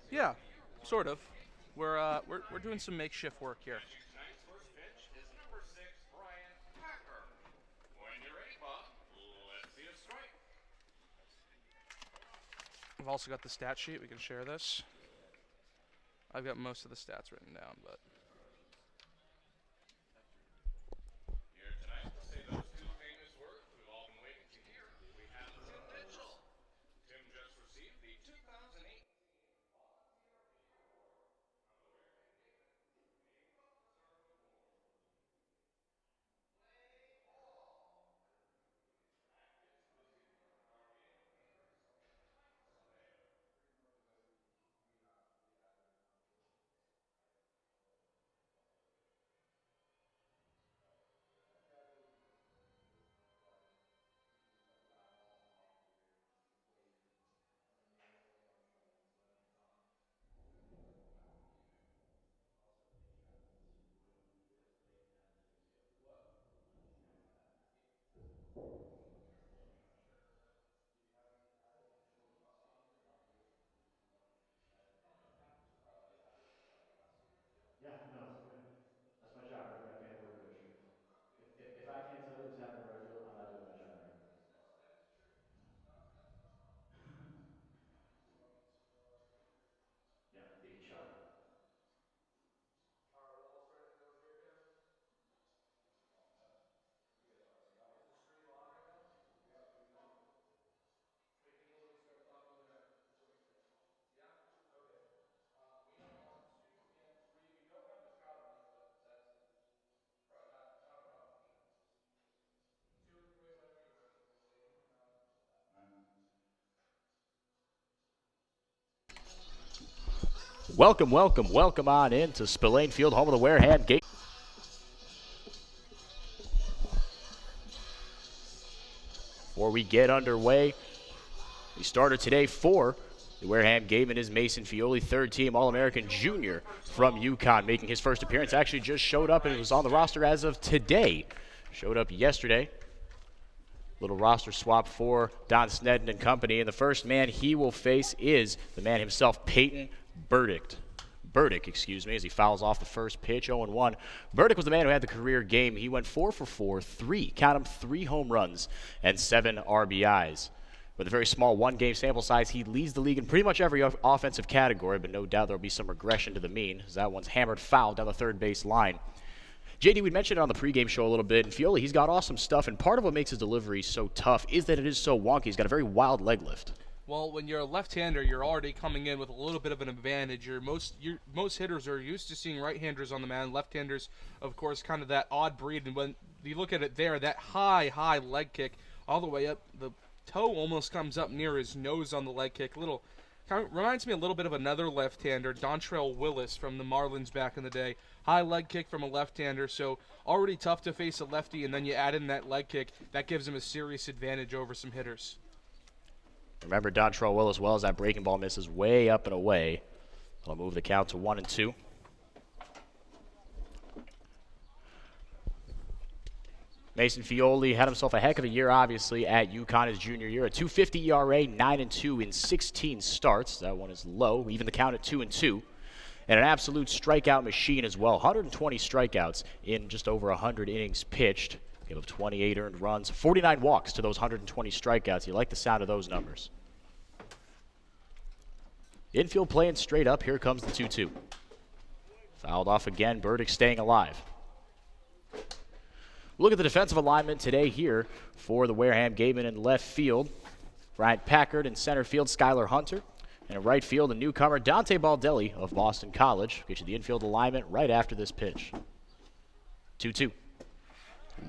Yeah, sort of. We're doing some makeshift work here. I've also got the stat sheet. We can share this. I've got most of the stats written down, but Yeah, no, it's okay. That's my job, right? Right being a word coach. If I can't tell you what's happening in right field, I'm not doing my job right. Yeah, big chop. Welcome, welcome, welcome on in to Spillane Field, home of the Wareham Gate. Before we get underway, we started today for the Wareham Gatemen is Mason Fioli, third-team All-American junior from UConn, making his first appearance. Actually just showed up and it was on the roster as of today. Showed up yesterday. Little roster swap for Don Snedden and company. And the first man he will face is the man himself, Peyton Burdick, as he fouls off the first pitch, 0-1. Burdick was the man who had the career game. He went 4 for 4, count them, 3 home runs and 7 RBIs. With a very small one-game sample size, he leads the league in pretty much every offensive category, but no doubt there will be some regression to the mean, as that one's hammered foul down the third base line. JD, we mentioned it on the pregame show a little bit, and Fioli, he's got awesome stuff, and part of what makes his delivery so tough is that it is so wonky. He's got a very wild leg lift. well, when you're a left-hander, you're already coming in with a little bit of an advantage. Most hitters are used to seeing right-handers on the mound. Left-handers, of course, kind of that odd breed. And when you look at it there, that high leg kick all the way up, the toe almost comes up near his nose on the leg kick. Kind of reminds me a little bit of another left-hander, Dontrell Willis from the Marlins back in the day. High leg kick from a left-hander, so already tough to face a lefty, and then you add in that leg kick. That gives him a serious advantage over some hitters. Remember Dontrell Willis well as that breaking ball misses way up and away. I'll move the count to 1-2. Mason Fioli had himself a heck of a year, obviously, at UConn his junior year. A 2.50 ERA, 9-2 in 16 starts. That one is low, even the count at 2-2. And an absolute strikeout machine as well. 120 strikeouts in just over 100 innings pitched. Gave up 28 earned runs, 49 walks to those 120 strikeouts. You like the sound of those numbers. Infield playing straight up. Here comes the 2-2. Fouled off again. Burdick staying alive. Look at the defensive alignment today here for the Wareham Gatemen in left field. Bryant Packard in center field, Skylar Hunter. And in right field, the newcomer, Dante Baldelli of Boston College. Get you the infield alignment right after this pitch. 2-2.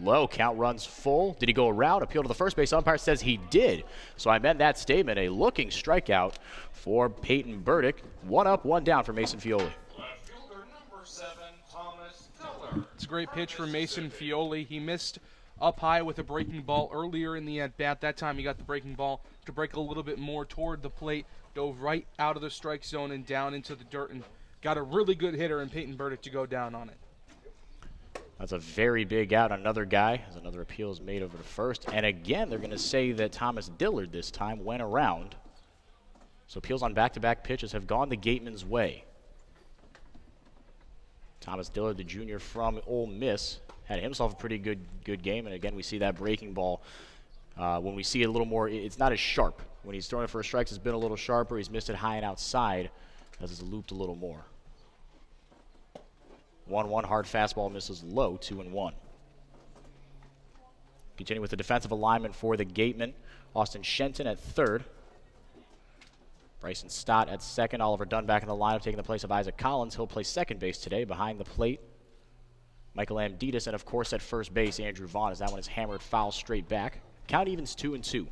Low, count runs full. Did he go around? Appeal to the first base umpire says he did. So I amend that statement. A looking strikeout for Peyton Burdick. 1 up, 1 down for Mason Fioli. It's a great pitch for Mason Fioli. He missed up high with a breaking ball earlier in the at-bat. That time he got the breaking ball to break a little bit more toward the plate. Dove right out of the strike zone and down into the dirt and got a really good hitter in Peyton Burdick to go down on it. That's a very big out on another guy as another appeal is made over to first. And again, they're going to say that Thomas Dillard this time went around. So appeals on back-to-back pitches have gone the Gatemen's way. Thomas Dillard, the junior from Ole Miss, had himself a pretty good game. And again, we see that breaking ball. When we see it a little more, it's not as sharp. When he's throwing it for a strike, it's been a little sharper. He's missed it high and outside as it's looped a little more. 1-1, hard fastball misses low, 2-1. Continuing with the defensive alignment for the Gatemen. Austin Shenton at third. Bryson Stott at second. Oliver Dunn back in the lineup, taking the place of Isaac Collins. He'll play second base today behind the plate. Michael Amditas, and of course at first base, Andrew Vaughn, as that one is hammered foul straight back. Count evens 2-2.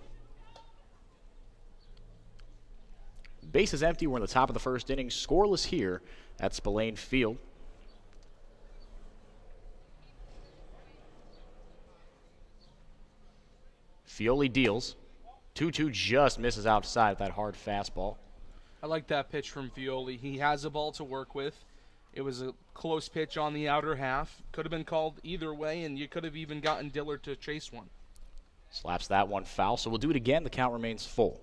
Base is empty. We're in the top of the first inning. Scoreless here at Spillane Field. Fioli deals. 2-2 just misses outside with that hard fastball. I like that pitch from Fioli. He has a ball to work with. It was a close pitch on the outer half. Could have been called either way, and you could have even gotten Dillard to chase one. Slaps that one foul, so we'll do it again. The count remains full.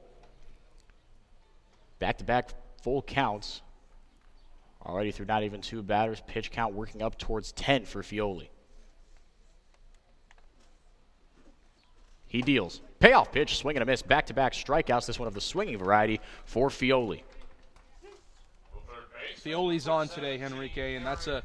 Back-to-back full counts. Already through not even two batters. Pitch count working up towards 10 for Fioli. He deals. Payoff pitch, swing and a miss. Back-to-back strikeouts, this one of the swinging variety for Fioli. Fioli's on today, Henrique, and that's a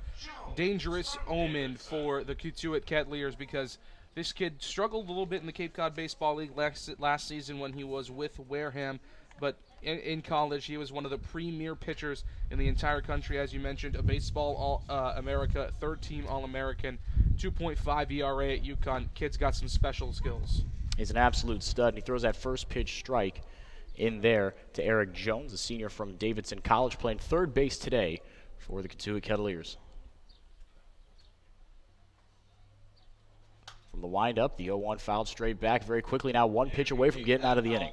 dangerous omen for the Cotuit Kettleers because this kid struggled a little bit in the Cape Cod Baseball League last season when he was with Wareham, but in college he was one of the premier pitchers in the entire country, as you mentioned, a Baseball America, third-team All-American, 2.5 ERA at UConn. Kid's got some special skills. He's an absolute stud, and he throws that first pitch strike in there to Eric Jones, a senior from Davidson College, playing third base today for the Cotuit Kettleers. From the windup, the 0-1 fouled straight back very quickly. Now one pitch away from getting out of the inning.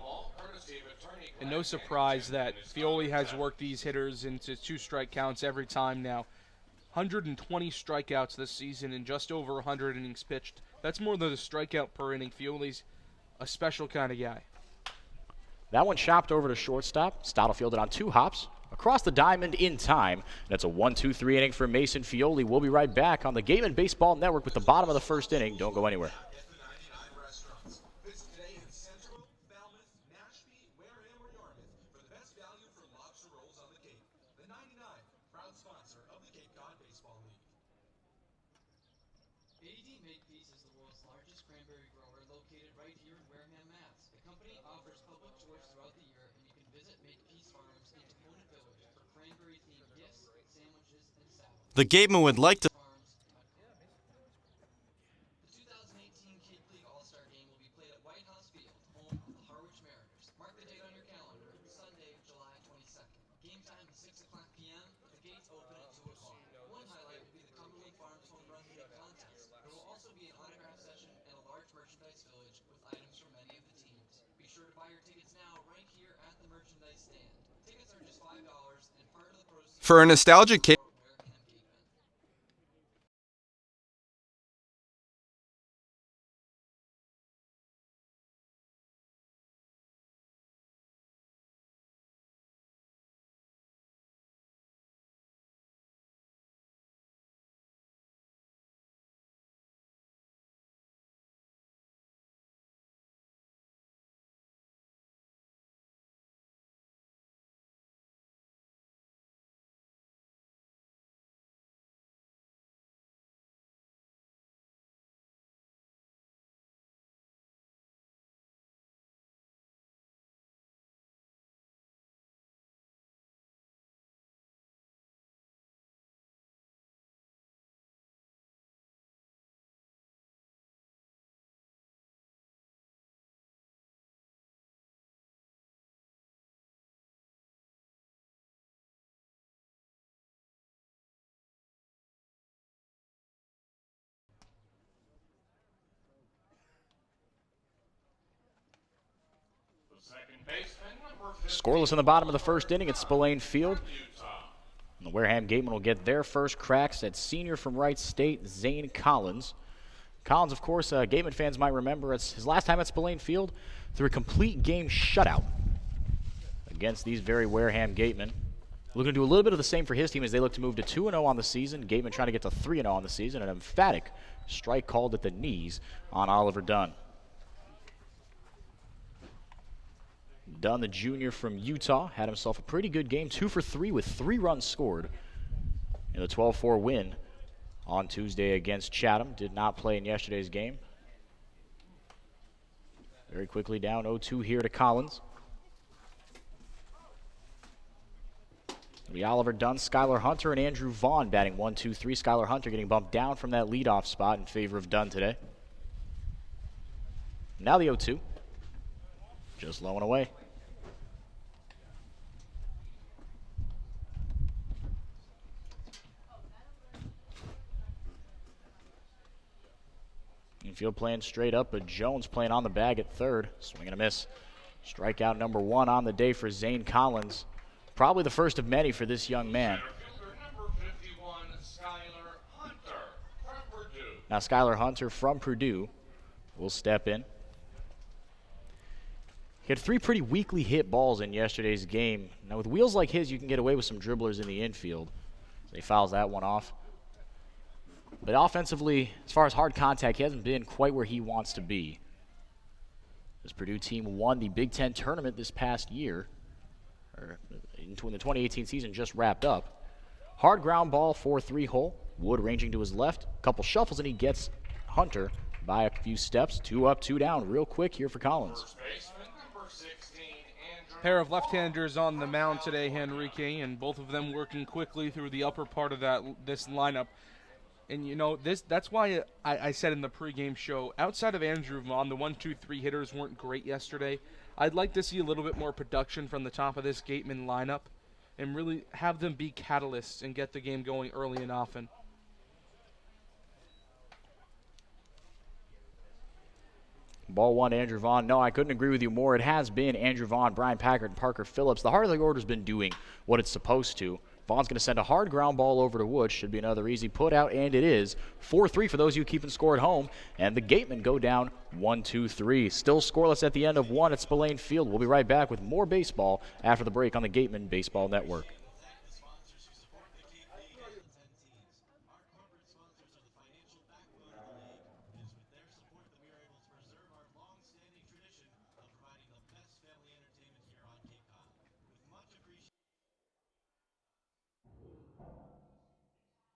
And no surprise that Fioli has worked these hitters into two strike counts every time now. 120 strikeouts this season and just over 100 innings pitched. That's more than a strikeout per inning. Fioli's a special kind of guy. That one chopped over to shortstop. Stottle fielded on two hops. Across the diamond in time. That's a 1-2-3 inning for Mason Fioli. We'll be right back on the Gatemen Baseball Network with the bottom of the first inning. Don't go anywhere. The Gatemen would like to. The 2018 Cape League All-Star Game will be played at White House Field, home of the Harwich Mariners. Mark the date on your calendar, Sunday, July 22nd. Game time is 6 o'clock p.m. The gates open at 2 o'clock. One highlight will be the Cumberland Farms Home Run League contest. There will also be an autograph session and a large merchandise village with items from many of the teams. Be sure to buy your tickets now right here at the merchandise stand. Tickets are just $5 and part of the proceeds. For a nostalgic Cape. Scoreless in the bottom of the first inning at Spillane Field. And the Wareham Gatemen will get their first cracks at senior from Wright State, Zane Collins. Collins, of course, Gatemen fans might remember, it's his last time at Spillane Field through a complete game shutout against these very Wareham Gatemen. Looking to do a little bit of the same for his team as they look to move to 2-0 on the season. Gatemen trying to get to 3-0 on the season. An emphatic strike called at the knees on Oliver Dunn. Dunn, the junior from Utah, had himself a pretty good game. 2 for 3 with 3 runs scored in the 12-4 win on Tuesday against Chatham. Did not play in yesterday's game. Very quickly down 0-2 here to Collins. It'll be Oliver Dunn, Skylar Hunter, and Andrew Vaughn batting 1, 2, 3. Skylar Hunter getting bumped down from that leadoff spot in favor of Dunn today. Now the 0-2. Just low and away. Infield playing straight up, but Jones playing on the bag at third. Swing and a miss. Strikeout number 1 on the day for Zane Collins. Probably the first of many for this young man. Now Skylar Hunter from Purdue will step in. He had 3 pretty weakly hit balls in yesterday's game. Now with wheels like his, you can get away with some dribblers in the infield. So he fouls that one off. But offensively, as far as hard contact, he hasn't been quite where he wants to be. This Purdue team won the Big Ten tournament this past year, or when the 2018 season just wrapped up. Hard ground ball for 3-hole. Wood ranging to his left. A couple shuffles, and he gets Hunter by a few steps. 2 up, 2 down, real quick here for Collins. Pair of left-handers on the mound today, Henrique, and both of them working quickly through the upper part of this lineup. And, you know, that's why I said in the pregame show, outside of Andrew Vaughn, the 1, 2, 3 hitters weren't great yesterday. I'd like to see a little bit more production from the top of this Gatemen lineup and really have them be catalysts and get the game going early and often. Ball 1, Andrew Vaughn. No, I couldn't agree with you more. It has been Andrew Vaughn, Brian Packard, and Parker Phillips. The heart of the order's been doing what it's supposed to. Vaughn's going to send a hard ground ball over to Wood. Should be another easy put out, and it is. 4-3 for those of you keeping score at home. And the Gatemen go down 1-2-3. Still scoreless at the end of 1 at Spillane Field. We'll be right back with more baseball after the break on the Gatemen Baseball Network. That makes sense. Okay. Word.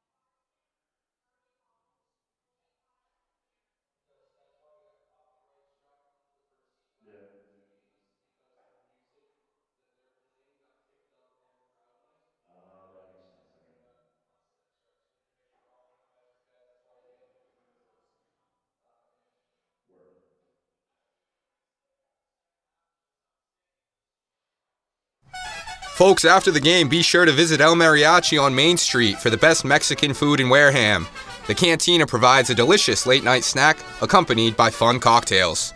Folks, after the game, be sure to visit El Mariachi on Main Street for the best Mexican food in Wareham. The cantina provides a delicious late-night snack accompanied by fun cocktails.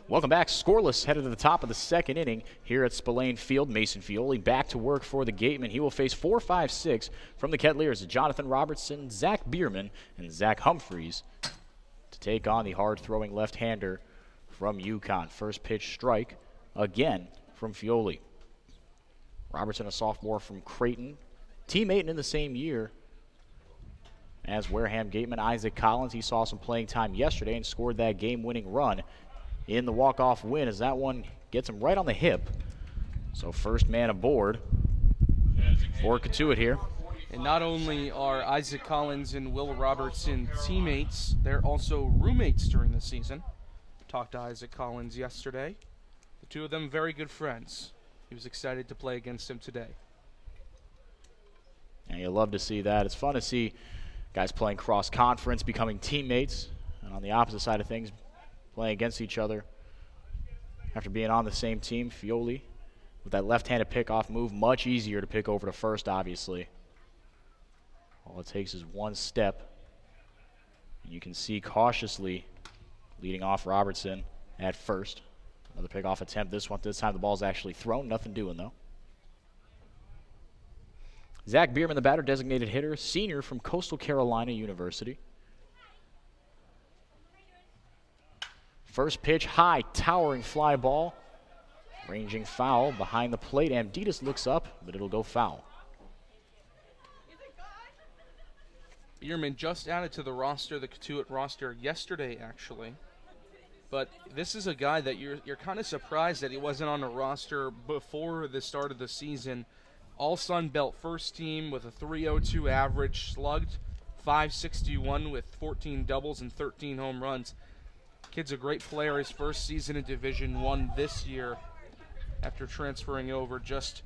Welcome back. Scoreless, headed to the top of the second inning here at Spillane Field. Mason Fioli back to work for the Gatemen. He will face 4, 5, 6 from the Kettleers. Jonathan Robertson, Zach Bierman, and Zach Humphreys to take on the hard-throwing left-hander from UConn. First pitch strike again from Fioli. Robertson, a sophomore from Creighton, teammate in the same year as Wareham Gateman Isaac Collins. He saw some playing time yesterday and scored that game-winning run in the walk-off win as that one gets him right on the hip. So first man aboard for Cotuit here. And not only are Isaac Collins and Will Robertson teammates, they're also roommates during the season. Talked to Isaac Collins yesterday. The two of them very good friends. He was excited to play against him today. And you love to see that. It's fun to see guys playing cross-conference, becoming teammates, and on the opposite side of things, playing against each other after being on the same team. Fioli with that left-handed pickoff move, much easier to pick over to first, obviously. All it takes is one step. You can see cautiously leading off Robertson at first. Another pickoff attempt. This time the ball's actually thrown. Nothing doing, though. Zach Bierman, the batter, designated hitter, senior from Coastal Carolina University. First pitch, high, towering fly ball. Ranging foul behind the plate. Amditas looks up, but it'll go foul. Bierman just added to the roster, the Cotuit roster, yesterday, actually. But this is a guy that you're kind of surprised that he wasn't on a roster before the start of the season. All Sun Belt first team with a .302 average, slugged .561 with 14 doubles and 13 home runs. Kid's a great player. His first season in Division I this year after transferring over just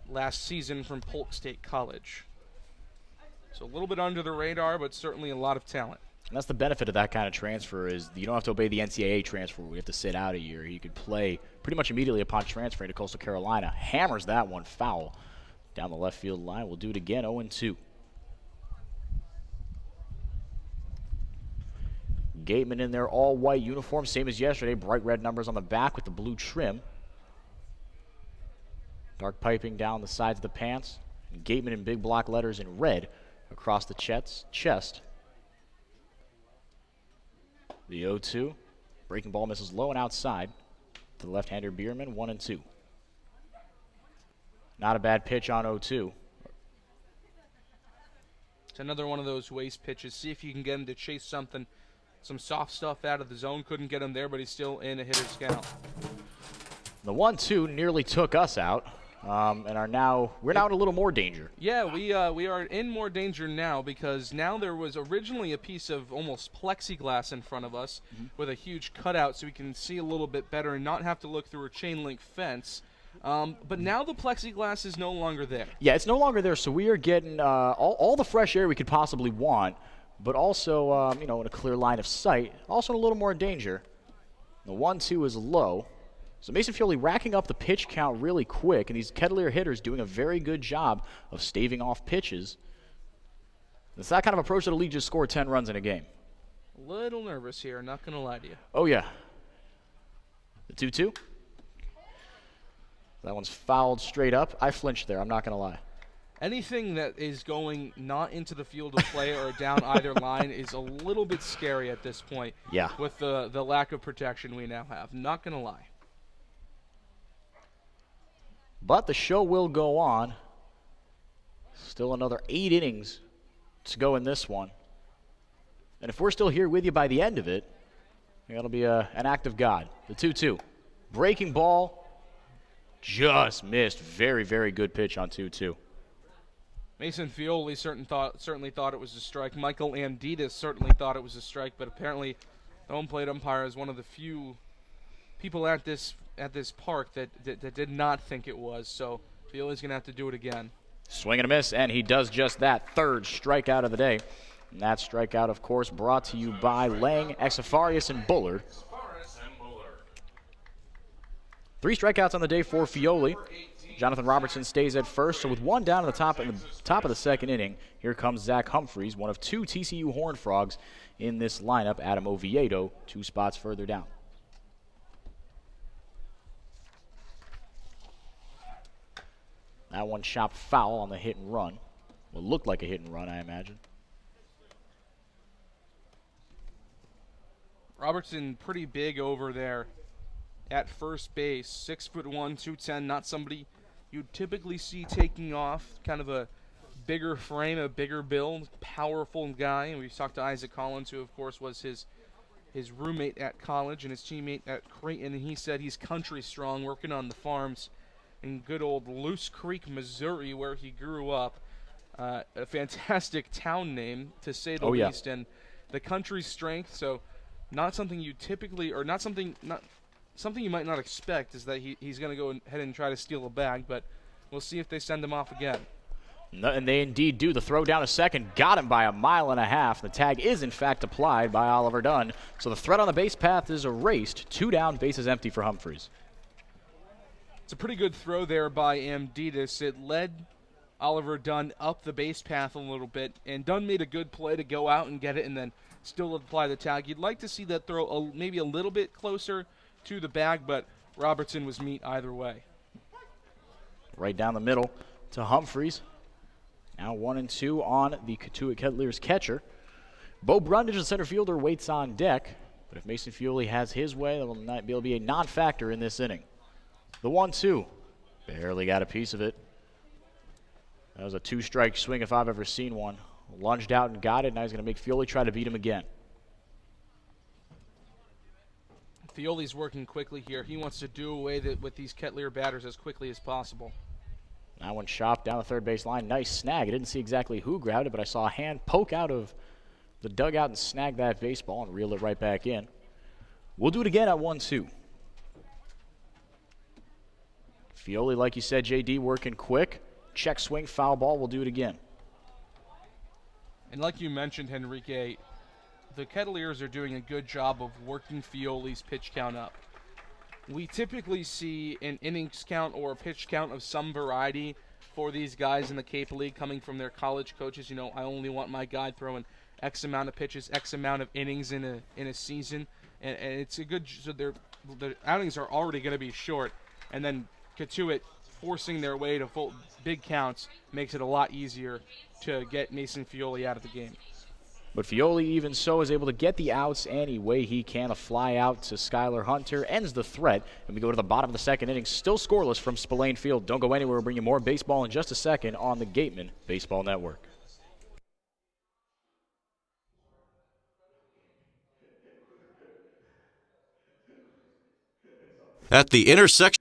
last season from Polk State College. So a little bit under the radar, but certainly a lot of talent. And that's the benefit of that kind of transfer is you don't have to obey the NCAA transfer where you have to sit out a year. You could play pretty much immediately upon transferring to Coastal Carolina. Hammers that one foul down the left field line. We'll do it again, 0-2. Gatemen in their all-white uniform, same as yesterday. Bright red numbers on the back with the blue trim. Dark piping down the sides of the pants. And Gatemen in big block letters in red across the chest. The 0-2. Breaking ball misses low and outside to the left-hander Bierman, 1-2. Not a bad pitch on 0-2. It's another one of those waste pitches. See if you can get him to chase some soft stuff out of the zone. Couldn't get him there, but he's still in a hitter's count. The 1-2 nearly took us out. And we're now in a little more danger. Yeah, we are in more danger now because now there was originally a piece of almost plexiglass in front of us with a huge cutout so we can see a little bit better and not have to look through a chain link fence. But now the plexiglass is no longer there. Yeah, it's no longer there, so we are getting all the fresh air we could possibly want, but also in a clear line of sight, also in a little more danger. The 1-2 is low. So Mason Fioli racking up the pitch count really quick, and these Kettleer hitters doing a very good job of staving off pitches. It's that kind of approach that'll lead you to score 10 runs in a game. A little nervous here, not going to lie to you. Oh, yeah. The 2-2. That one's fouled straight up. I flinched there, I'm not going to lie. Anything that is going not into the field of play or down either line is a little bit scary at this point. Yeah. With the lack of protection we now have. Not going to lie. But the show will go on. Still another 8 innings to go in this one. And if we're still here with you by the end of it, that'll be an act of God. The 2-2. Breaking ball. Just missed. Very, very good pitch on 2-2. Mason Fioli certainly thought it was a strike. Michael Amditas certainly thought it was a strike, but apparently the home plate umpire is one of the few people at this park that did not think it was. So Fioli's going to have to do it again. Swing and a miss, and he does just that. Third strikeout of the day. And that strikeout, of course, brought to you by Lang, Exafarius, and Bullard. 3 strikeouts on the day for Fioli. Jonathan Robertson stays at first, so with one down at the top of the second inning, here comes Zach Humphreys, one of 2 TCU Horned Frogs in this lineup. Adam Oviedo, 2 spots further down. That one chopped foul on the hit and run. Well, it looked like a hit and run, I imagine. Robertson pretty big over there at first base. 6'1", 210, not somebody you'd typically see taking off. Kind of a bigger frame, a bigger build, powerful guy. And we talked to Isaac Collins, who of course was his roommate at college and his teammate at Creighton, and he said he's country strong, working on the farms in good old Loose Creek, Missouri, where he grew up. A fantastic town name, to say the least, and the country strength. So, not something you typically, or not something you might not expect, is that he's going to go ahead and try to steal a bag. But we'll see if they send him off again. No, and they indeed do. The throw down a second got him by 1.5 miles. The tag is in fact applied by Oliver Dunn. So the threat on the base path is erased. 2 down, bases empty for Humphreys. It's a pretty good throw there by Amditas. It led Oliver Dunn up the base path a little bit, and Dunn made a good play to go out and get it and then still apply the tag. You'd like to see that throw maybe a little bit closer to the bag, but Robertson was meat either way. Right down the middle to Humphreys. Now 1-2 on the Cotuit Kettleers catcher. Bo Brundage, the center fielder, waits on deck. But if Mason Fioli has his way, that will not be able to be a non-factor in this inning. The 1-2. Barely got a piece of it. That was a 2-strike swing if I've ever seen one. Lunged out and got it. Now he's going to make Fioli try to beat him again. Fioli's working quickly here. He wants to do away with these Kettleer batters as quickly as possible. That one chopped down the third base line. Nice snag. I didn't see exactly who grabbed it, but I saw a hand poke out of the dugout and snag that baseball and reel it right back in. We'll do it again at 1-2. Fioli, like you said, JD, working quick. Check swing, foul ball. We'll do it again. And like you mentioned, Henrique, the Kettleers are doing a good job of working Fioli's pitch count up. We typically see an innings count or a pitch count of some variety for these guys in the Cape League coming from their college coaches. You know, I only want my guy throwing X amount of pitches, X amount of innings in a season. And it's a good, so their outings are already going to be short. And then Cotuit forcing their way to full big counts makes it a lot easier to get Mason Fioli out of the game. But Fioli, even so, is able to get the outs any way he can. A fly out to Skylar Hunter ends the threat. And we go to the bottom of the second inning, still scoreless from Spillane Field. Don't go anywhere. We'll bring you more baseball in just a second on the Gatemen Baseball Network. At the intersection.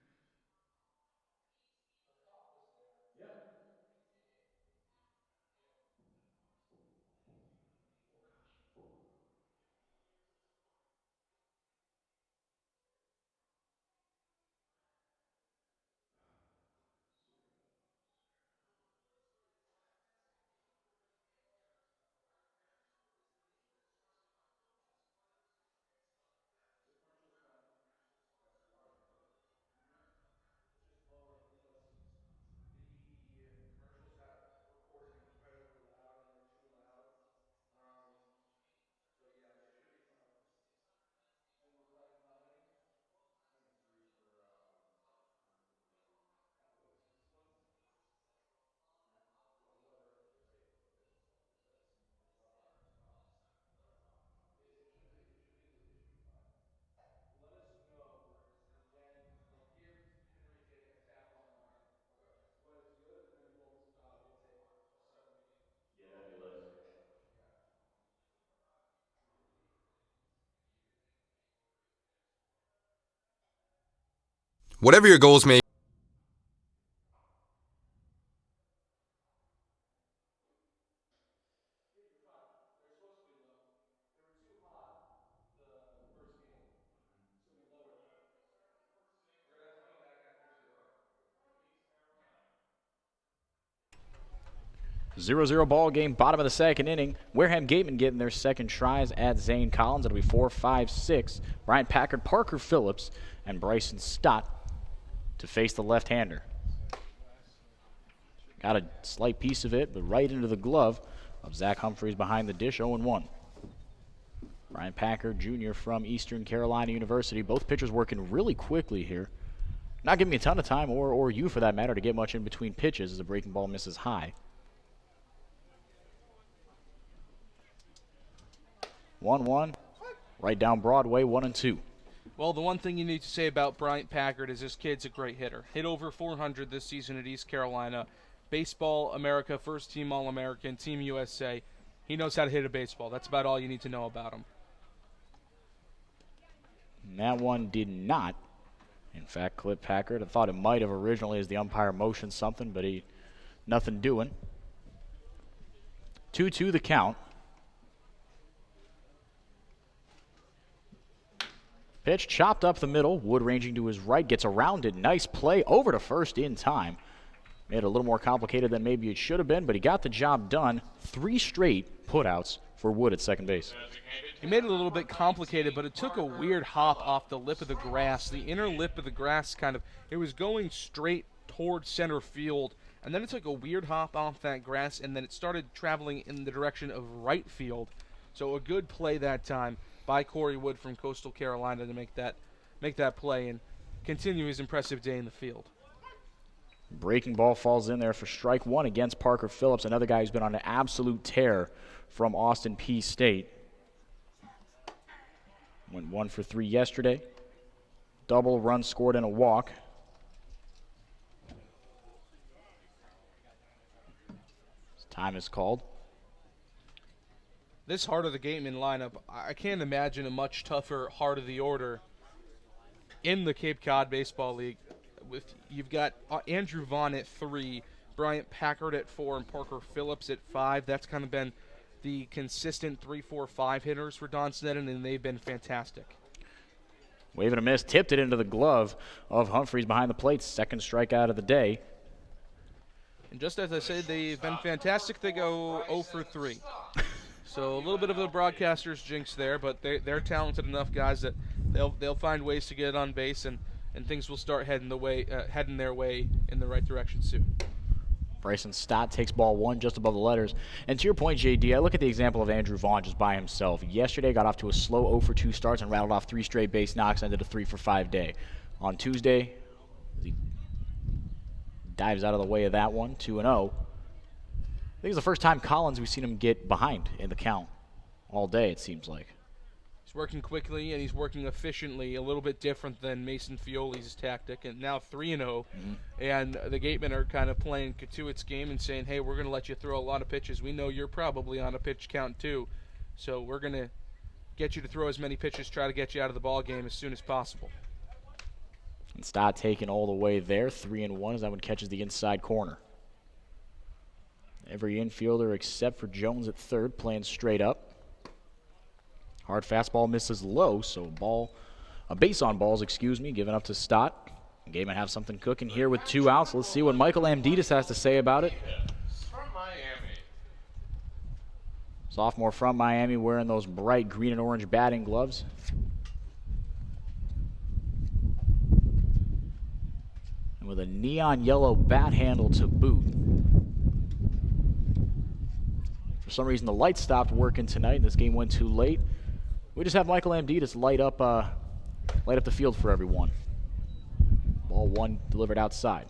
Whatever your goals may be. 0-0 ball game, bottom of the second inning. Wareham Gatemen getting their second tries at Zane Collins. It'll be 4, 5, 6. Brian Packard, Parker Phillips, and Bryson Stott to face the left-hander. Got a slight piece of it, but right into the glove of Zach Humphreys behind the dish, 0-1. Brian Packard, Jr. from Eastern Carolina University. Both pitchers working really quickly here. Not giving me a ton of time, or you for that matter, to get much in between pitches as the breaking ball misses high. 1-1, right down Broadway, 1-2. Well, the one thing you need to say about Bryant Packard is this kid's a great hitter. Hit over 400 this season at East Carolina. Baseball America, first team All-American, Team USA. He knows how to hit a baseball. That's about all you need to know about him. And that one did not, in fact, clip Packard. I thought it might have originally as the umpire motioned something, but nothing doing. 2-2 the count. Pitch chopped up the middle. Wood ranging to his right. Gets around it. Nice play over to first in time. Made it a little more complicated than maybe it should have been, but he got the job done. 3 straight putouts for Wood at second base. He made it a little bit complicated, but it took a weird hop off the lip of the grass. The inner lip of the grass it was going straight toward center field and then it took a weird hop off that grass, and then it started traveling in the direction of right field. So a good play that time by Corey Wood from Coastal Carolina to make that play and continue his impressive day in the field. Breaking ball falls in there for strike one against Parker Phillips, another guy who's been on an absolute tear from Austin Peay State. Went 1 for 3 yesterday. Double, run scored, and a walk. Time is called. This heart of the Gatemen lineup, I can't imagine a much tougher heart of the order in the Cape Cod Baseball League. You've got Andrew Vaughn at 3, Bryant Packard at 4, and Parker Phillips at 5. That's kind of been the consistent 3-4-5 hitters for Don Sneddon, and they've been fantastic. Wave and a miss, tipped it into the glove of Humphreys behind the plate. Second strikeout of the day. And just as I said, they've been fantastic. They go 0 for 3. So a little bit of a broadcaster's jinx there, but they're talented enough guys that they'll find ways to get on base, and things will start heading their way in the right direction soon. Bryson Stott takes ball 1 just above the letters. And to your point, JD, I look at the example of Andrew Vaughn just by himself. Yesterday got off to a slow 0 for 2 starts and rattled off 3 straight base knocks, ended a 3 for 5 day. On Tuesday, he dives out of the way of that one, 2-0. I think it's the first time Collins we've seen him get behind in the count all day, it seems like. He's working quickly and he's working efficiently, a little bit different than Mason Fioli's tactic. And now 3-0, and the Gatemen are kind of playing Cotuit's game and saying, hey, we're going to let you throw a lot of pitches. We know you're probably on a pitch count too, so we're going to get you to throw as many pitches, try to get you out of the ball game as soon as possible. And Stott taking all the way there, 3-1 as that one catches the inside corner. Every infielder except for Jones at third playing straight up. Hard fastball misses low, so a base on balls, given up to Stott. Gatemen have something cooking here with 2 outs. Let's see what Michael Amditis has to say about it. From Miami. Sophomore from Miami wearing those bright green and orange batting gloves. And with a neon yellow bat handle to boot. For some reason, the lights stopped working tonight, and this game went too late. We just have Michael Amditis light up the field for everyone. Ball 1 delivered outside.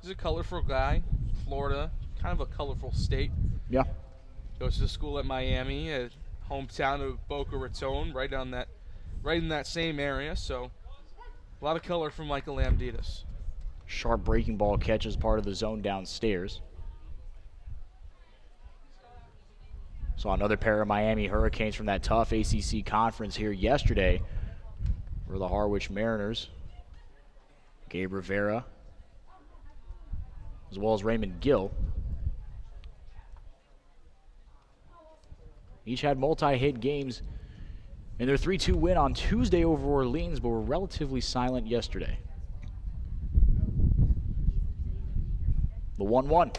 He's a colorful guy. Florida, kind of a colorful state. Yeah. Goes to school at Miami, a hometown of Boca Raton, right in that same area. So a lot of color from Michael Amditis. Sharp breaking ball catch as part of the zone downstairs. Saw another pair of Miami Hurricanes from that tough ACC conference here yesterday for the Harwich Mariners. Gabe Rivera, as well as Raymond Gill. Each had multi-hit games in their 3-2 win on Tuesday over Orleans, but were relatively silent yesterday. The 1-1.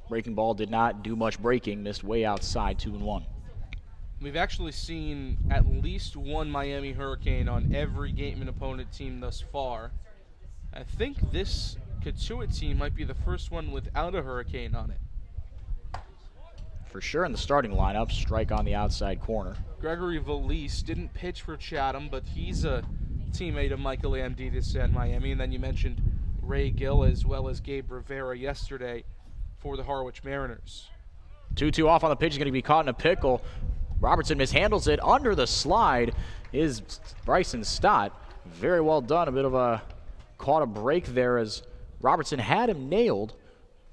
Breaking ball did not do much breaking, missed way outside, 2-1. We've actually seen at least one Miami Hurricane on every Gateman opponent team thus far. I think this Cotuit team might be the first one without a Hurricane on it. For sure in the starting lineup, strike on the outside corner. Gregory Valise didn't pitch for Chatham, but he's a teammate of Michael Amditis at Miami. And then you mentioned Ray Gill as well as Gabe Rivera yesterday for the Harwich Mariners. 2-2 off on the pitch is going to be caught in a pickle. Robertson mishandles it. Under the slide is Bryson Stott. Very well done. A bit of a caught a break there as Robertson had him nailed,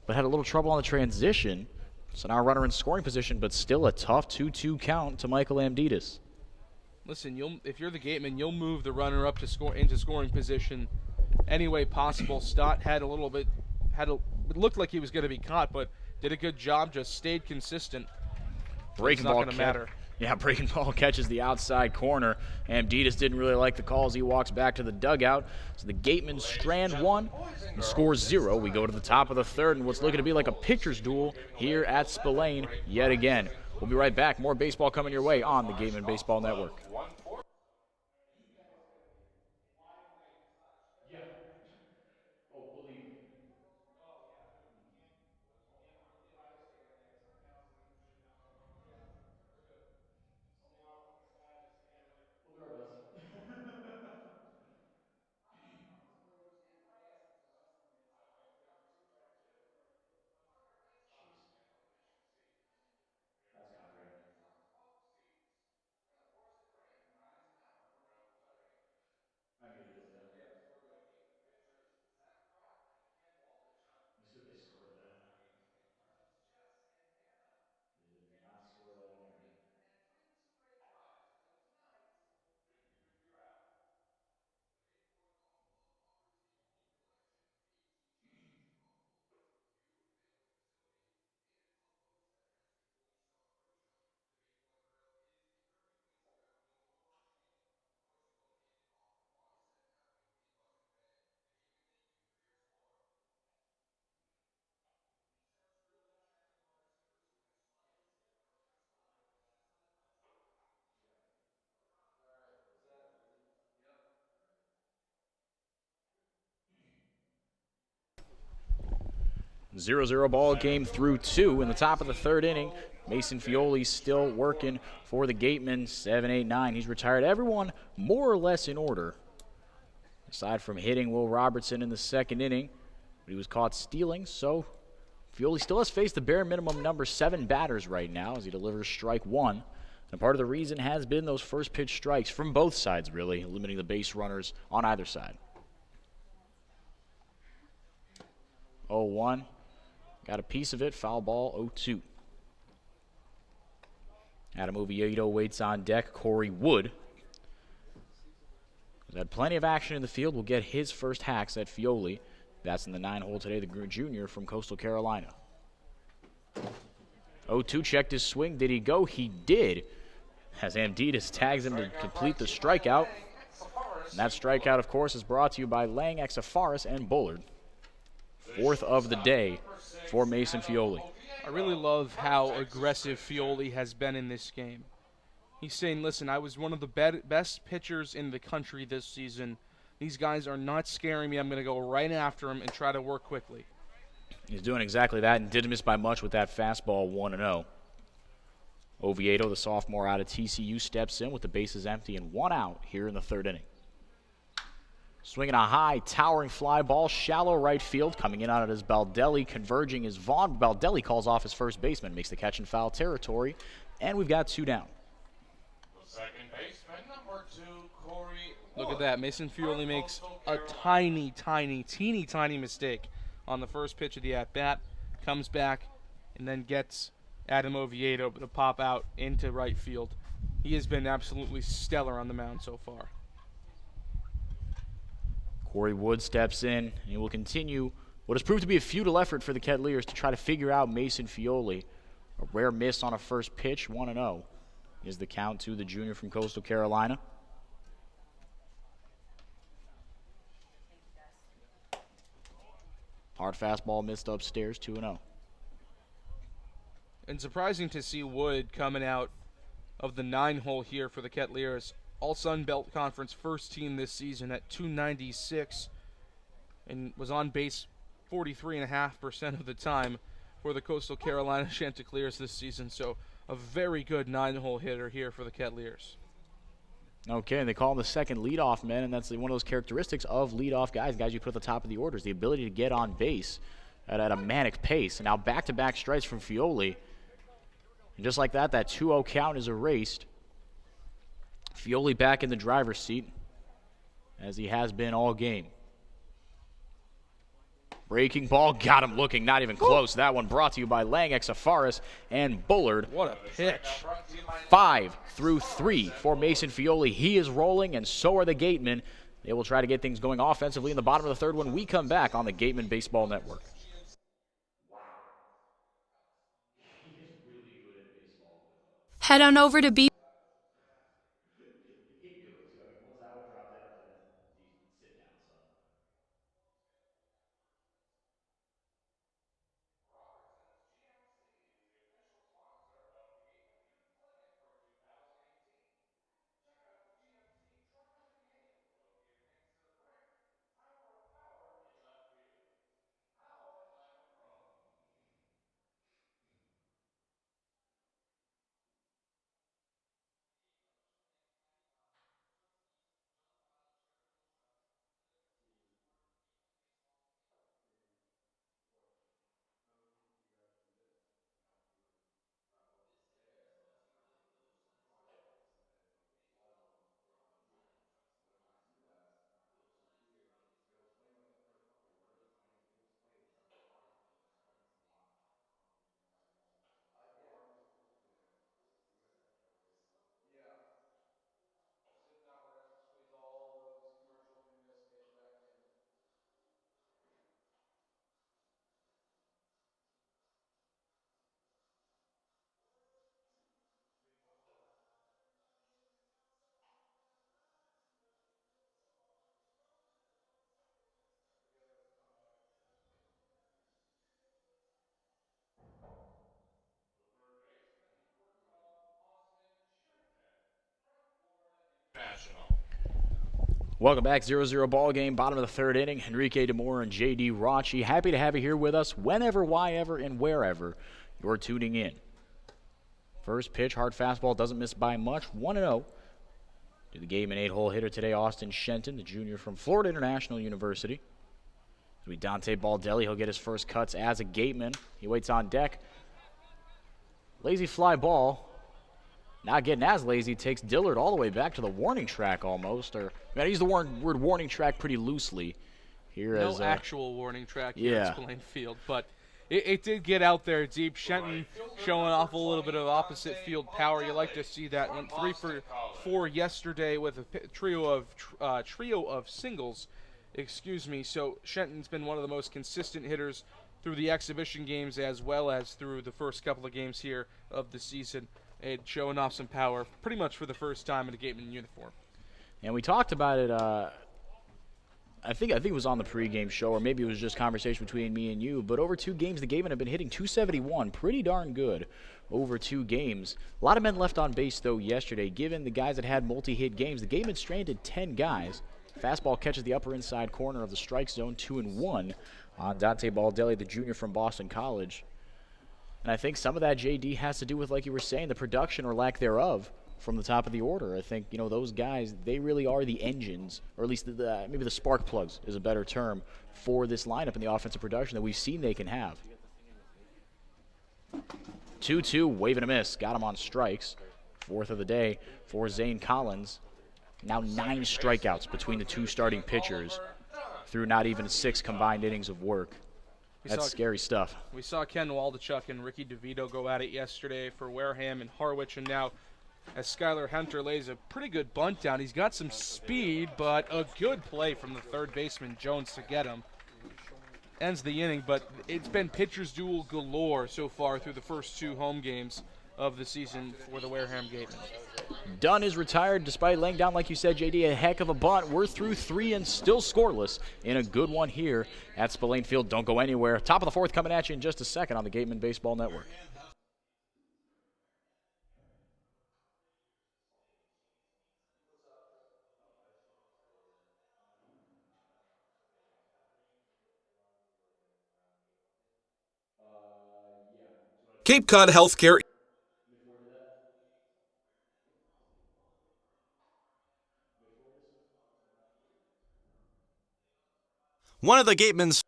but had a little trouble on the transition. So now a runner in scoring position, but still a tough 2-2 count to Michael Amditis. Listen, if you're the Gateman, you'll move the runner up to into scoring position any way possible. Stott it looked like he was going to be caught, but did a good job, just stayed consistent. Breaking ball ball not going to matter. Yeah, breaking ball catches the outside corner. Amditis didn't really like the calls. He walks back to the dugout. So the Gatemen strand 1 and scores 0. We go to the top of the third, and what's looking to be like a pitcher's duel here at Spillane yet again. We'll be right back. More baseball coming your way on the Gatemen Baseball Network. 0-0 ball game through 2 in the top of the third inning. Mason Fioli still working for the Gatemen. 7, 8, 9. He's retired everyone more or less in order. Aside from hitting Will Robertson in the second inning, but he was caught stealing, so Fioli still has faced the bare minimum number 7 batters right now as he delivers strike 1. And part of the reason has been those first pitch strikes from both sides, really, limiting the base runners on either side. 0-1. Got a piece of it. Foul ball, 0-2. Adam Oviedo waits on deck. Corey Wood has had plenty of action in the field. Will get his first hacks at Fioli. That's in the 9-hole today, the junior from Coastal Carolina. 0-2 checked his swing. Did he go? He did. As Amditas tags him to complete the strikeout. And that strikeout, of course, is brought to you by Lang, Exafaris, and Bullard. 4th of the day for Mason Fioli. I really love how aggressive Fioli has been in this game. He's saying, listen, I was one of the best pitchers in the country this season. These guys are not scaring me. I'm going to go right after them and try to work quickly. He's doing exactly that and didn't miss by much with that fastball 1-0. Oviedo, the sophomore out of TCU, steps in with the bases empty and 1 out here in the third inning. Swinging a high, towering fly ball, shallow right field. Coming in on it is Baldelli. Converging is Vaughn. Baldelli calls off his first baseman, makes the catch in foul territory, and we've got 2 down. The second baseman, number 2, Corey Look Wood. at that. Mason Fioli makes a teeny tiny mistake on the first pitch of the at-bat. Comes back and then gets Adam Oviedo to pop out into right field. He has been absolutely stellar on the mound so far. Corey Wood steps in, and he will continue what has proved to be a futile effort for the Kettleers to try to figure out Mason Fioli. A rare miss on a first pitch, 1-0 is the count to the junior from Coastal Carolina. Hard fastball missed upstairs, 2-0. And surprising to see Wood coming out of the 9-hole here for the Kettleers. All Sun Belt Conference first team this season at 296 and was on base 43.5% of the time for the Coastal Carolina Chanticleers this season. So a very good 9-hole hitter here for the Kettleers. Okay, and they call him the second leadoff man, and that's one of those characteristics of leadoff guys you put at the top of the orders, the ability to get on base at a manic pace. And now back-to-back strikes from Fioli. And just like that, that 2-0 count is erased. Fioli back in the driver's seat, as he has been all game. Breaking ball, got him looking, not even close. That one brought to you by Lang, Exafaris, and Bullard. What a pitch. 5 through 3 for Mason Fioli. He is rolling, and so are the Gatemen. They will try to get things going offensively in the bottom of the third when we come back on the Gatemen Baseball Network. Head on over to B. Welcome back, 0-0 ball game, bottom of the third inning. Enrique DeMora and J.D. Rachi, happy to have you here with us whenever, whyever, and wherever you're tuning in. First pitch, hard fastball, doesn't miss by much, 1-0. To the Gatemen 8-hole hitter today, Austin Shenton, the junior from Florida International University. It'll be Dante Baldelli. He'll get his first cuts as a Gateman. He waits on deck. Lazy fly ball. Not getting as lazy, takes Dillard all the way back to the warning track almost. I use the word warning track pretty loosely here. No actual warning track here yeah. at Spillane Field, but it did get out there deep. Shenton showing off a little bit of opposite field power. You like to see that. Went 3 for 4 yesterday with a trio of singles. So Shenton's been one of the most consistent hitters through the exhibition games as well as through the first couple of games here of the season. And showing off some power pretty much for the first time in a Gatemen uniform. And we talked about it, I think it was on the pregame show, or maybe it was just conversation between me and you, but over 2 games, the Gatemen have been hitting .271, pretty darn good over 2 games. A lot of men left on base, though, yesterday. Given the guys that had multi-hit games, the Gatemen stranded 10 guys. Fastball catches the upper inside corner of the strike zone, 2-1 on Dante Baldelli, the junior from Boston College. And I think some of that, JD, has to do with, like you were saying, the production or lack thereof from the top of the order. I think, those guys, they really are the engines, or at least maybe the spark plugs is a better term for this lineup in the offensive production that we've seen they can have. 2-2, wave and a miss. Got him on strikes. 4th of the day for Zane Collins. Now 9 strikeouts between the 2 starting pitchers through not even 6 combined innings of work. That's scary stuff. We saw Ken Waldachuk and Ricky DeVito go at it yesterday for Wareham and Harwich, and now as Skylar Hunter lays a pretty good bunt down. He's got some speed, but a good play from the third baseman, Jones, to get him. Ends the inning, but it's been pitcher's duel galore so far through the first 2 home games of the season for the Wareham Gatemen. Dunn is retired despite laying down, like you said, JD, a heck of a bunt. We're through 3 and still scoreless in a good one here at Spillane Field. Don't go anywhere. Top of the 4th coming at you in just a second on the Gatemen Baseball Network. Cape Cod Healthcare. One of the Gatemen's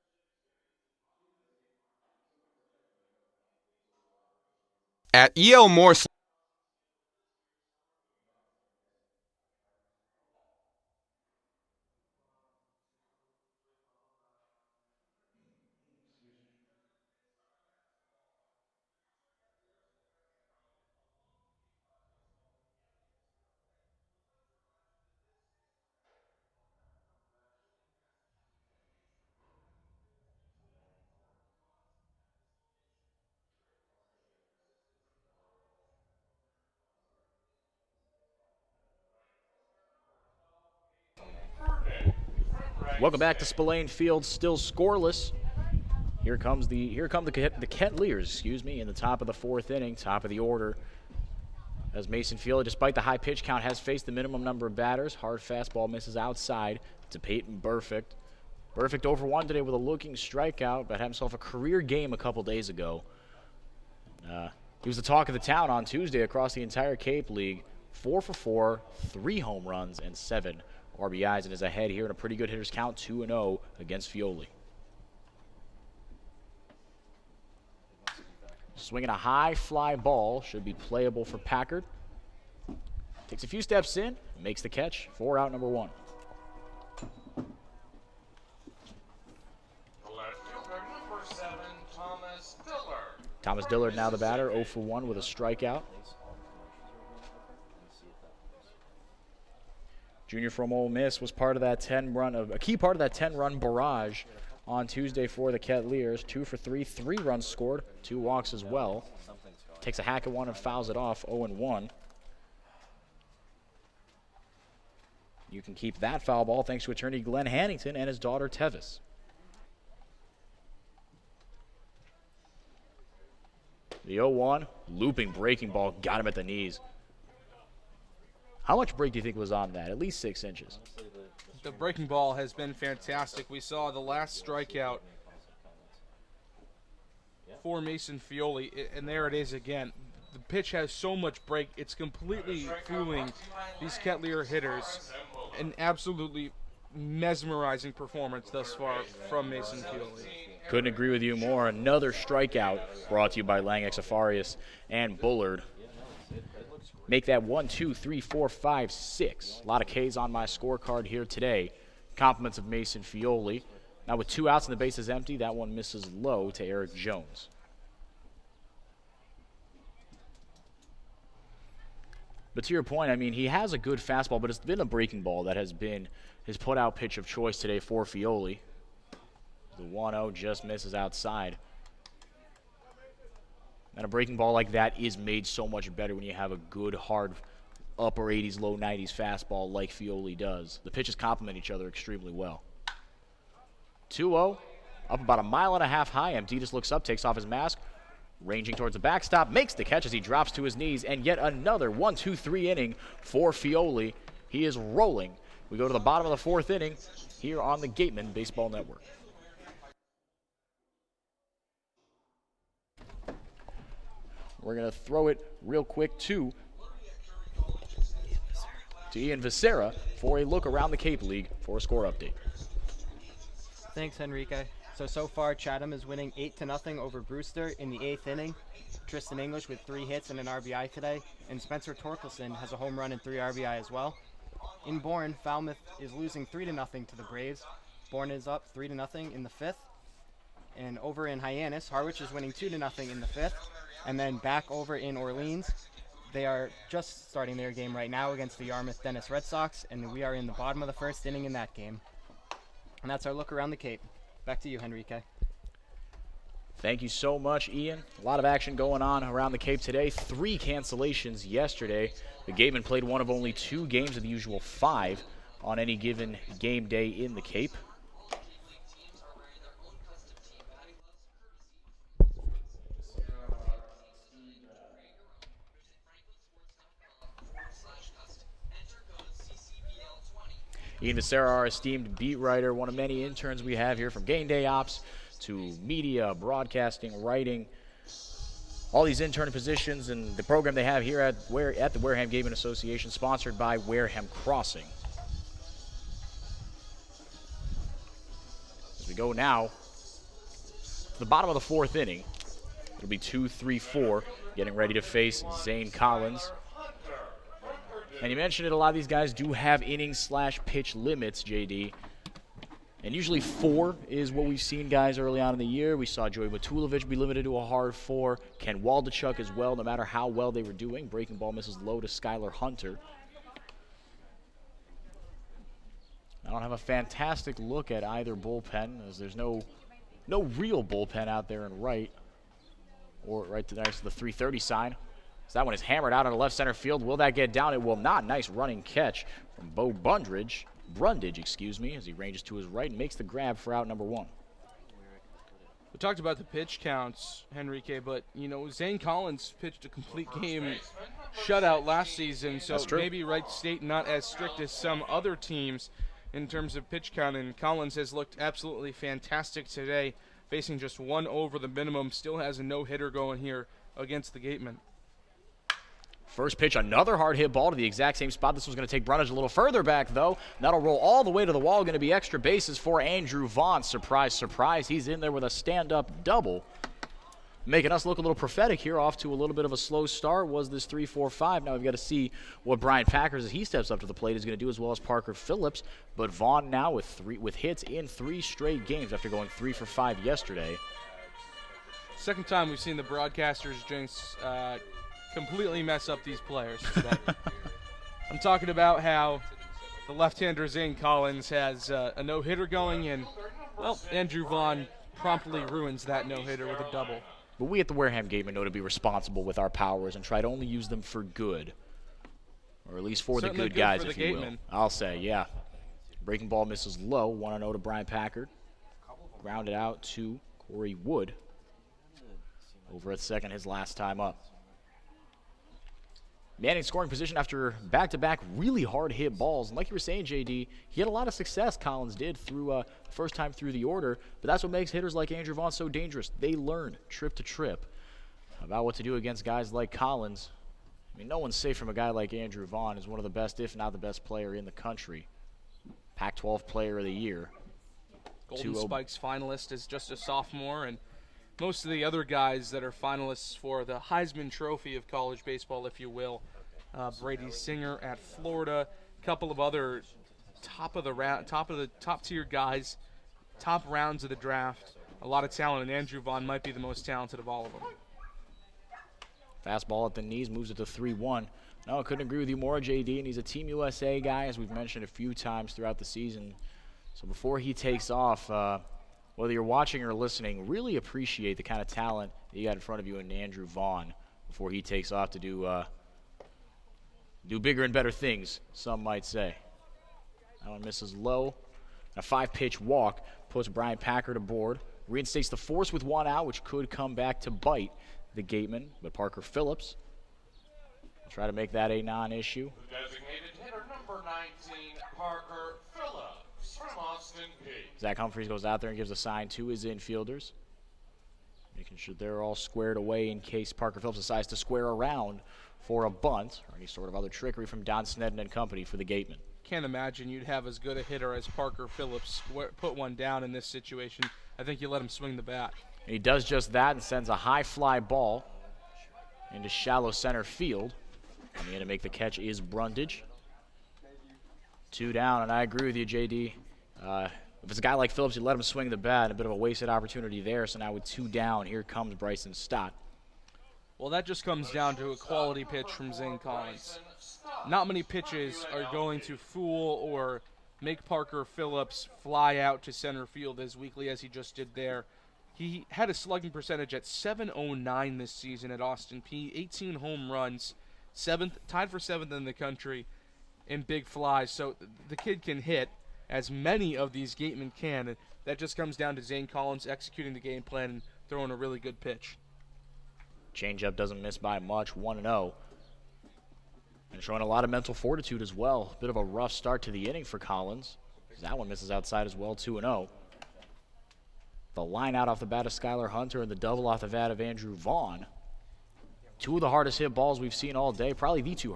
At E.L. Morse. Welcome back to Spillane Field, still scoreless. Here come the Kettleers, in the top of the 4th inning, top of the order. As Mason Field, despite the high pitch count, has faced the minimum number of batters. Hard fastball misses outside to Peyton Burfict. Burfict over 1 today with a looking strikeout, but had himself a career game a couple days ago. He was the talk of the town on Tuesday across the entire Cape League. 4 for 4, 3 home runs, and 7 RBIs, and is ahead here in a pretty good hitter's count, 2-0 against Fioli. Swinging a high fly ball, should be playable for Packard. Takes a few steps in, makes the catch for out number 1. Left fielder number 7, Thomas Dillard. Thomas Dillard now the batter, 0 for 1 with a strikeout. Junior from Ole Miss was part of that a key part of that 10-run barrage on Tuesday for the Kettleers. 2 for 3, 3 runs scored, 2 walks as well. Takes a hack at one and fouls it off, 0-1. You can keep that foul ball thanks to attorney Glenn Hannington and his daughter Tevis. The 0-1, looping breaking ball, got him at the knees. How much break do you think was on that? At least 6 inches. The breaking ball has been fantastic. We saw the last strikeout for Mason Fioli, and there it is again. The pitch has so much break, it's completely fooling these Kettleer hitters. An absolutely mesmerizing performance thus far from Mason Fioli. Couldn't agree with you more. Another strikeout brought to you by Lang Exafarius and Bullard. Make that 1, 2, 3, 4, 5, 6. A lot of Ks on my scorecard here today. Compliments of Mason Fioli. Now with 2 outs and the bases empty, that one misses low to Eric Jones. But to your point, I mean, he has a good fastball, but it's been a breaking ball that has been his put-out pitch of choice today for Fioli. The 1-0 just misses outside. And a breaking ball like that is made so much better when you have a good, hard, upper 80s, low 90s fastball like Fioli does. The pitches complement each other extremely well. 2-0, up about 1.5 miles high. Amditas looks up, takes off his mask, ranging towards the backstop, makes the catch as he drops to his knees, and yet another 1-2-3 inning for Fioli. He is rolling. We go to the bottom of the 4th inning here on the Gatemen Baseball Network. We're going to throw it real quick to Ian Becerra for a look around the Cape League for a score update. Thanks, Henrique. So far, Chatham is winning 8-0 over Brewster in the 8th inning. Tristan English with 3 hits and an RBI today, and Spencer Torkelson has a home run and 3 RBI as well. In Bourne, Falmouth is losing 3-0 to the Braves. Bourne is up 3-0 in the 5th. And over in Hyannis, Harwich is winning 2-0 in the 5th. And then back over in Orleans, they are just starting their game right now against the Yarmouth Dennis Red Sox, and we are in the bottom of the 1st inning in that game. And that's our look around the Cape. Back to you, Henrique. Thank you so much, Ian. A lot of action going on around the Cape today. 3 cancellations yesterday. The Gatemen played one of only 2 games of the usual 5 on any given game day in the Cape. Ian Becerra, our esteemed beat writer, one of many interns we have here, from game day ops to media, broadcasting, writing, all these intern positions, and the program they have here at the Wareham Gatemen Association, sponsored by Wareham Crossing. As we go now to the bottom of the 4th inning, it'll be 2-3-4, getting ready to face Zane Collins. And you mentioned it, a lot of these guys do have innings/pitch limits, JD. And usually 4 is what we've seen guys early on in the year. We saw Joey Matulovic be limited to a hard 4. Ken Waldachuk as well, no matter how well they were doing. Breaking ball misses low to Skylar Hunter. I don't have a fantastic look at either bullpen, as there's no real bullpen out there in right. Or right to next to the 330 sign. So that one is hammered out on the left center field. Will that get down? It will not. Nice running catch from Bo Brundage, as he ranges to his right and makes the grab for out number 1. We talked about the pitch counts, Henrique, but, Zane Collins pitched a complete game shutout last season, so maybe Wright State not as strict as some other teams in terms of pitch count, and Collins has looked absolutely fantastic today, facing just 1 over the minimum, still has a no-hitter going here against the Gatemen. First pitch, another hard hit ball to the exact same spot. This was going to take Brundage a little further back, though. That'll roll all the way to the wall. Going to be extra bases for Andrew Vaughn. Surprise, surprise. He's in there with a stand-up double. Making us look a little prophetic here, off to a little bit of a slow start. Was this 3-4-5? Now we've got to see what Brian Packers, as he steps up to the plate, is going to do, as well as Parker Phillips. But Vaughn now with hits in 3 straight games after going 3 for 5 yesterday. Second time we've seen the broadcasters, Jinx, completely mess up these players today. I'm talking about how the left-hander Zane Collins has a no-hitter going, and, well, Andrew Vaughn promptly ruins that no-hitter with a double. But we at the Wareham Gatemen know to be responsible with our powers and try to only use them for good. Or at least for Certainly the good guys, for if the you will. Gatemen. I'll say, yeah. Breaking ball misses low. 1-0 to Brian Packard. Grounded out to Corey Wood. Over at second, his last time up. manning scoring position after back-to-back really hard-hit balls. And like you were saying, JD, he had a lot of success, Collins did, through first time through the order. But that's what makes hitters like Andrew Vaughn so dangerous. They learn trip to trip about what to do against guys like Collins. I mean, no one's safe from a guy like Andrew Vaughn, who's one of the best, if not the best player in the country. Pac-12 Player of the Year. Golden Spikes finalist is just a sophomore, and most of the other guys that are finalists for the Heisman Trophy of college baseball, if you will, Brady Singer at Florida, a couple of other top tier guys, top rounds of the draft, a lot of talent, and Andrew Vaughn might be the most talented of all of them. Fastball at the knees, moves it to 3-1. No, I couldn't agree with you more, JD, and he's a Team USA guy, as we've mentioned a few times throughout the season. So before he takes off, whether you're watching or listening, really appreciate the kind of talent that you got in front of you in Andrew Vaughn before he takes off to do bigger and better things, some might say. That one misses low. A 5-pitch walk puts Brian Packard aboard. Reinstates the force with one out, which could come back to bite the Gatemen, but Parker Phillips will try to make that a non-issue. Designated hitter number 19, Parker Phillips from Austin Peay. Zach Humphreys goes out there and gives a sign to his infielders, making sure they're all squared away in case Parker Phillips decides to square around for a bunt or any sort of other trickery from Don Snedden and company for the Gatemen. Can't imagine you'd have as good a hitter as Parker Phillips put one down in this situation. I think you let him swing the bat. And he does just that and sends a high fly ball into shallow center field. Coming in to make the catch is Brundage. 2 down, and I agree with you, JD. If it's a guy like Phillips, you let him swing the bat. A bit of a wasted opportunity there. So now with 2 down, here comes Bryson Stott. Well, that just comes down to a quality pitch from Zane Collins. Not many pitches are going to fool or make Parker Phillips fly out to center field as weakly as he just did there. He had a slugging percentage at .709 this season at Austin Peay, 18 home runs, tied for 7th in the country in big flies. So the kid can hit, as many of these Gatemen can. And that just comes down to Zane Collins executing the game plan and throwing a really good pitch. Changeup doesn't miss by much, 1-0. And showing a lot of mental fortitude as well. Bit of a rough start to the inning for Collins. That one misses outside as well, 2-0. The line out off the bat of Skylar Hunter and the double off the bat of Andrew Vaughn. 2 of the hardest hit balls we've seen all day. Probably the 2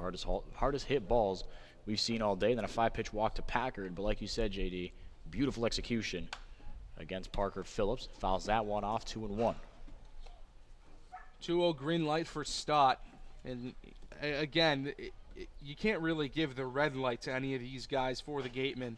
hardest hit balls we've seen all day. Then a 5-pitch walk to Packard. But like you said, JD, beautiful execution against Parker Phillips. Fouls that one off, 2-1. 2-0 green light for Stott. And again, you can't really give the red light to any of these guys for the Gatemen.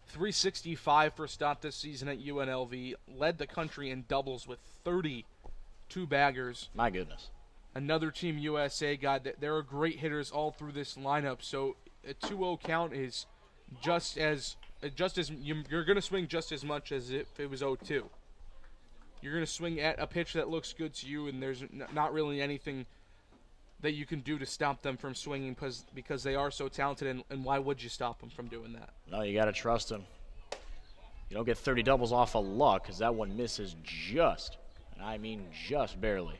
365 for Stott this season at UNLV. Led the country in doubles with 32 baggers. My goodness. Another Team USA guy. There are great hitters all through this lineup. So a 2-0 count is just as you're going to swing just as much as if it was 0-2. You're going to swing at a pitch that looks good to you, and there's not really anything that you can do to stop them from swinging because they are so talented, and why would you stop them from doing that? No, you got to trust them. You don't get 30 doubles off of luck because that one misses just, and I mean just barely.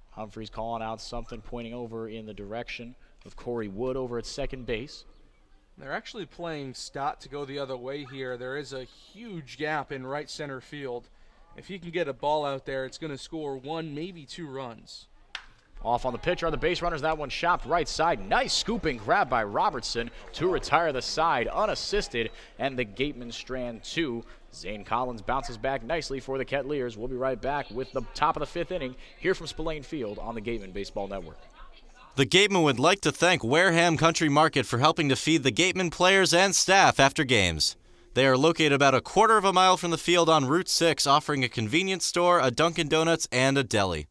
Humphreys calling out something, pointing over in the direction of Corey Wood over at second base. They're actually playing Stott to go the other way here. There is a huge gap in right center field. If he can get a ball out there, it's going to score 1, maybe 2 runs. Off on the pitch are the base runners. That one chopped right side. Nice scooping grab by Robertson to retire the side unassisted. And the Gatemen strand 2. Zane Collins bounces back nicely for the Kettleers. We'll be right back with the top of the 5th inning here from Spillane Field on the Gatemen Baseball Network. The Gatemen would like to thank Wareham Country Market for helping to feed the Gatemen players and staff after games. They are located about a quarter of a mile from the field on Route 6, offering a convenience store, a Dunkin' Donuts, and a deli.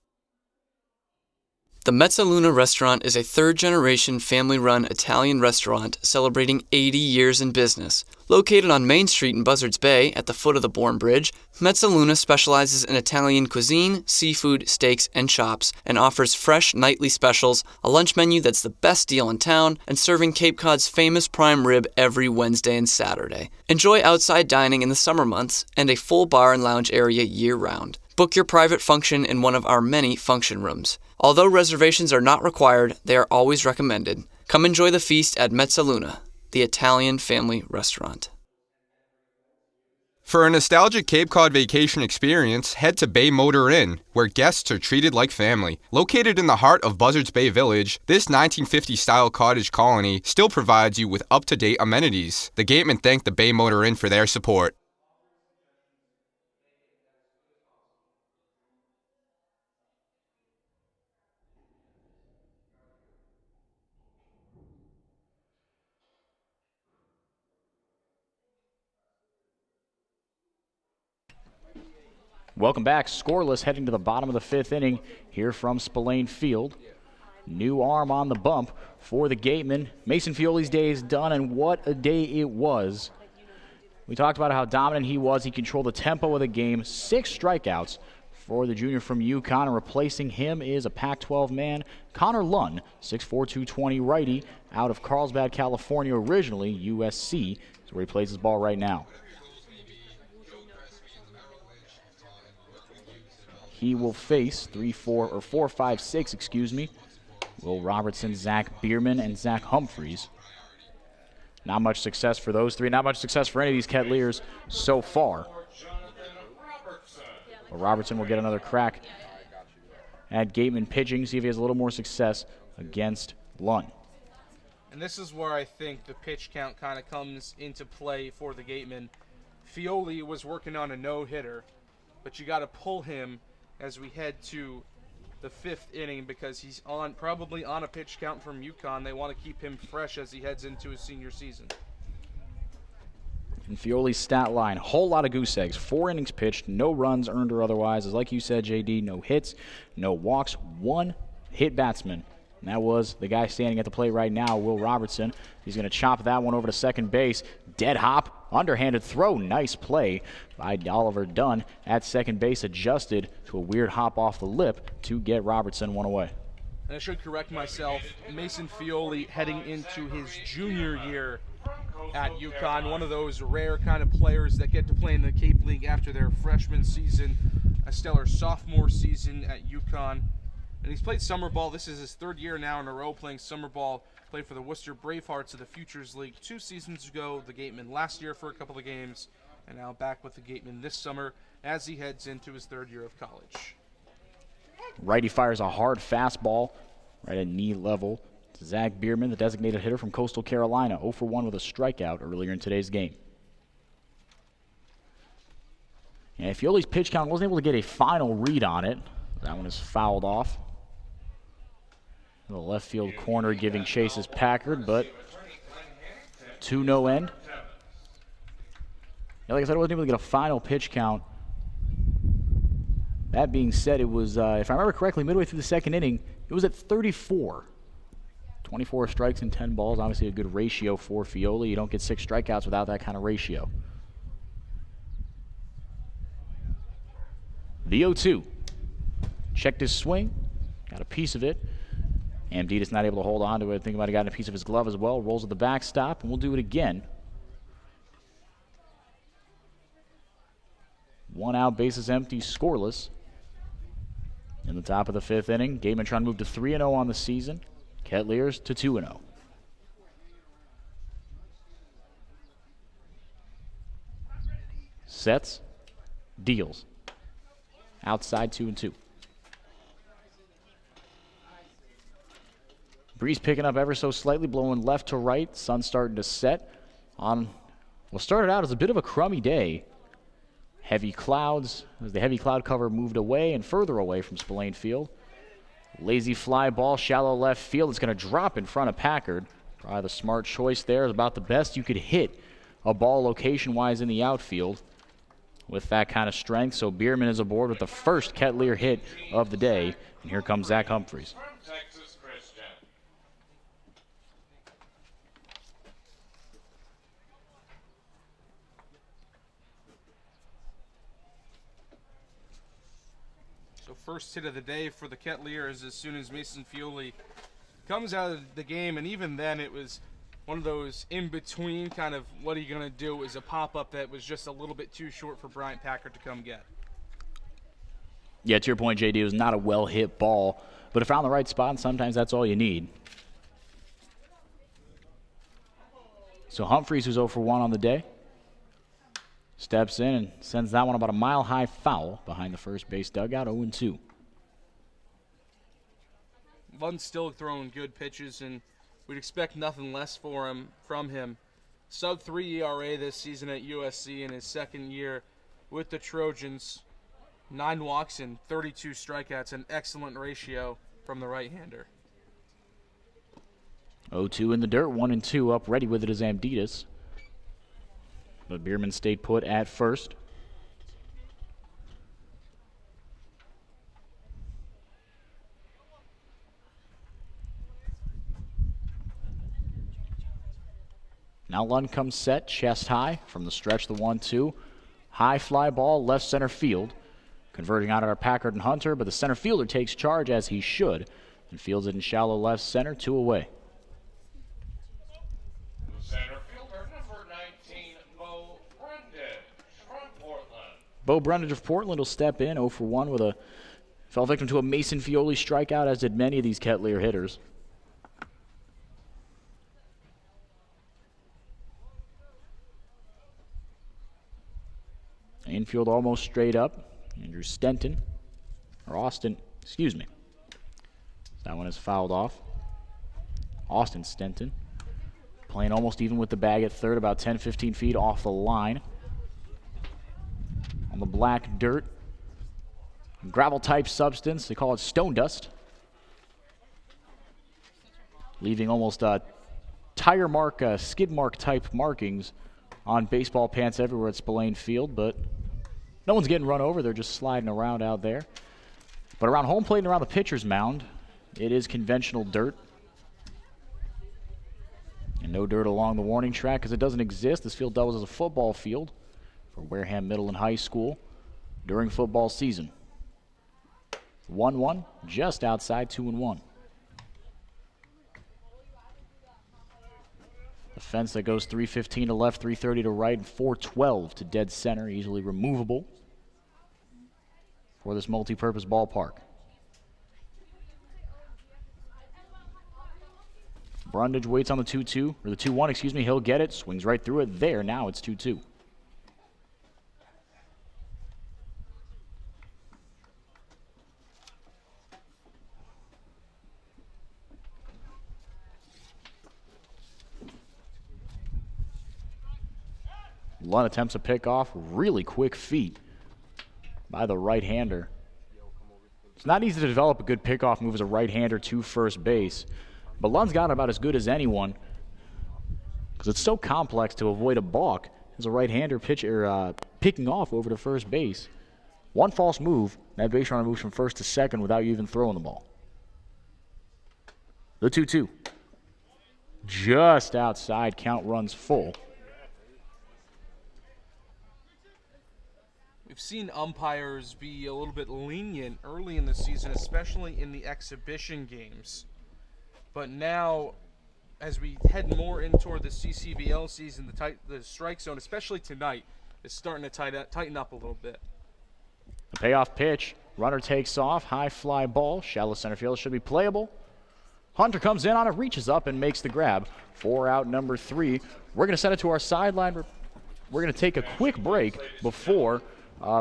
The Mezzaluna restaurant is a third-generation family-run Italian restaurant celebrating 80 years in business. Located on Main Street in Buzzards Bay at the foot of the Bourne Bridge, Mezzaluna specializes in Italian cuisine, seafood, steaks, and chops, and offers fresh nightly specials, a lunch menu that's the best deal in town, and serving Cape Cod's famous prime rib every Wednesday and Saturday. Enjoy outside dining in the summer months and a full bar and lounge area year-round. Book your private function in one of our many function rooms. Although reservations are not required, they are always recommended. Come enjoy the feast at Mezzaluna, the Italian family restaurant. For a nostalgic Cape Cod vacation experience, head to Bay Motor Inn, where guests are treated like family. Located in the heart of Buzzards Bay Village, this 1950-style cottage colony still provides you with up-to-date amenities. The Gatemen thank the Bay Motor Inn for their support. Welcome back. Scoreless heading to the bottom of the fifth inning here from Spillane Field. New arm on the bump for the Gatemen. Mason Fioli's day is done, and what a day it was. We talked about how dominant he was. He controlled the tempo of the game. 6 strikeouts for the junior from UConn, and replacing him is a Pac-12 man, Connor Lunn, 6'4", 220 righty out of Carlsbad, California, originally USC. That's where he plays his ball right now. He will face 4, 5, 6, Will Robertson, Zach Bierman, and Zach Humphreys. Not much success for those three. Not much success for any of these Kettleers so far. But Robertson will get another crack at Gatemen pitching, see if he has a little more success against Lunn. And this is where I think the pitch count kind of comes into play for the Gatemen. Fioli was working on a no-hitter, but you got to pull him as we head to the 5th inning because he's probably on a pitch count from UConn. They want to keep him fresh as he heads into his senior season. And Fioli's stat line, whole lot of goose eggs. 4 innings pitched, no runs earned or otherwise. As like you said, JD, no hits, no walks, 1 hit batsman. And that was the guy standing at the plate right now, Will Robertson. He's going to chop that one over to second base. Dead hop, underhanded throw. Nice play by Oliver Dunn at second base, adjusted to a weird hop off the lip to get Robertson one away. And I should correct myself. Mason Fioli heading into his junior year at UConn, one of those rare kind of players that get to play in the Cape League after their freshman season, a stellar sophomore season at UConn. And he's played summer ball. This is his 3rd year now in a row playing summer ball. Played for the Worcester Bravehearts of the Futures League 2 seasons ago, the Gatemen last year for a couple of games, and now back with the Gatemen this summer as he heads into his 3rd year of college. Righty fires a hard fastball right at knee level to Zach Bierman, the designated hitter from Coastal Carolina, 0 for 1 with a strikeout earlier in today's game. And Fioli's pitch count wasn't able to get a final read on it. That one is fouled off. The left field corner giving chase is Packard, but 2 no end. Yeah, like I said, I wasn't able to get a final pitch count. That being said, it was, if I remember correctly, midway through the 2nd inning, it was at 34. 24 strikes and 10 balls, obviously a good ratio for Fioli. You don't get 6 strikeouts without that kind of ratio. The 0-2. Checked his swing, got a piece of it. Amditas not able to hold on to it. I think he might have gotten a piece of his glove as well. Rolls at the backstop, and we'll do it again. 1 out, bases empty, scoreless. In the top of the 5th inning, Gatemen trying to move to 3-0 on the season. Kettleers to 2-0. Sets, deals. Outside 2-2. Breeze picking up ever so slightly, blowing left to right. Sun starting to set on what started out as a bit of a crummy day. Heavy clouds as the heavy cloud cover moved away and further away from Spillane Field. Lazy fly ball, shallow left field. It's going to drop in front of Packard. Probably the smart choice there. Is about the best you could hit a ball location-wise in the outfield with that kind of strength. So Bierman is aboard with the first Kettleer hit of the day. And here comes Zach Humphreys. So first hit of the day for the Kettleers as soon as Mason Fioli comes out of the game, and even then it was one of those in-between kind of what are you going to do is a pop-up that was just a little bit too short for Bryant Packard to come get. Yeah, to your point, JD, it was not a well-hit ball, but it found the right spot, and sometimes that's all you need. So Humphreys, who's 0 for 1 on the day, steps in and sends that one about a mile-high foul behind the first base dugout, 0-2. Lund's still throwing good pitches, and we'd expect nothing less from him. Sub-3 ERA this season at USC in his second year with the Trojans. 9 walks and 32 strikeouts, an excellent ratio from the right-hander. 0-2 in the dirt, 1-2 up, ready with it is Amditas. But Bierman stayed put at first. Now Lund comes set, chest high from the stretch, the 1-2. High fly ball, left center field. Converting out at our Packard and Hunter, but the center fielder takes charge as he should and fields it in shallow left center, 2 away. Center fielder number 19, Bo Brundage from Portland. Bo Brundage of Portland will step in, 0 for 1 with a fell victim to a Mason Fioli strikeout, as did many of these Kettleer hitters. Infield almost straight up. Andrew Stenton, or Austin, excuse me. That one is fouled off. Austin Stenton playing almost even with the bag at third, about 10-15 feet off the line. On the black dirt, gravel type substance, they call it stone dust. Leaving almost tire mark, skid mark type markings on baseball pants everywhere at Spillane Field, but no one's getting run over. They're just sliding around out there. But around home plate and around the pitcher's mound, it is conventional dirt. And no dirt along the warning track because it doesn't exist. This field doubles as a football field for Wareham Middle and High School during football season. 1-1, just outside 2-1. The fence that goes 315 to left, 330 to right, and 412 to dead center, easily removable for this multi-purpose ballpark. Brundage waits on the 2-2, or the 2-1, excuse me. He'll get it, swings right through it. There, now it's 2-2. Lund attempts a pick off, really quick feet by the right-hander. It's not easy to develop a good pickoff move as a right-hander to first base, but Lund's got about as good as anyone because it's so complex to avoid a balk as a right-hander picking off over to first base. One false move, that base runner moves from first to second without you even throwing the ball. The 2-2. Just outside, count runs full. We've seen umpires be a little bit lenient early in the season, especially in the exhibition games. But now, as we head more in toward the CCBL season, the strike zone, especially tonight, is starting to tighten up a little bit. The payoff pitch. Runner takes off. High fly ball. Shallow center field should be playable. Hunter comes in on it, reaches up, and makes the grab. 4 out, number 3. We're going to send it to our sideline. We're going to take a quick break before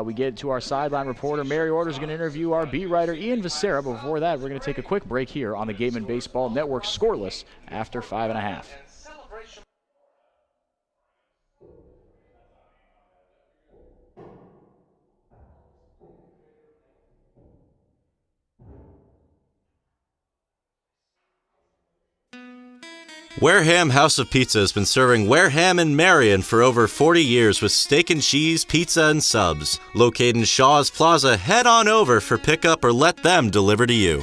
we get to our sideline reporter. Mary Order's going to interview our beat writer, Ian Vicera. Before that, we're going to take a quick break here on the Gatemen Baseball Network, scoreless after 5.5. Wareham House of Pizza has been serving Wareham and Marion for over 40 years with steak and cheese, pizza, and subs. Located in Shaw's Plaza, head on over for pickup or let them deliver to you.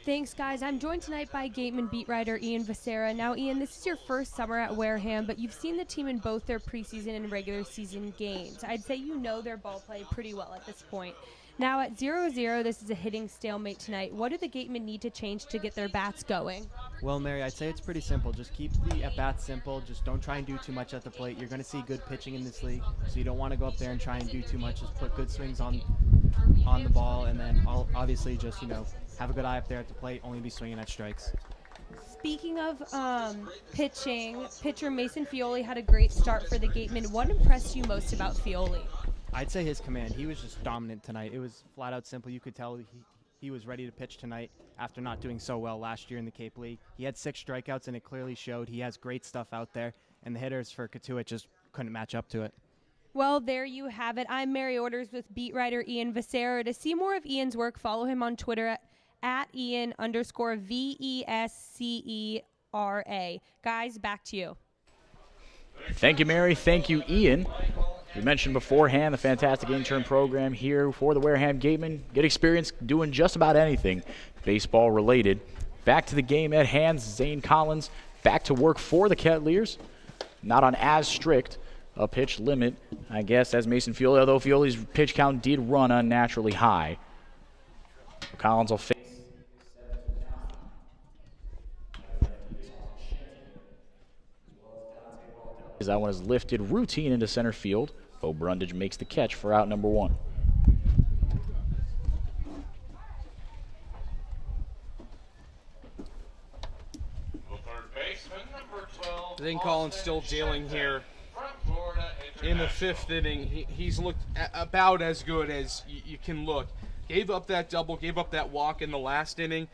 Thanks, guys. I'm joined tonight by Gatemen beat writer Ian Vicera. Now, Ian, this is your first summer at Wareham, but you've seen the team in both their preseason and regular season games. I'd say you know their ball play pretty well at this point. Now, at 0-0, this is a hitting stalemate tonight. What do the Gatemen need to change to get their bats going? Well, Mary, I'd say it's pretty simple. Just keep the at-bats simple. Just don't try and do too much at the plate. You're going to see good pitching in this league, so you don't want to go up there and try and do too much. Just put good swings on the ball, and then obviously just, have a good eye up there at the plate, only be swinging at strikes. Speaking of pitching, pitcher Mason Fioli had a great start for the Gatemen. What impressed you most about Fioli? I'd say his command. He was just dominant tonight. It was flat out simple. You could tell he was ready to pitch tonight after not doing so well last year in the Cape League. He had 6 strikeouts, and it clearly showed. He has great stuff out there, and the hitters for Cotuit just couldn't match up to it. Well, there you have it. I'm Mary Orders with beat writer Ian Vasera. To see more of Ian's work, follow him on Twitter at Ian_VESCERA. Guys, back to you. Thank you, Mary. Thank you, Ian. We mentioned beforehand the fantastic intern program here for the Wareham Gatemen. Get experience doing just about anything baseball related. Back to the game at hand. Zane Collins back to work for the Kettleers. Not on as strict a pitch limit, I guess, as Mason Fioli, although Fioli's pitch count did run unnaturally high. Collins will face. That one is lifted routine into center field. Bo Brundage makes the catch for out number 1. Zane Collins still dealing here in the 5th inning. He's looked about as good as you can look. Gave up that double, gave up that walk in the last inning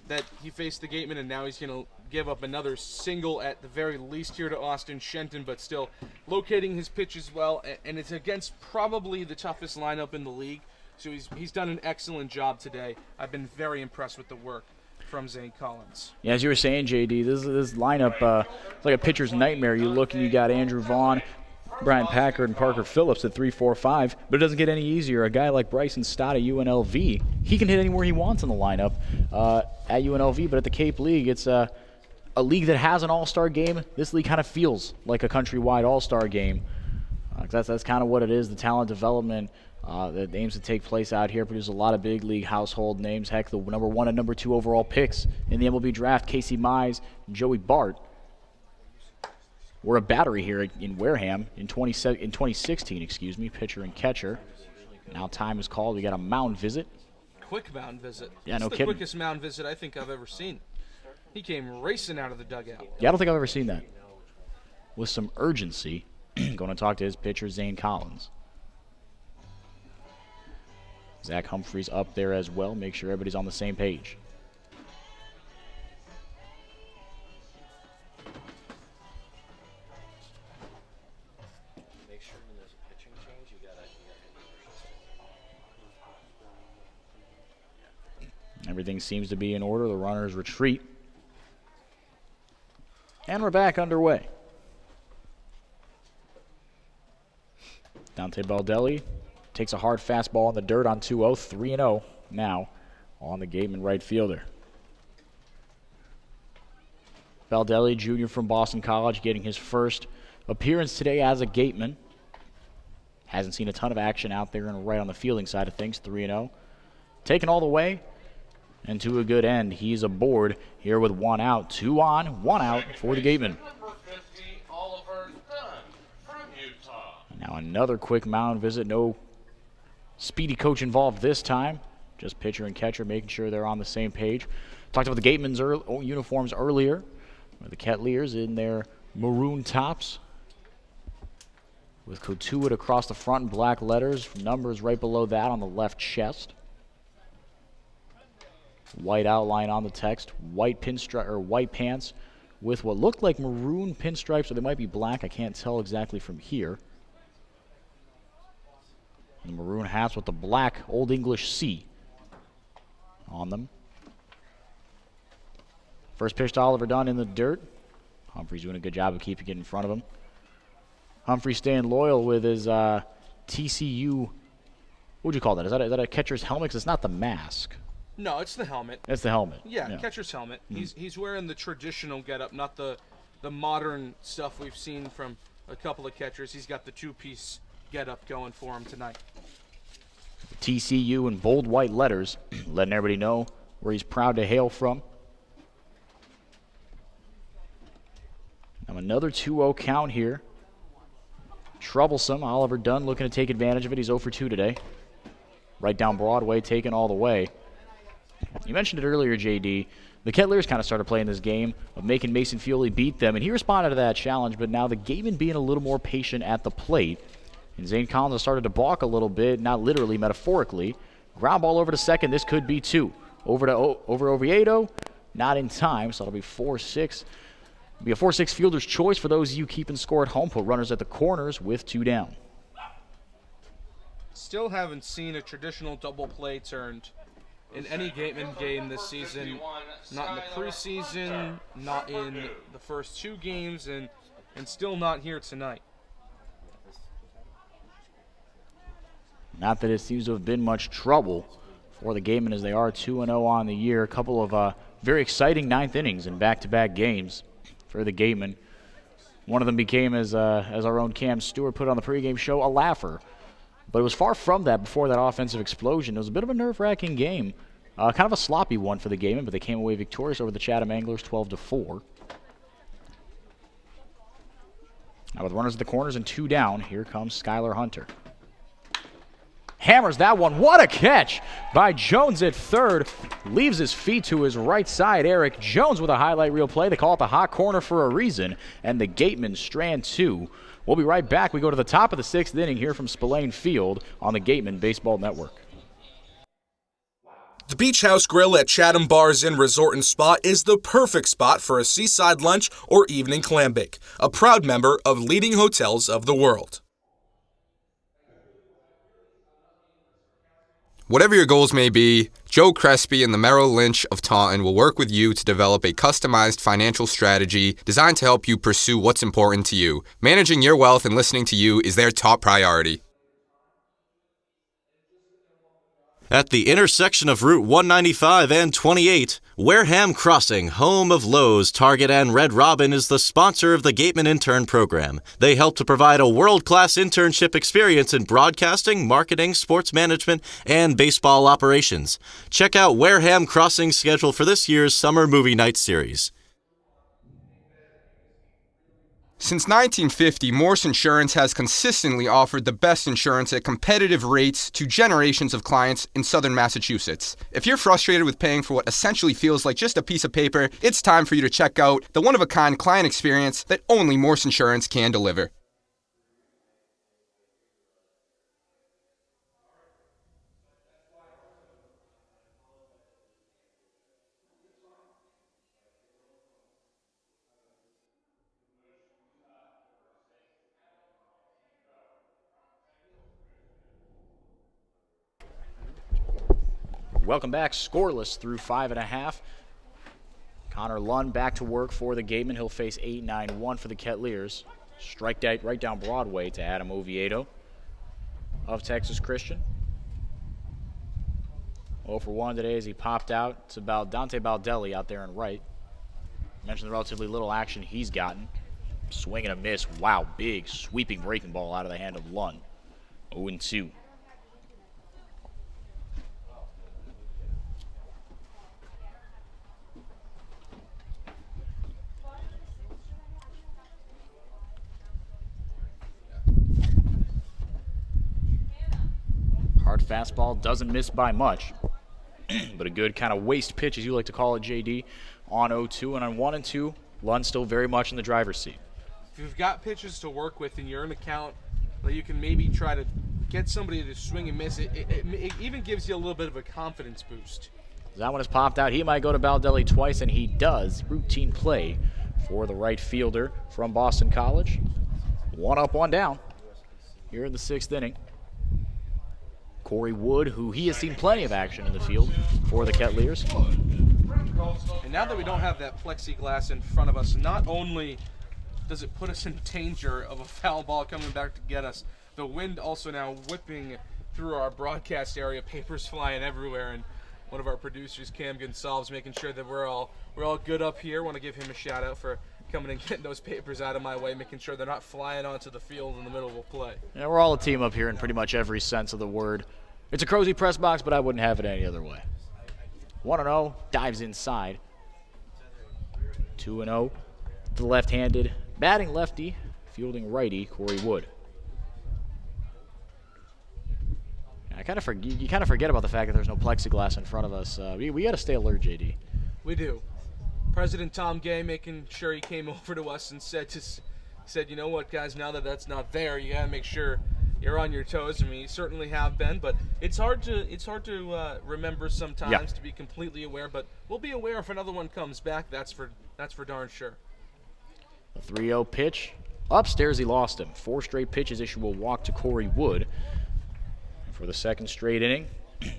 that he faced the Gatemen, and now he's going to give up another single at the very least here to Austin Shenton, but still locating his pitches well, and it's against probably the toughest lineup in the league, so he's done an excellent job today. I've been very impressed with the work from Zane Collins. Yeah, as you were saying, JD, this lineup it's like a pitcher's nightmare. You look and you got Andrew Vaughn, Brian Packard, and Parker Phillips at 3, 4, 5, but it doesn't get any easier. A guy like Bryson Stott at UNLV, he can hit anywhere he wants in the lineup at UNLV, but at the Cape League, it's a league that has an all-star game. This league kind of feels like a countrywide all-star game. That's kind of what it is, the talent development that aims to take place out here. Produces a lot of big league household names. Heck, the number 1 and number 2 overall picks in the MLB draft, Casey Mize and Joey Bart, were a battery here in Wareham in 2016, pitcher and catcher. Now time is called. We got a mound visit. Quick mound visit. Yeah, no kidding. The quickest mound visit I think I've ever seen. He came racing out of the dugout. Yeah, I don't think I've ever seen that. With some urgency, going to talk to his pitcher, Zane Collins. Zach Humphreys up there as well. Make sure everybody's on the same page. Make sure when there's a pitching change, you got Everything seems to be in order. The runners retreat. And we're back underway. Dante Baldelli takes a hard fastball in the dirt on 2-0, 3-0 now on the Gatemen right fielder. Baldelli, junior from Boston College, getting his first appearance today as a Gateman. Hasn't seen a ton of action out there and right on the fielding side of things, 3-0. Taken all the way and to a good end. He's aboard here with 1 out, 2 on, 1 out for the Gatemen. Now another quick mound visit. No speedy coach involved this time. Just pitcher and catcher making sure they're on the same page. Talked about the Gatemen's uniforms earlier. The Kettleers in their maroon tops with Cotuit across the front in black letters. Numbers right below that on the left chest. White outline on the text. White pinstripe or white pants with what looked like maroon pinstripes, or they might be black. I can't tell exactly from here. The maroon hats with the black Old English C on them. First pitch to Oliver Dunn in the dirt. Humphrey's doing a good job of keeping it in front of him. Humphrey staying loyal with his TCU. What would you call that? Is that a catcher's helmet? 'Cause it's not the mask. No, it's the helmet. It's the helmet. Yeah, catcher's helmet. He's wearing the traditional getup, not the modern stuff we've seen from a couple of catchers. He's got the 2-piece getup going for him tonight. TCU in bold white letters, letting everybody know where he's proud to hail from. Another 2-0 count here. Troublesome. Oliver Dunn looking to take advantage of it. He's 0 for 2 today. Right down Broadway, taken all the way. You mentioned it earlier, JD. The Kettleers kind of started playing this game of making Mason Fioli beat them, and he responded to that challenge, but now the Gatemen being a little more patient at the plate. And Zane Collins has started to balk a little bit, not literally, metaphorically. Ground ball over to second. This could be 2. Over Oviedo. Not in time, so it'll be 4-6. It'll be a 4-6 fielder's choice for those of you keeping score at home. Put runners at the corners with 2 down. Still haven't seen a traditional double play turned in any Gatemen game this season. Not in the preseason, not in the first 2 games, and still not here tonight. Not that it seems to have been much trouble for the Gatemen, as they are 2-0 on the year. A couple of very exciting 9th innings in back-to-back games for the Gatemen. One of them became, as our own Cam Stewart put on the pregame show, a laugher. But it was far from that before that offensive explosion. It was a bit of a nerve-wracking game. Kind of a sloppy one for the Gatemen, but they came away victorious over the Chatham Anglers 12-4. Now with runners at the corners and 2 down, here comes Skylar Hunter. Hammers that one. What a catch by Jones at third. Leaves his feet to his right side. Eric Jones with a highlight reel play. They call it the hot corner for a reason. And the Gatemen strand 2. We'll be right back. We go to the top of the 6th inning here from Spillane Field on the Gatemen Baseball Network. The Beach House Grill at Chatham Bars Inn Resort and Spa is the perfect spot for a seaside lunch or evening clam bake. A proud member of leading hotels of the world. Whatever your goals may be, Joe Crespi and the Merrill Lynch of Taunton will work with you to develop a customized financial strategy designed to help you pursue what's important to you. Managing your wealth and listening to you is their top priority. At the intersection of Route 195 and 28, Wareham Crossing, home of Lowe's, Target, and Red Robin, is the sponsor of the Gatemen Intern Program. They help to provide a world-class internship experience in broadcasting, marketing, sports management, and baseball operations. Check out Wareham Crossing's schedule for this year's Summer Movie Night Series. Since 1950, Morse Insurance has consistently offered the best insurance at competitive rates to generations of clients in southern Massachusetts. If you're frustrated with paying for what essentially feels like just a piece of paper, it's time for you to check out the one-of-a-kind client experience that only Morse Insurance can deliver. Welcome back. Scoreless through 5.5. Connor Lund back to work for the Gatemen. He'll face 8-9-1 for the Kettleers. Strike right down Broadway to Adam Oviedo of Texas Christian. 0 for 1 today as he popped out. It's about Dante Baldelli out there in right. Mentioned the relatively little action he's gotten. Swing and a miss. Wow, big sweeping breaking ball out of the hand of Lund. 0-2. Hard fastball, doesn't miss by much. But a good kind of waste pitch, as you like to call it, JD, on 0-2. And on 1-2, Lund still very much in the driver's seat. If you've got pitches to work with and you're in an account that you can maybe try to get somebody to swing and miss, it even gives you a little bit of a confidence boost. That one has popped out. He might go to Baldelli twice, and he does. Routine play for the right fielder from Boston College. 1 up, 1 down here in the 6th inning. Corey Wood, who he has seen plenty of action in the field for the Kettleers. And now that we don't have that plexiglass in front of us, not only does it put us in danger of a foul ball coming back to get us, the wind also now whipping through our broadcast area, papers flying everywhere, and one of our producers, Cam Gonsalves, making sure that we're all good up here. Want to give him a shout out for coming and getting those papers out of my way, making sure they're not flying onto the field in the middle of a play. Yeah, we're all a team up here in pretty much every sense of the word. It's a cozy press box, but I wouldn't have it any other way. 1-0, dives inside. 2-0, the left-handed Batting lefty, fielding righty, Corey Wood. You kind of forget about the fact that there's no plexiglass in front of us. We got to stay alert, JD. We do. President Tom Gay making sure he came over to us and said, you know what, guys, now that that's not there, you got to make sure you're on your toes. I mean, you certainly have been, but it's hard to remember sometimes to be completely aware. But we'll be aware if another one comes back. That's for darn sure. The 3-0 pitch. Upstairs, he lost him. 4 straight pitches issue a walk to Corey Wood. For the second straight inning,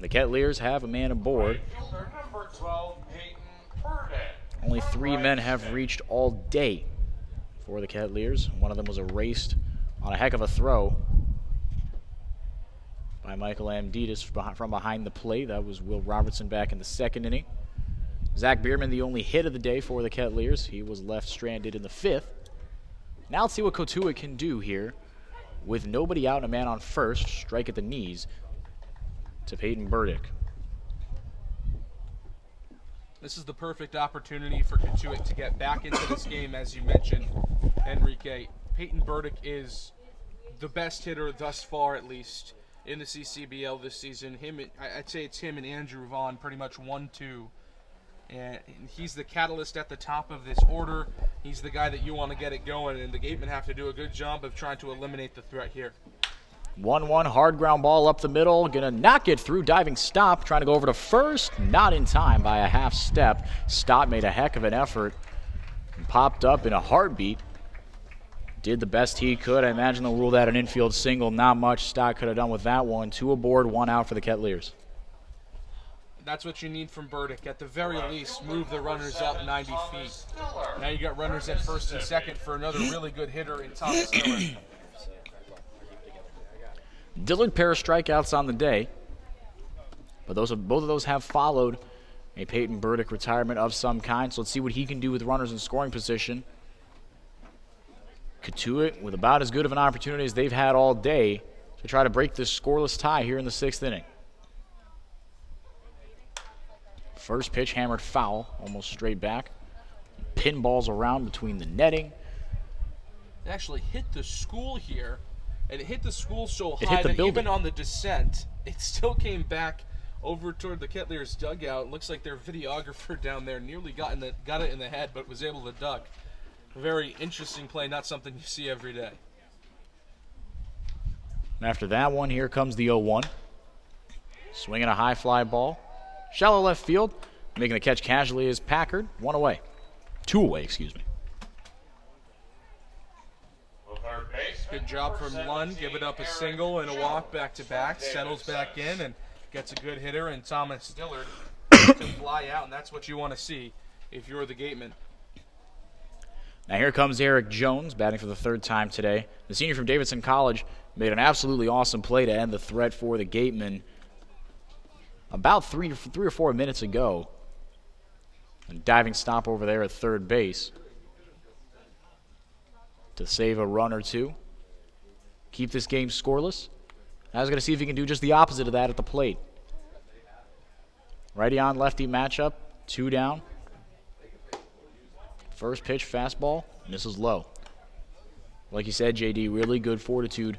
the Kettleers have a man aboard. Number 12, Gatemen Pregame. Only 3 men have reached all day for the Kettleers. One of them was erased on a heck of a throw by Michael Amditas from behind the plate. That was Will Robertson back in the second inning. Zach Bierman, the only hit of the day for the Kettleers. He was left stranded in the 5th. Now let's see what Cotuit can do here. With nobody out and a man on first, strike at the knees to Peyton Burdick. This is the perfect opportunity for Cotuit to get back into this game, as you mentioned, Enrique. Peyton Burdick is the best hitter thus far, at least, in the CCBL this season. I'd say it's him and Andrew Vaughn, pretty much 1-2. And he's the catalyst at the top of this order. He's the guy that you want to get it going, and the Gatemen have to do a good job of trying to eliminate the threat here. 1-1, hard ground ball up the middle. Gonna not get through, diving stop, trying to go over to first. Not in time by a half step. Stott made a heck of an effort. Popped up in a heartbeat. Did the best he could. I imagine they'll rule that an infield single. Not much Stott could have done with that one. 2 aboard, 1 out for the Kettleers. That's what you need from Burdick. At the very least, move the runners up 90 feet. Now you got runners at first and second for another really good hitter in Thomas Dillard. Dillard, pair of strikeouts on the day. But both of those have followed a Peyton Burdick retirement of some kind. So let's see what he can do with runners in scoring position. Cotuit with about as good of an opportunity as they've had all day to try to break this scoreless tie here in the 6th inning. First pitch hammered foul, almost straight back. Pinballs around between the netting. It actually hit the school here, and it hit the school so It high hit the that building. even on the descent, it still came back over toward the Kettleers dugout. It looks like their videographer down there nearly got it in the head, but was able to duck. A very interesting play, not something you see every day. After that one, here comes the 0-1. Swinging a high fly ball. Shallow left field. Making the catch casually is Packard. 1 away. 2 away, excuse me. Good job from Lund. Give it up a single and a walk back-to-back. Settles back in and gets a good hitter, and Thomas Dillard to fly out, and that's what you want to see if you're the Gatemen. Now here comes Eric Jones, batting for the 3rd time today. The senior from Davidson College made an absolutely awesome play to end the threat for the Gatemen about 3 or 4 minutes ago. A diving stop over there at third base to save a run or 2. Keep this game scoreless. I was going to see if he can do just the opposite of that at the plate. Righty on lefty matchup, 2 down. First pitch fastball, misses low. Like you said, JD, really good fortitude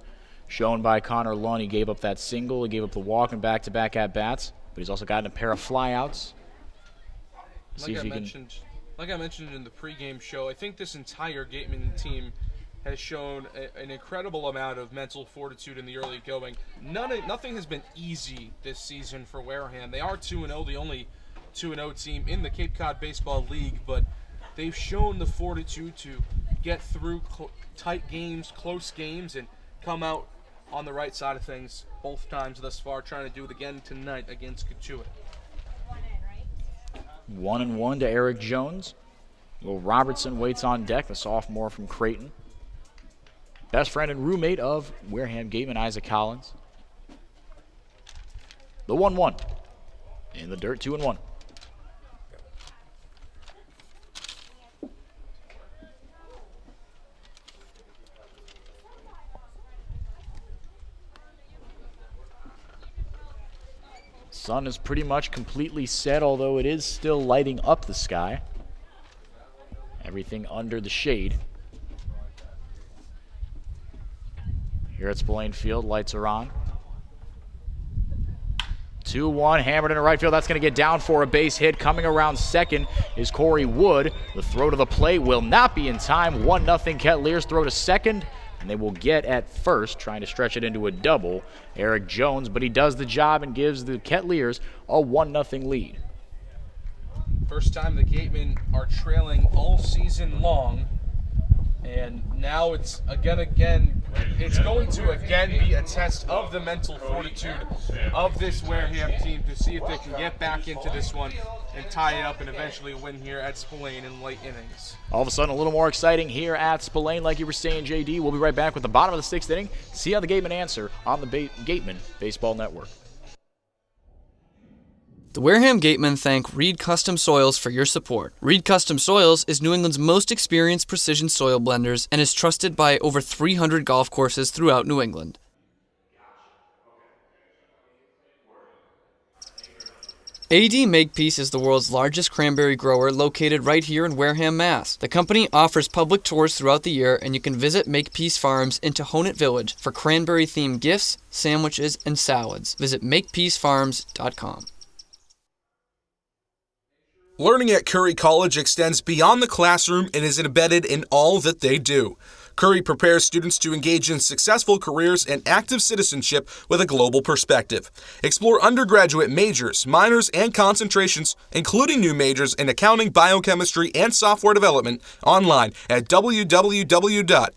shown by Connor Lund. He gave up that single, he gave up the walk and back-to-back at-bats, but he's also gotten a pair of flyouts. Like I mentioned in the pregame show, I think this entire Gatemen team has shown an incredible amount of mental fortitude in the early going. Nothing has been easy this season for Wareham. They are 2-0, the only 2-0 team in the Cape Cod Baseball League, but they've shown the fortitude to get through tight games, close games, and come out on the right side of things both times thus far, trying to do it again tonight against Cotuit. 1-1 to Eric Jones. Will Robertson waits on deck, the sophomore from Creighton. Best friend and roommate of Wareham Gatemen, Isaac Collins. The 1-1 in the dirt, 2-1. Sun is pretty much completely set, although it is still lighting up the sky. Everything under the shade. Here at Spillane Field, lights are on. 2-1, hammered into right field. That's going to get down for a base hit. Coming around second is Corey Wood. The throw to the plate will not be in time. 1-0 Kettleers. Throw to second, and they will get at first, trying to stretch it into a double. Eric Jones, but he does the job and gives the Kettleers a 1-0 lead. First time the Gatemen are trailing all season long. And now it's it's going to again be a test of the mental fortitude of this Wareham team to see if they can get back into this one and tie it up and eventually win here at Spillane in late innings. All of a sudden, a little more exciting here at Spillane, like you were saying, JD. We'll be right back with the bottom of the 6th inning. See how the Gatemen answer on the Gatemen Baseball Network. The Wareham Gatemen thank Reed Custom Soils for your support. Reed Custom Soils is New England's most experienced precision soil blenders and is trusted by over 300 golf courses throughout New England. AD Makepeace is the world's largest cranberry grower located right here in Wareham, Mass. The company offers public tours throughout the year, and you can visit Makepeace Farms in Tohonet Village for cranberry-themed gifts, sandwiches, and salads. Visit makepeacefarms.com. Learning at Curry College extends beyond the classroom and is embedded in all that they do. Curry prepares students to engage in successful careers and active citizenship with a global perspective. Explore undergraduate majors, minors, and concentrations, including new majors in accounting, biochemistry, and software development, online at www.curry.edu.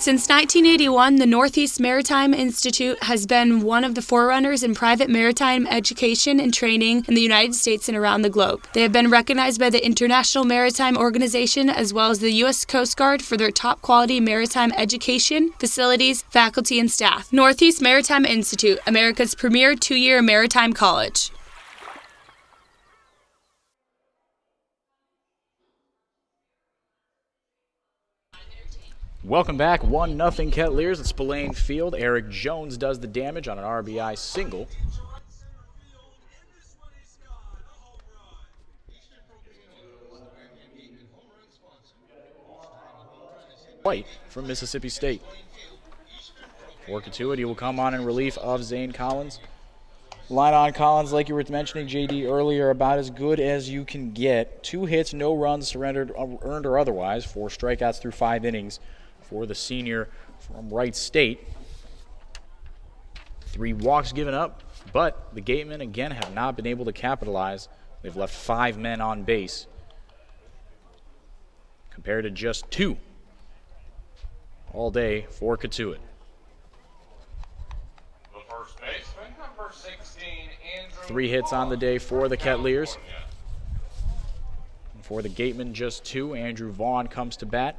Since 1981, the Northeast Maritime Institute has been one of the forerunners in private maritime education and training in the United States and around the globe. They have been recognized by the International Maritime Organization as well as the U.S. Coast Guard for their top-quality maritime education, facilities, faculty, and staff. Northeast Maritime Institute, America's premier two-year maritime college. Welcome back. 1-0 Kettleers at Spillane Field. Eric Jones does the damage on an RBI single. White from Mississippi State. For Cotuit, he will come on in relief of Zane Collins. Line on Collins, like you were mentioning, JD, earlier, about as good as you can get. 2 hits, no runs surrendered, earned or otherwise, 4 strikeouts through 5 innings for the senior from Wright State. 3 walks given up, but the Gatemen, again, have not been able to capitalize. They've left 5 men on base compared to just 2 all day for Cotuit. The first baseman, number 16, Andrew 3 hits on the day for the Kettleers. And for the Gatemen, just 2. Andrew Vaughn comes to bat.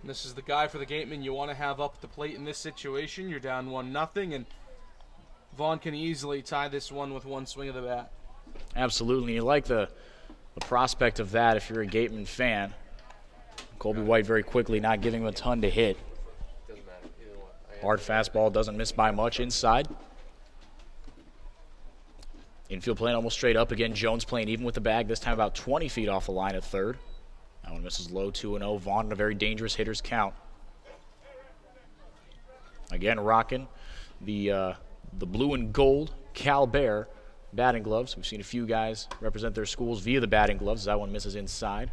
This is the guy for the Gatemen you want to have up at the plate in this situation. You're down 1-0, and Vaughn can easily tie this one with one swing of the bat. Absolutely. You like the prospect of that if you're a Gatemen fan. Colby White very quickly not giving him a ton to hit. Doesn't matter. Either one. Hard fastball, doesn't miss by much inside. Infield playing almost straight up. Again, Jones playing even with the bag, this time about 20 feet off the line at third. That one misses low, 2-0. Vaughn in a very dangerous hitter's count. Again, rocking the blue and gold Cal Bear batting gloves. We've seen a few guys represent their schools via the batting gloves. That one misses inside.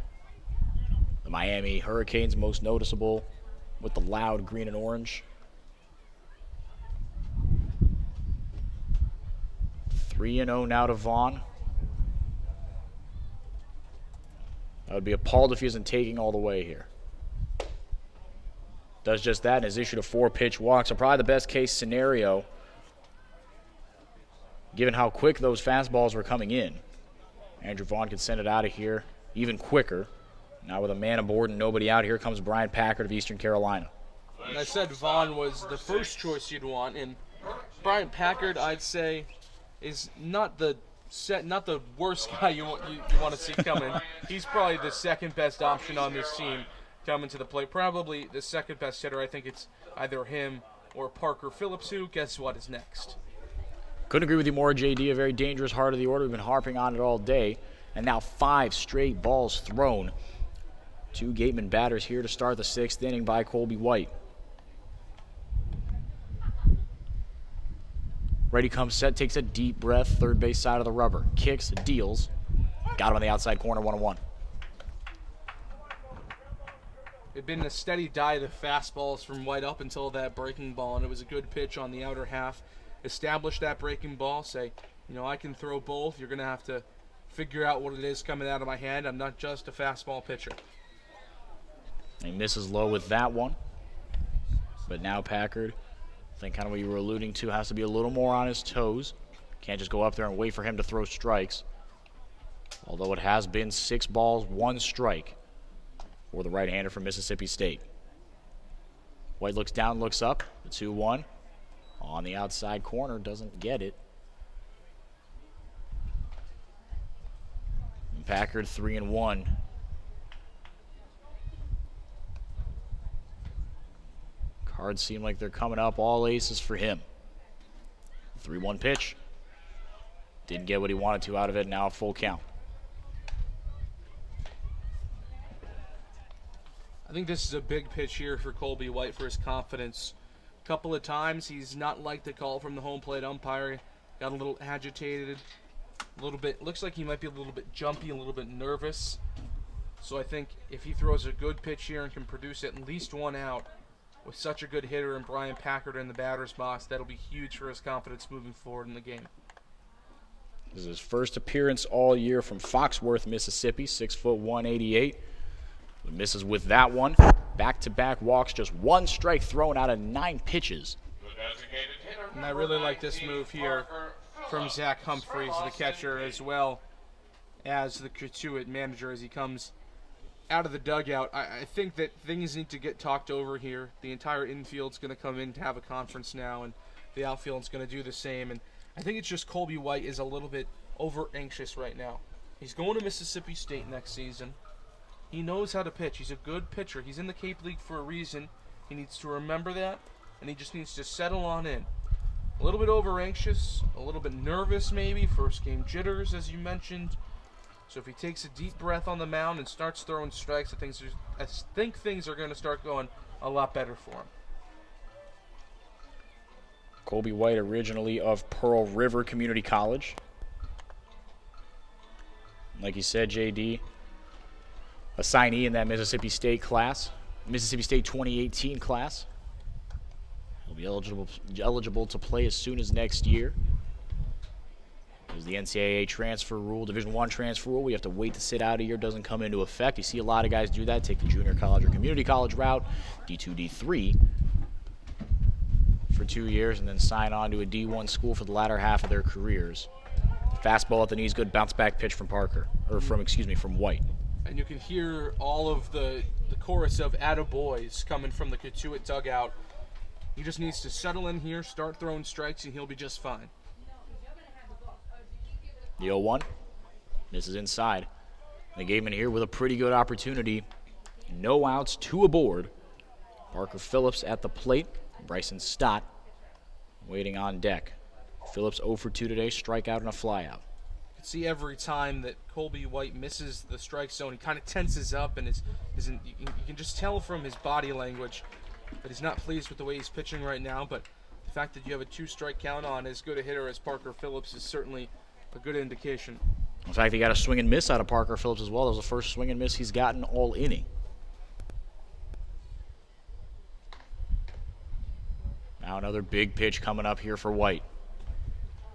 The Miami Hurricanes most noticeable with the loud green and orange. 3-0 now to Vaughn. I would be appalled if he isn't taking all the way here. Does just that and has issued a 4-pitch walk. So probably the best case scenario, given how quick those fastballs were coming in. Andrew Vaughn could send it out of here even quicker. Now with a man aboard and nobody out, here comes Brian Packard of Eastern Carolina. And I said Vaughn was the first choice you'd want, and Brian Packard, I'd say, is not the worst guy you want to see coming. He's probably the second best option on this team coming to the plate. Probably the second best hitter. I think it's either him or Parker Phillips, who, guess what, is next. Couldn't agree with you more, JD. A very dangerous heart of the order. We've been harping on it all day. and now 5 straight balls thrown. 2 Gatemen batters here to start the 6th inning by Colby White. Ready comes set, takes a deep breath, third base side of the rubber. Kicks, deals. Got him on the outside corner, 1-1. It'd been a steady diet of fastballs from White up until that breaking ball, and it was a good pitch on the outer half. Establish that breaking ball, say, I can throw both. You're going to have to figure out what it is coming out of my hand. I'm not just a fastball pitcher. He misses low with that one. But now Packard, I think kind of what you were alluding to, has to be a little more on his toes. Can't just go up there and wait for him to throw strikes. Although it has been 6 balls, 1 strike for the right-hander from Mississippi State. White looks down, looks up, the 2-1. On the outside corner, doesn't get it. And Packard 3-1. Cards seem like they're coming up, all aces for him. 3-1 pitch. Didn't get what he wanted to out of it, now a full count. I think this is a big pitch here for Colby White for his confidence. A couple of times he's not liked the call from the home plate umpire. Got a little agitated, a little bit, looks like he might be a little bit jumpy, a little bit nervous. So I think if he throws a good pitch here and can produce at least 1 out with such a good hitter and Brian Packard in the batter's box, that'll be huge for his confidence moving forward in the game. This is his first appearance all year from Foxworth, Mississippi, 6', 188. Misses with that one. Back-to-back walks, just 1 strike thrown out of 9 pitches. And I really like this move here from Zach Humphreys, the catcher, as well as the Cotuit manager as he comes out of the dugout. I think that things need to get talked over here. The entire infield's going to come in to have a conference now, and the outfield's going to do the same. And I think it's just Colby White is a little bit over-anxious right now. He's going to Mississippi State next season. He knows how to pitch. He's a good pitcher. He's in the Cape League for a reason. He needs to remember that, and he just needs to settle on in. A little bit over-anxious, a little bit nervous maybe, first game jitters, as you mentioned. So if he takes a deep breath on the mound and starts throwing strikes, I think things are going to start going a lot better for him. Colby White, originally of Pearl River Community College. Like you said, JD, a signee in that Mississippi State class, Mississippi State 2018 class. He'll be eligible to play as soon as next year. There's the NCAA transfer rule, Division I transfer rule. We have to wait to sit out a year. Doesn't come into effect. You see a lot of guys do that, take the junior college or community college route, D2, D3 for 2 years, and then sign on to a D1 school for the latter half of their careers. Fastball at the knees, good bounce back pitch from from White. And you can hear all of the chorus of attaboys coming from the Cotuit dugout. He just needs to settle in here, start throwing strikes, and he'll be just fine. The 0-1 misses inside. The Gatemen here with a pretty good opportunity. No outs, 2 aboard. Parker Phillips at the plate. Bryson Stott waiting on deck. Phillips 0 for 2 today, strikeout and a flyout. You can see every time that Colby White misses the strike zone, he kind of tenses up, and you can just tell from his body language that he's not pleased with the way he's pitching right now. But the fact that you have a 2-strike count on as good a hitter as Parker Phillips is certainly a good indication. In fact, he got a swing and miss out of Parker Phillips as well. That was the first swing and miss he's gotten all inning. Now another big pitch coming up here for White.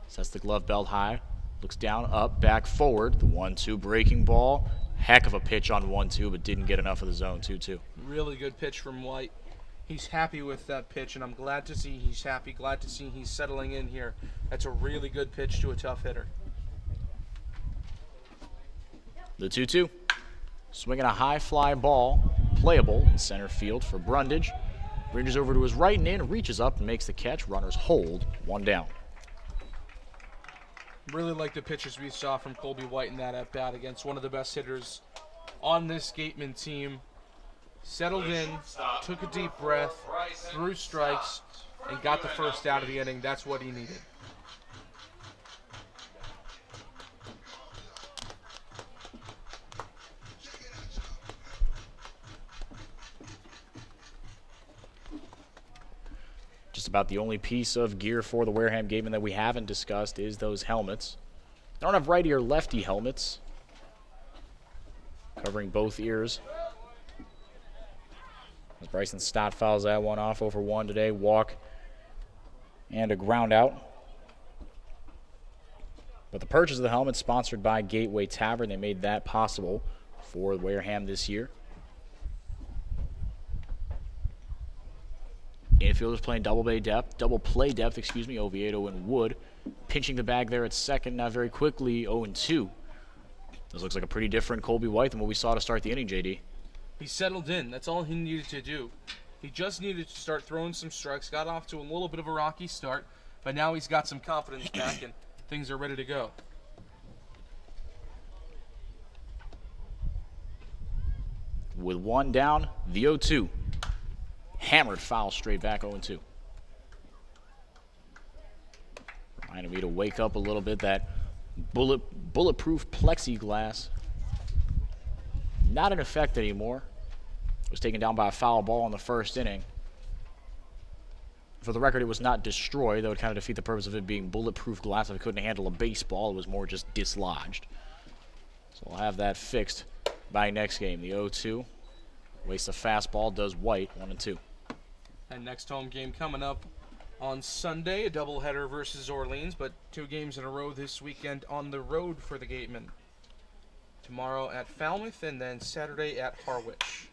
Sets the glove belt high. Looks down, up, back, forward. The 1-2 breaking ball. Heck of a pitch on 1-2, but didn't get enough of the zone 2-2. Really good pitch from White. He's happy with that pitch, and I'm glad to see he's happy. Glad to see he's settling in here. That's a really good pitch to a tough hitter. The 2-2. Swinging a high fly ball. Playable in center field for Brundage. Brings over to his right and in, reaches up and makes the catch. Runners hold, 1 down. Really like the pitches we saw from Colby White in that at-bat against one of the best hitters on this Gatemen team. Settled in, took a deep breath, threw strikes, and got the first out of the inning. That's what he needed. Just about the only piece of gear for the Wareham Gatemen that we haven't discussed is those helmets. They don't have righty or lefty helmets, covering both ears. As Bryson Stott fouls that one off over one today, walk and a ground out. But the purchase of the helmet sponsored by Gateway Tavern. They made that possible for Wareham this year. Infielders playing double play depth, Oviedo and Wood. Pinching the bag there at second, now very quickly 0-2. This looks like a pretty different Colby White than what we saw to start the inning, JD. He settled in. That's all he needed to do. He just needed to start throwing some strikes. Got off to a little bit of a rocky start, but now he's got some confidence back and things are ready to go. With one down, the 0-2. Hammered foul straight back 0-2. Reminded me to wake up a little bit. That bulletproof plexiglass not in effect anymore. Was taken down by a foul ball in the first inning. For the record, it was not destroyed. That would kind of defeat the purpose of it being bulletproof glass. If it couldn't handle a baseball, it was more just dislodged. So we'll have that fixed by next game. The 0-2. Wastes a fastball, does White, 1-2. And next home game coming up on Sunday, a doubleheader versus Orleans, but 2 games in a row this weekend on the road for the Gatemen. Tomorrow at Falmouth and then Saturday at Harwich.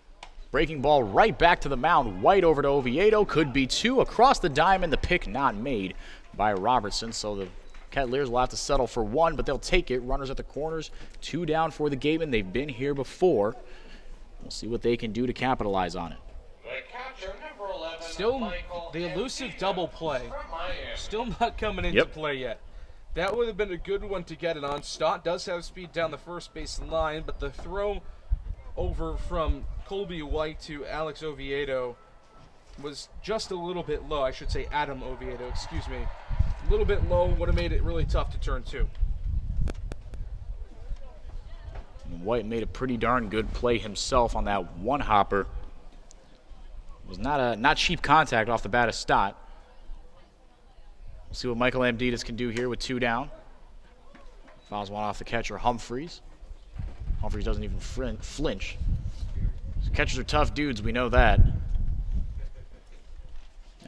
Breaking ball right back to the mound. White over to Oviedo. Could be 2 across the diamond. The pick not made by Robertson. So the Kettleers will have to settle for 1, but they'll take it. Runners at the corners. 2 down for the Gatemen. They've been here before. We'll see what they can do to capitalize on it. Still the elusive double play. Still not coming into play yet. That would have been a good one to get it on. Stott does have speed down the first base line, but the throw over from Colby White to Alex Oviedo was just a little bit low. I should say Adam Oviedo, excuse me. A little bit low, would have made it really tough to turn 2. And White made a pretty darn good play himself on that one hopper. It was not cheap contact off the bat of Stott. We'll see what Michael Amditas can do here with 2 down. Fouls one off the catcher, Humphreys. Humphreys doesn't even flinch. Catchers are tough dudes, we know that.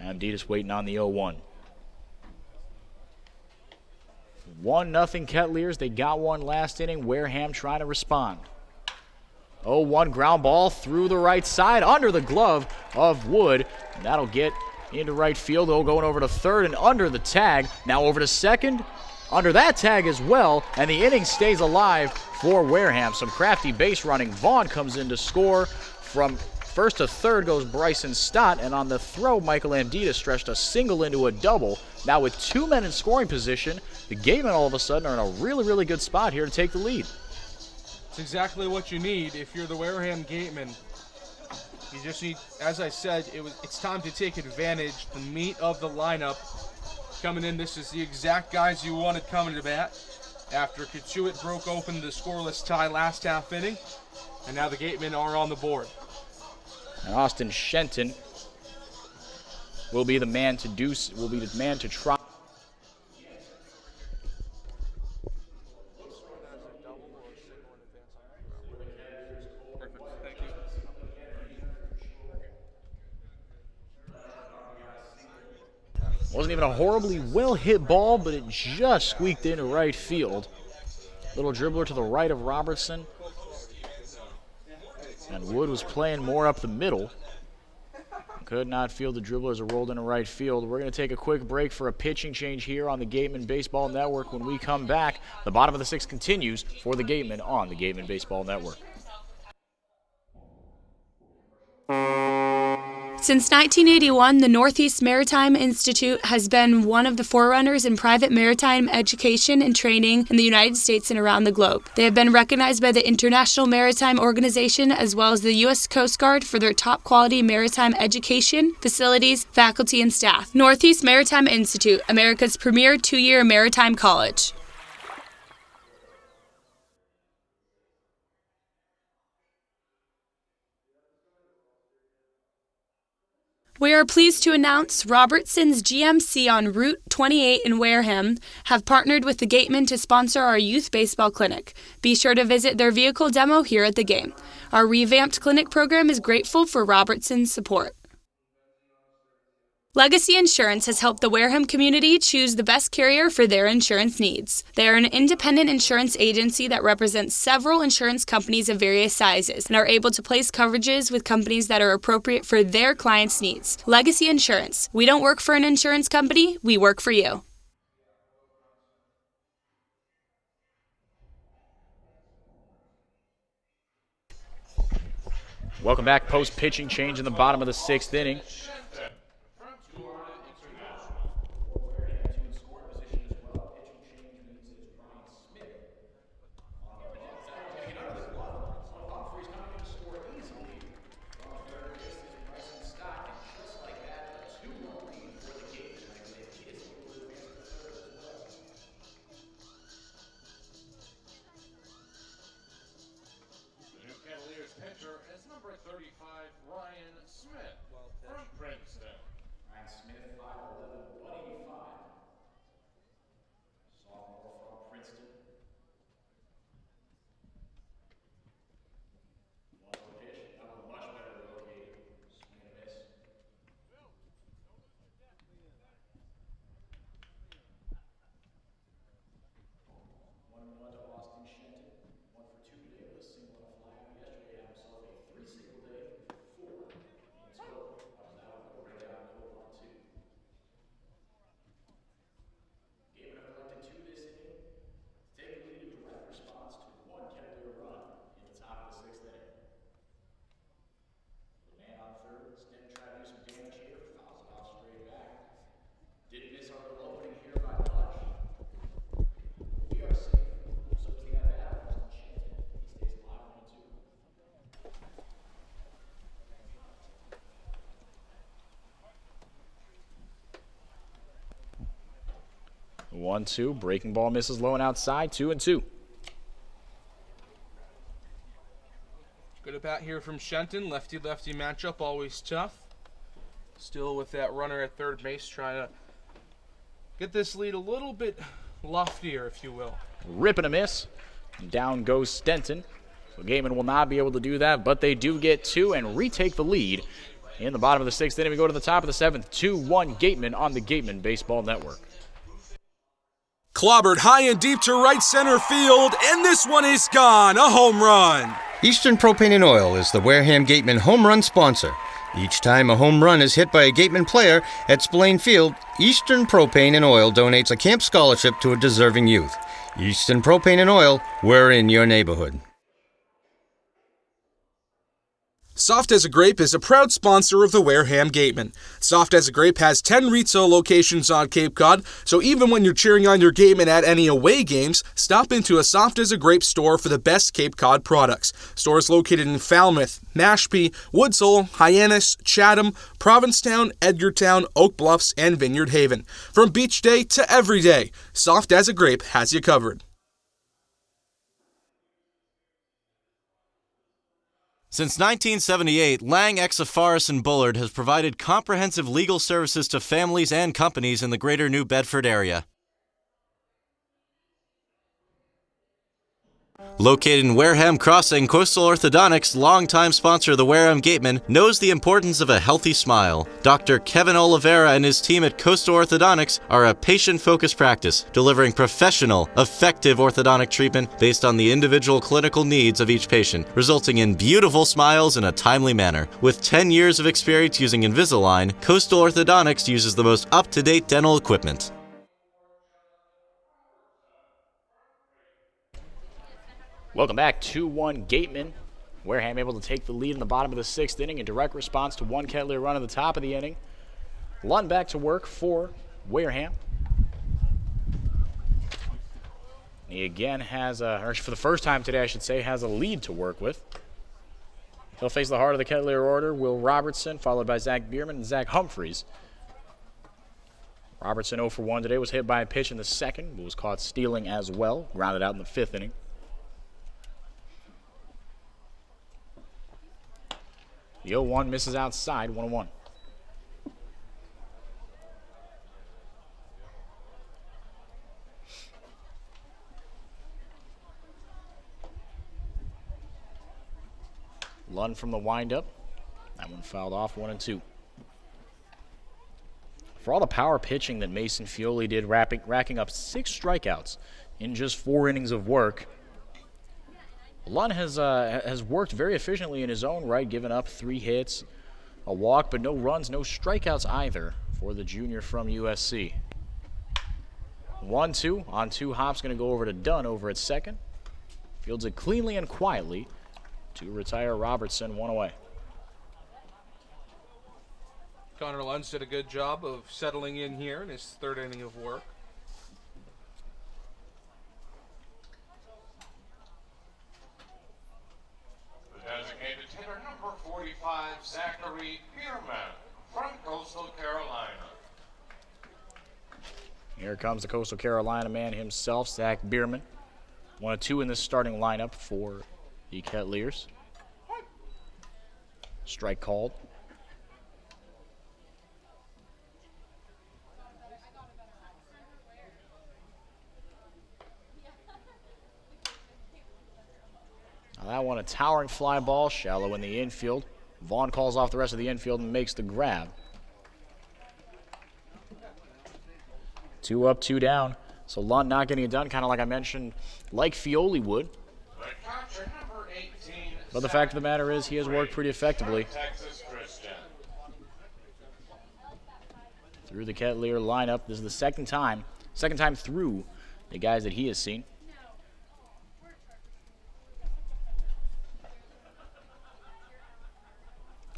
Amditas waiting on the 0-1. 1-0 Kettleers. They got one last inning. Wareham trying to respond. 0-1 ground ball through the right side under the glove of Wood. And that'll get into right field. They'll going over to third and under the tag. Now over to second. Under that tag as well. And the inning stays alive for Wareham. Some crafty base running. Vaughn comes in to score. From first to third goes Bryson Stott. And on the throw, Michael Amdita stretched a single into a double. Now with 2 men in scoring position, the Gatemen all of a sudden are in a really, really good spot here to take the lead. It's exactly what you need if you're the Wareham Gatemen. You just need, as I said, it's time to take advantage. The meat of the lineup coming in. This is the exact guys you wanted coming to bat after Cotuit broke open the scoreless tie last half inning. And now the Gatemen are on the board. And Austin Shenton will be the man to try. Wasn't even a horribly well-hit ball, but it just squeaked into right field. Little dribbler to the right of Robertson. And Wood was playing more up the middle. Could not field the dribbler as it rolled into right field. We're going to take a quick break for a pitching change here on the Gatemen Baseball Network. When we come back, the bottom of the 6th continues for the Gatemen on the Gatemen Baseball Network. Since 1981, the Northeast Maritime Institute has been one of the forerunners in private maritime education and training in the United States and around the globe. They have been recognized by the International Maritime Organization as well as the U.S. Coast Guard for their top quality maritime education, facilities, faculty, and staff. Northeast Maritime Institute, America's premier 2-year maritime college. We are pleased to announce Robertson's GMC on Route 28 in Wareham have partnered with the Gatemen to sponsor our youth baseball clinic. Be sure to visit their vehicle demo here at the game. Our revamped clinic program is grateful for Robertson's support. Legacy Insurance has helped the Wareham community choose the best carrier for their insurance needs. They are an independent insurance agency that represents several insurance companies of various sizes and are able to place coverages with companies that are appropriate for their clients' needs. Legacy Insurance. We don't work for an insurance company, we work for you. Welcome back. Post pitching change in the bottom of the 6th inning. Kettleers pitcher is number 35, Ryan Smith from Princeton. Ryan Smith, 5'11", 185. Sophomore from Princeton. One pitch, that was much better located. Swing and a miss. 1-1 to Austin Shenton. 1 for 2 today with a single and a fly. Yesterday had himself a 3-single day, 4 in total. That was out of the breakdown code 1-2. Gatemen have collected 2 this inning. Take the lead in direct response to 1 Kettleer run in the top of the 6th inning. The man on third, Snip tried to do some damage here, fouls it off straight back. Didn't miss our little opening here by much. We are safe. So is the at-bat, Austin Shenton. He stays alive 1-2. 1-2. Breaking ball misses low and outside. 2-2. Good at bat here from Shenton. Lefty-lefty matchup, always tough. Still with that runner at third base, trying to get this lead a little bit loftier, if you will. Rip and a miss. Down goes Stenton. So Gatemen will not be able to do that, but they do get 2 and retake the lead. In the bottom of the 6th inning, we go to the top of the 7th. 2-1 Gatemen on the Gatemen Baseball Network. Clobbered high and deep to right center field, and this one is gone. A home run. Eastern Propane and Oil is the Wareham Gatemen home run sponsor. Each time a home run is hit by a Gatemen player at Spillane Field, Eastern Propane and Oil donates a camp scholarship to a deserving youth. Eastern Propane and Oil, we're in your neighborhood. Soft as a Grape is a proud sponsor of the Wareham Gatemen. Soft as a Grape has 10 retail locations on Cape Cod, so even when you're cheering on your Gatemen at any away games, stop into a Soft as a Grape store for the best Cape Cod products. Stores located in Falmouth, Mashpee, Woods Hole, Hyannis, Chatham, Provincetown, Edgartown, Oak Bluffs, and Vineyard Haven. From beach day to every day, Soft as a Grape has you covered. Since 1978, Lang, Exafaris & Bullard has provided comprehensive legal services to families and companies in the greater New Bedford area. Located in Wareham Crossing, Coastal Orthodontics, longtime sponsor of the Wareham Gatemen, knows the importance of a healthy smile. Dr. Kevin Oliveira and his team at Coastal Orthodontics are a patient-focused practice, delivering professional, effective orthodontic treatment based on the individual clinical needs of each patient, resulting in beautiful smiles in a timely manner. With 10 years of experience using Invisalign, Coastal Orthodontics uses the most up-to-date dental equipment. Welcome back. 2-1 Gatemen. Wareham able to take the lead in the bottom of the 6th inning in direct response to 1 Kettleer run at the top of the inning. Lund back to work for Wareham. He again has, or for the first time today I should say, has a lead to work with. He'll face the heart of the Kettleer order, Will Robertson, followed by Zach Bierman and Zach Humphreys. Robertson 0 for 1 today, was hit by a pitch in the second, but was caught stealing as well, grounded out in the 5th inning. The 0-1 misses outside, 1-1. Lund from the windup. That one fouled off, 1-2. For all the power pitching that Mason Fioli did, racking up 6 strikeouts in just 4 innings of work, Lund has worked very efficiently in his own right, giving up 3 hits, a walk, but no runs, no strikeouts either for the junior from USC. 1-2 on 2 hops, going to go over to Dunn over at second. Fields it cleanly and quietly to retire Robertson, 1 away. Connor Lund did a good job of settling in here in his 3rd inning of work. The designated hitter, number 45, Zachary Bierman from Coastal Carolina. Here comes the Coastal Carolina man himself, Zach Bierman. 1 of 2 in this starting lineup for the Kettleers. Strike called. Now that one, a towering fly ball, shallow in the infield. Vaughn calls off the rest of the infield and makes the grab. 2 up, 2 down. So Lund not getting it done, kind of like I mentioned, like Fioli would. But the fact of the matter is he has worked pretty effectively through the Kettleer lineup. This is the second time through the guys that he has seen.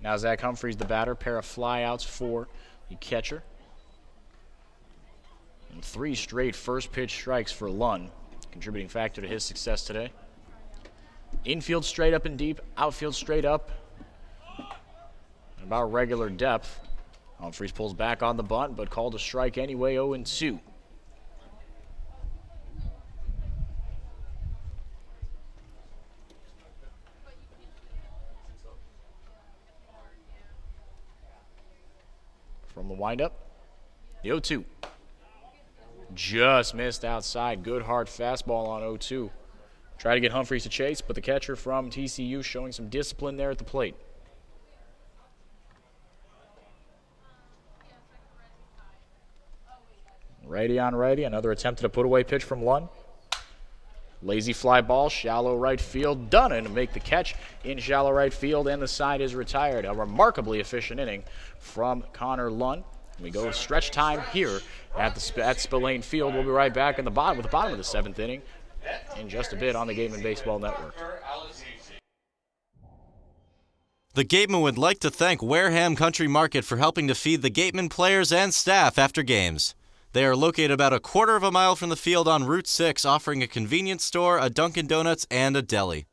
Now Zach Humphreys, the batter, pair of flyouts for the catcher. And 3 straight first pitch strikes for Lund, contributing factor to his success today. Infield straight up and deep, outfield straight up. About regular depth. Humphreys pulls back on the bunt, but called a strike anyway, 0-2. From the windup, the 0-2. Just missed outside. Good hard fastball on 0-2. Try to get Humphreys to chase, but the catcher from TCU showing some discipline there at the plate. Righty on righty. Another attempt at a put-away pitch from Lund. Lazy fly ball, shallow right field. Dunn to make the catch in shallow right field, and the side is retired. A remarkably efficient inning from Connor Lund. We go to stretch time here at Spillane Field. We'll be right back with the bottom of the 7th inning in just a bit on the Gatemen Baseball Network. The Gatemen would like to thank Wareham Country Market for helping to feed the Gatemen players and staff after games. They are located about a quarter of a mile from the field on Route 6, offering a convenience store, a Dunkin' Donuts, and a deli.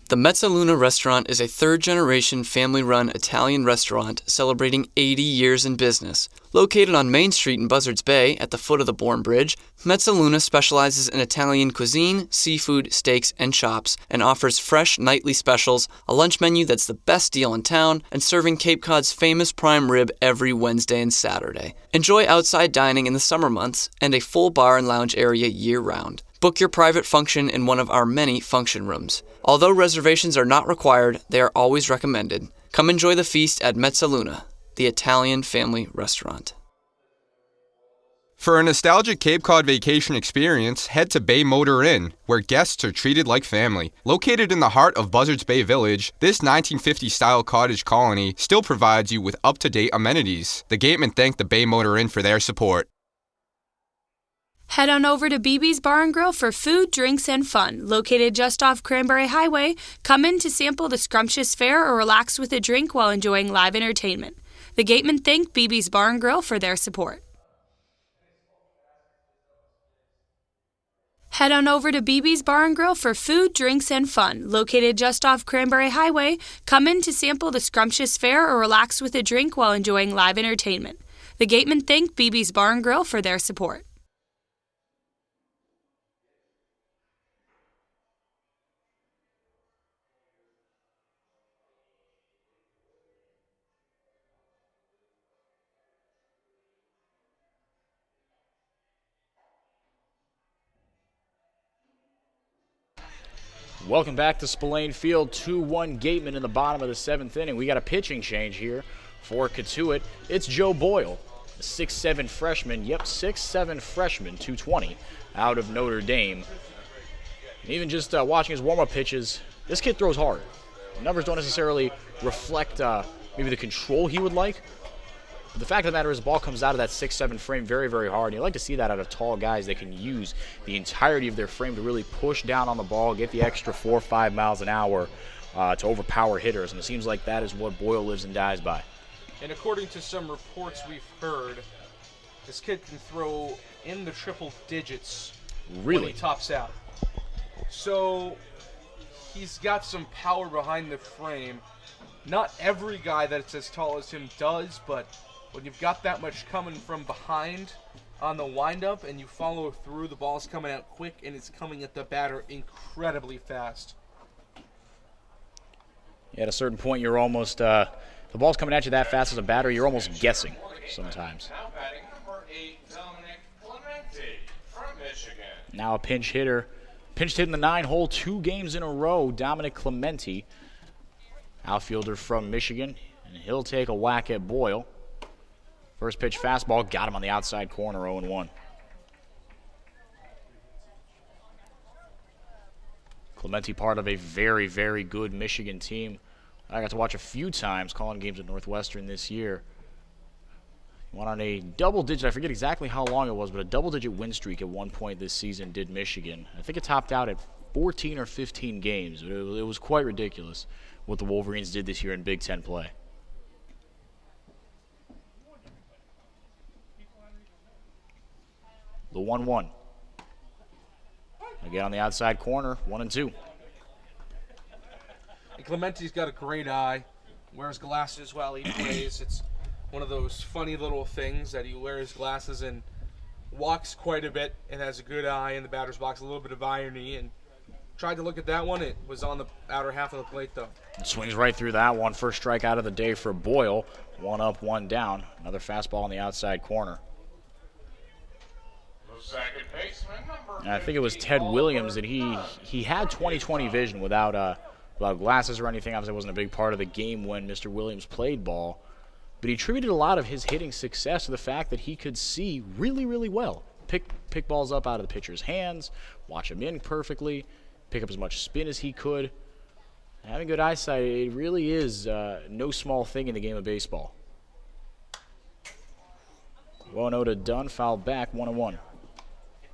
The Mezzaluna restaurant is a 3rd-generation family-run Italian restaurant celebrating 80 years in business. Located on Main Street in Buzzards Bay at the foot of the Bourne Bridge, Mezzaluna specializes in Italian cuisine, seafood, steaks, and chops, and offers fresh nightly specials, a lunch menu that's the best deal in town, and serving Cape Cod's famous prime rib every Wednesday and Saturday. Enjoy outside dining in the summer months and a full bar and lounge area year-round. Book your private function in one of our many function rooms. Although reservations are not required, they are always recommended. Come enjoy the feast at Mezzaluna, the Italian family restaurant. For a nostalgic Cape Cod vacation experience, head to Bay Motor Inn, where guests are treated like family. Located in the heart of Buzzards Bay Village, this 1950-style cottage colony still provides you with up-to-date amenities. The Gatemen thank the Bay Motor Inn for their support. Head on over to BB's Bar and Grill for food, drinks, and fun. Located just off Cranberry Highway, come in to sample the scrumptious fare or relax with a drink while enjoying live entertainment. The Gatemen thank BB's Bar and Grill for their support. Head on over to BB's Bar and Grill for food, drinks, and fun. Located just off Cranberry Highway, come in to sample the scrumptious fare or relax with a drink while enjoying live entertainment. The Gatemen thank BB's Bar and Grill for their support. Welcome back to Spillane Field. 2-1 Gatemen in the bottom of the 7th inning. We got a pitching change here for Cotuit. It's Joe Boyle, a 6'7 freshman. Yep, 6'7 freshman, 220, out of Notre Dame. And even just watching his warm-up pitches, this kid throws hard. The numbers don't necessarily reflect maybe the control he would like. But the fact of the matter is the ball comes out of that 6'7 frame very, very hard. And you like to see that out of tall guys that can use the entirety of their frame to really push down on the ball, get the extra 4 or 5 miles an hour to overpower hitters. And it seems like that is what Boyle lives and dies by. And according to some reports we've heard, this kid can throw in the triple digits when he tops out. So he's got some power behind the frame. Not every guy that's as tall as him does, but when you've got that much coming from behind on the windup and you follow through, the ball's coming out quick and it's coming at the batter incredibly fast. Yeah, at a certain point, you're almost, the ball's coming at you that fast as a batter, you're almost guessing sometimes. Now batting number 8, Dominic Clementi from Michigan. Now a pinch hitter. Pinched hit in the 9-hole 2 games in a row, Dominic Clementi, outfielder from Michigan, and he'll take a whack at Boyle. First pitch fastball, got him on the outside corner, 0-1. Clementi part of a very, very good Michigan team. I got to watch a few times calling games at Northwestern this year. He went on a double-digit, I forget exactly how long it was, but a double-digit win streak at one point this season did Michigan. I think it topped out at 14 or 15 games. It was quite ridiculous what the Wolverines did this year in Big Ten play. The 1-1. Again on the outside corner, 1-2. And Clementi's got a great eye, wears glasses while he plays. It's one of those funny little things that he wears glasses and walks quite a bit and has a good eye in the batter's box, a little bit of irony, and tried to look at that one. It was on the outer half of the plate, though. Swings right through that one. First strikeout of the day for Boyle. 1 up, 1 down. Another fastball on the outside corner. Second baseman, number And I think it was Ted Williams that he had 20/20 vision without glasses or anything. Obviously, it wasn't a big part of the game when Mr. Williams played ball. But he attributed a lot of his hitting success to the fact that he could see really, really well. Pick balls up out of the pitcher's hands, watch him in perfectly, pick up as much spin as he could. Having good eyesight, it really is no small thing in the game of baseball. 1-0 to Dunn, foul back, 1-1.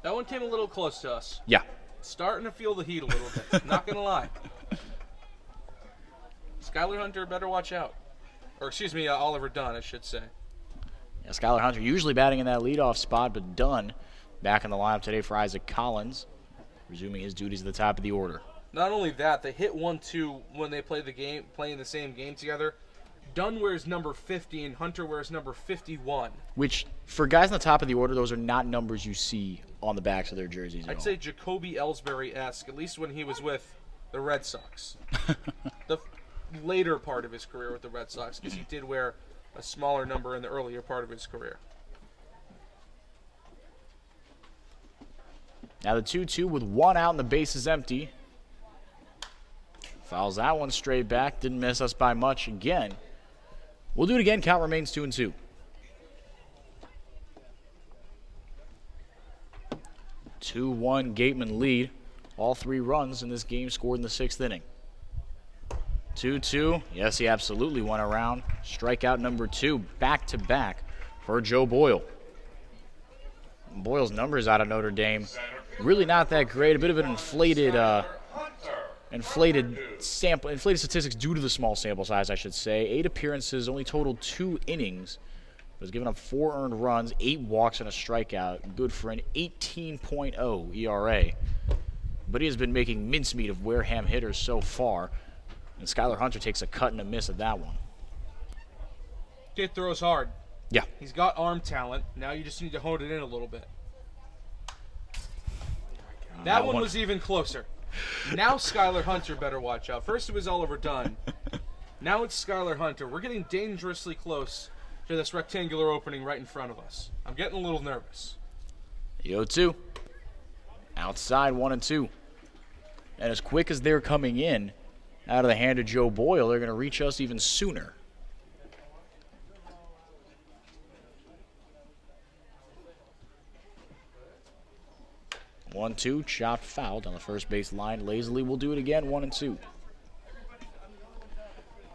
That one came a little close to us. Yeah. Starting to feel the heat a little bit. Not going to lie. Skylar Hunter better watch out. Or, excuse me, Oliver Dunn, I should say. Yeah, Skylar Hunter usually batting in that leadoff spot, but Dunn back in the lineup today for Isaac Collins, resuming his duties at the top of the order. Not only that, they hit 1-2 when they play in the same game together. Dunn wears number 50 and Hunter wears number 51. Which, for guys on the top of the order, those are not numbers you see on the backs of their jerseys. I'd say Jacoby Ellsbury-esque, at least when he was with the Red Sox. The later part of his career with the Red Sox, because he did wear a smaller number in the earlier part of his career. Now the 2-2 with 1 out and the base is empty. Fouls that one straight back. Didn't miss us by much again. We'll do it again. Count remains 2-2. 2-1 Gatemen lead. All 3 runs in this game scored in the 6th inning. 2-2. Yes, he absolutely went around. Strikeout number 2, back-to-back for Joe Boyle. Boyle's numbers out of Notre Dame, really not that great. A bit of an inflated statistics due to the small sample size, I should say. 8 appearances, only totaled 2 innings. Was given up 4 earned runs, 8 walks, and a strikeout. Good for an 18.0 ERA. But he has been making mincemeat of Wareham hitters so far. And Skylar Hunter takes a cut and a miss at that one. Kid throws hard. Yeah. He's got arm talent. Now you just need to hone it in a little bit. That one was even closer. Now Skylar Hunter better watch out. First it was Oliver Dunn. Now it's Skylar Hunter. We're getting dangerously close to this rectangular opening right in front of us. I'm getting a little nervous. The 0-2. Outside, 1-2. And as quick as they're coming in out of the hand of Joe Boyle, they're going to reach us even sooner. One, two, chopped foul down the first base line. Lazily will do it again, 1-2.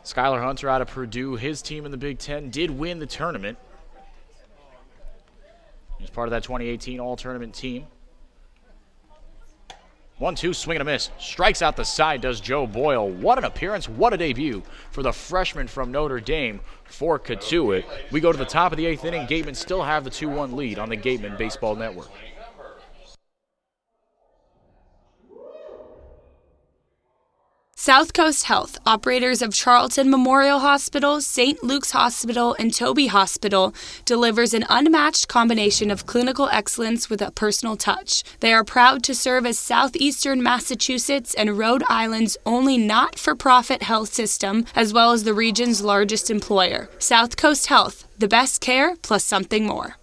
Skylar Hunter out of Purdue, his team in the Big Ten did win the tournament. He's part of that 2018 All-Tournament team. 1-2, swing and a miss. Strikes out the side, does Joe Boyle. What an appearance, what a debut for the freshman from Notre Dame for Cotuit. We go to the top of the 8th inning. Gatemen still have the 2-1 lead on the Gatemen Baseball Network. South Coast Health, operators of Charlton Memorial Hospital, St. Luke's Hospital, and Toby Hospital, delivers an unmatched combination of clinical excellence with a personal touch. They are proud to serve as southeastern Massachusetts and Rhode Island's only not-for-profit health system, as well as the region's largest employer. South Coast Health, the best care plus something more.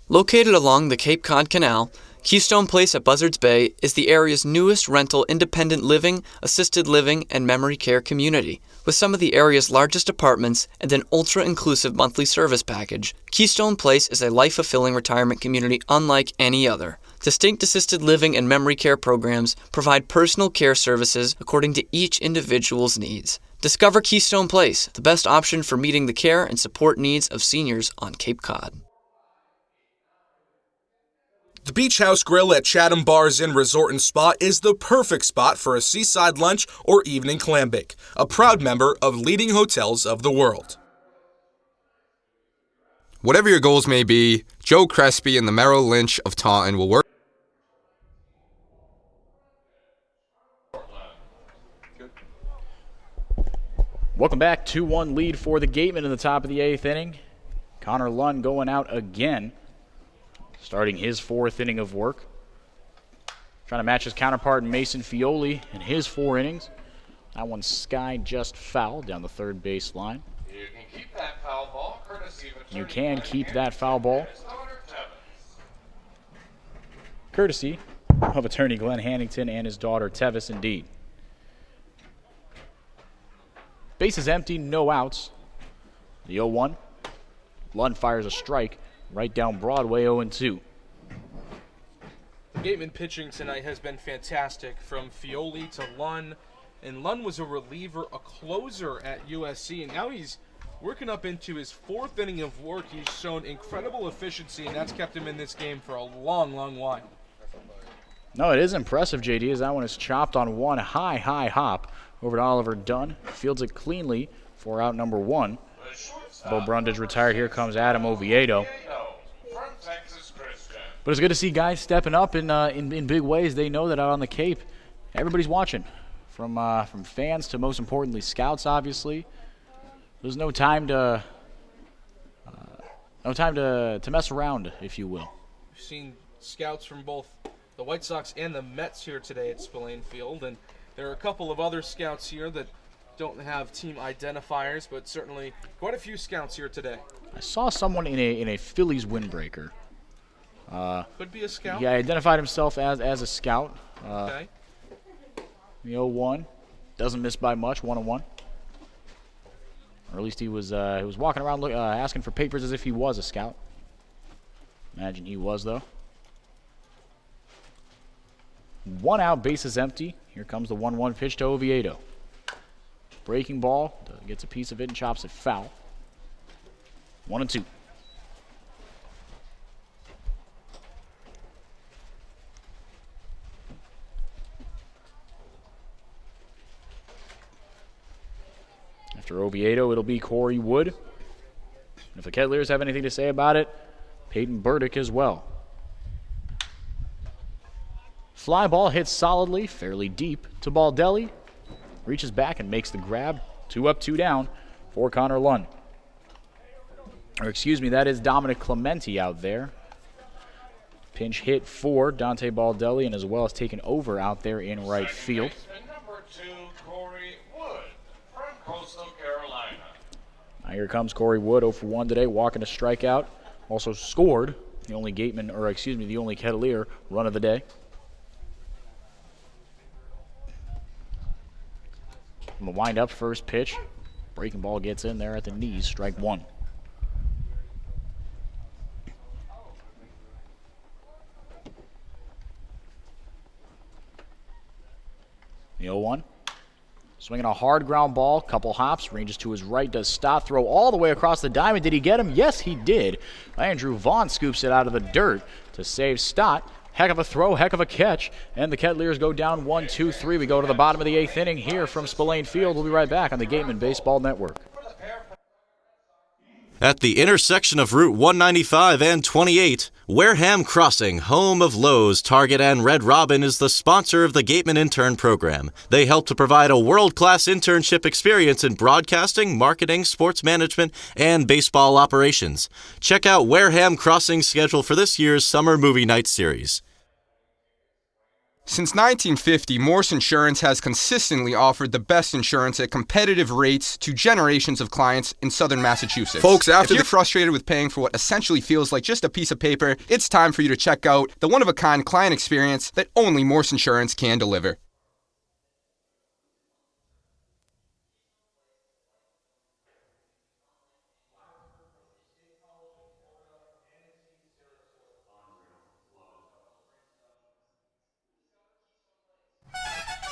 Located along the Cape Cod Canal, Keystone Place at Buzzards Bay is the area's newest rental independent living, assisted living, and memory care community. With some of the area's largest apartments and an ultra-inclusive monthly service package, Keystone Place is a life-fulfilling retirement community unlike any other. Distinct assisted living and memory care programs provide personal care services according to each individual's needs. Discover Keystone Place, the best option for meeting the care and support needs of seniors on Cape Cod. The Beach House Grill at Chatham Bars Inn Resort and Spa is the perfect spot for a seaside lunch or evening clam bake, a proud member of leading hotels of the world. Whatever your goals may be, Joe Crespi and the Merrill Lynch of Taunton will work. Welcome back. 2-1 lead for the Gatemen in the top of the 8th inning. Connor Lund going out again, starting his 4th inning of work. Trying to match his counterpart Mason Fioli in his 4 innings. That one's sky just foul down the third base line. You can keep that foul ball, courtesy of You can keep that foul ball, courtesy of attorney Glenn Hannington and his daughter Tevis, indeed. Base is empty, no outs. The 0-1. Lund fires a strike right down Broadway, 0-2. Gateman pitching tonight has been fantastic, from Fioli to Lund. And Lund was a reliever, a closer at USC, and now he's working up into his 4th inning of work. He's shown incredible efficiency, and that's kept him in this game for a long, long while. No, it is impressive, JD, as that one is chopped on one high hop over to Oliver Dunn. Fields it cleanly for out number 1. Bo Brundage retired. Here comes Adam Oviedo. But it's good to see guys stepping up in big ways. They know that out on the Cape, everybody's watching, from fans to, most importantly, scouts. Obviously, there's no time to mess around, if you will. We've seen scouts from both the White Sox and the Mets here today at Spillane Field, and there are a couple of other scouts here that don't have team identifiers, but certainly quite a few scouts here today. I saw someone in a Phillies windbreaker. Could be a scout. He identified himself as a scout. Okay. The 0-1 doesn't miss by much, 1-1. Or at least he was walking around asking for papers as if he was a scout. Imagine he was, though. 1 out, base is empty. Here comes the 1-1 pitch to Oviedo. Breaking ball, gets a piece of it and chops it foul. 1-2. After Oviedo, it'll be Corey Wood. And if the Kettleers have anything to say about it, Peyton Burdick as well. Fly ball hits solidly, fairly deep to Baldelli. Reaches back and makes the grab. 2 up, 2 down for Connor Lund. Or excuse me, that is Dominic Clementi out there. Pinch hit for Dante Baldelli, and as well as taken over out there in right field. Number 2, Corey Wood from Coastal Carolina. Now here comes Corey Wood, 0 for 1 today, walking a strikeout. Also scored the only Gateman, or excuse me, the only Kettleer run of the day. From the wind-up first pitch, breaking ball gets in there at the knees, strike one. The 0-1. Swinging a hard ground ball, couple hops, ranges to his right, does Stott throw all the way across the diamond. Did he get him? Yes, he did. Andrew Vaughn scoops it out of the dirt to save Stott. Heck of a throw, heck of a catch, and the Kettleers go down 1-2-3. We go to the bottom of the 8th inning here from Spillane Field. We'll be right back on the Gatemen Baseball Network. At the intersection of Route 195 and 28, Wareham Crossing, home of Lowe's, Target, and Red Robin, is the sponsor of the Gatemen Intern Program. They help to provide a world-class internship experience in broadcasting, marketing, sports management, and baseball operations. Check out Wareham Crossing's schedule for this year's Summer Movie Night Series. Since 1950, Morse Insurance has consistently offered the best insurance at competitive rates to generations of clients in southern Massachusetts. Folks, after if you're frustrated with paying for what essentially feels like just a piece of paper, it's time for you to check out the one-of-a-kind client experience that only Morse Insurance can deliver.